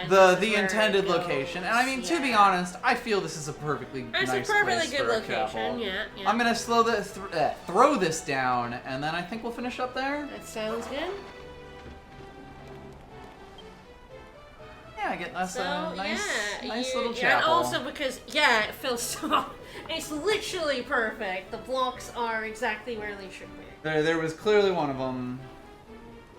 the intended location. And I mean, to be honest, I feel this is a perfectly nice it's a perfectly place good for a location. chapel. Yeah. I'm gonna throw this down, and then I think we'll finish up there. That sounds good. Yeah, I get nice, So, nice little And chapel. also because, it feels so... It's literally perfect. The blocks are exactly where they should be. There was clearly one of them.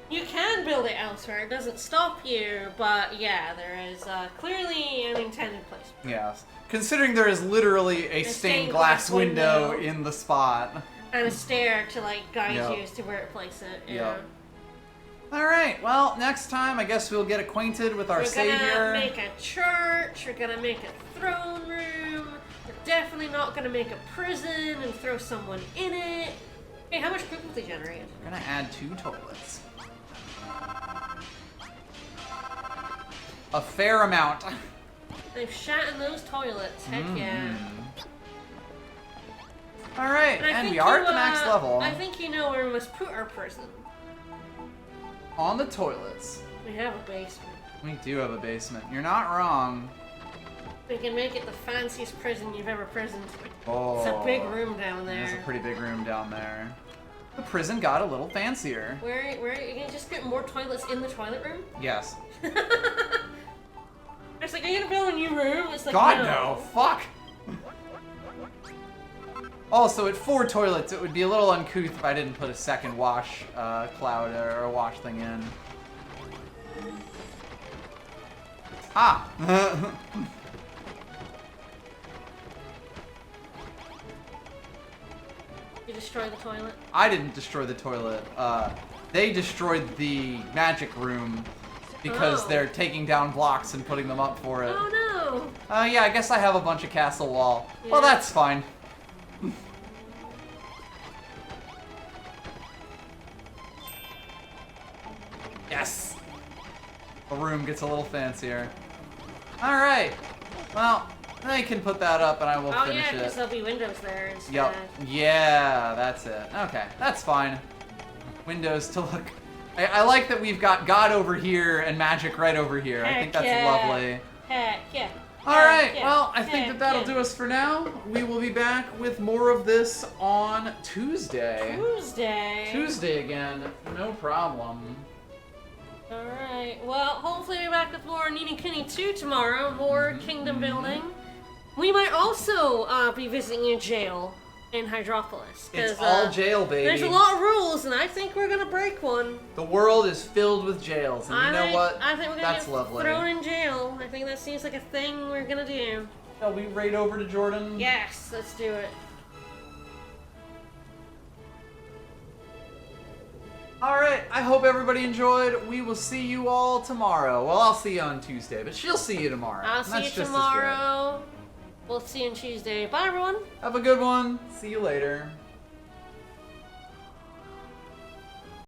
You can build it elsewhere. It doesn't stop you, but yeah, there is clearly an intended place. Yes. Considering there is literally a stained glass window in the spot. And a stair to, like, guide Yep. you as to where to place it. Yeah. Yep. Alright, well, next time I guess we'll get acquainted with our savior. We're gonna make a church, we're gonna make a throne room, we're definitely not gonna make a prison and throw someone in it. Hey, how much food will they generate? We're gonna add 2 toilets. A fair amount. They've shat in those toilets, heck yeah. Alright, and think we are at the you, max level. I think you know where we must put our prison. On the toilets. We have a basement. We do have a basement. You're not wrong. We can make it the fanciest prison you've ever prisoned. Oh. It's a big room down there. There's a pretty big room down there. The prison got a little fancier. Where are you gonna just get more toilets in the toilet room? Yes. It's like, are you gonna build a new room? It's like, God no! Fuck! Also, at 4 toilets, it would be a little uncouth if I didn't put a second wash cloud or a wash thing in. Ah! You destroy the toilet? I didn't destroy the toilet. They destroyed the magic room because they're taking down blocks and putting them up for it. Oh no! Yeah, I guess I have a bunch of castle wall. Yeah. Well, that's fine. Yes! The room gets a little fancier. Alright. Well, I can put that up and I will finish yeah, because it. there'll be windows there instead. Yep. Yeah, that's it. Okay, that's fine. Windows to look... I like that we've got God over here and magic right over here. I think that's lovely. Heck yeah. Alright, well, I think that'll do us for now. We will be back with more of this on Tuesday. Tuesday again, no problem. Alright, well, hopefully we're back with more Nini Kuni 2 tomorrow, more kingdom building. We might also be visiting a jail in Hydropolis. It's all jail, baby. There's a lot of rules, and I think we're gonna break one. The world is filled with jails, and you know what? I think we're gonna That's get lovely. thrown in jail. I think that seems like a thing we're gonna do. Shall we raid over to Jordan? Yes, let's do it. Alright, I hope everybody enjoyed. We will see you all tomorrow. Well, I'll see you on Tuesday, but she'll see you tomorrow. I'll see you tomorrow. We'll see you on Tuesday. Bye, everyone. Have a good one. See you later.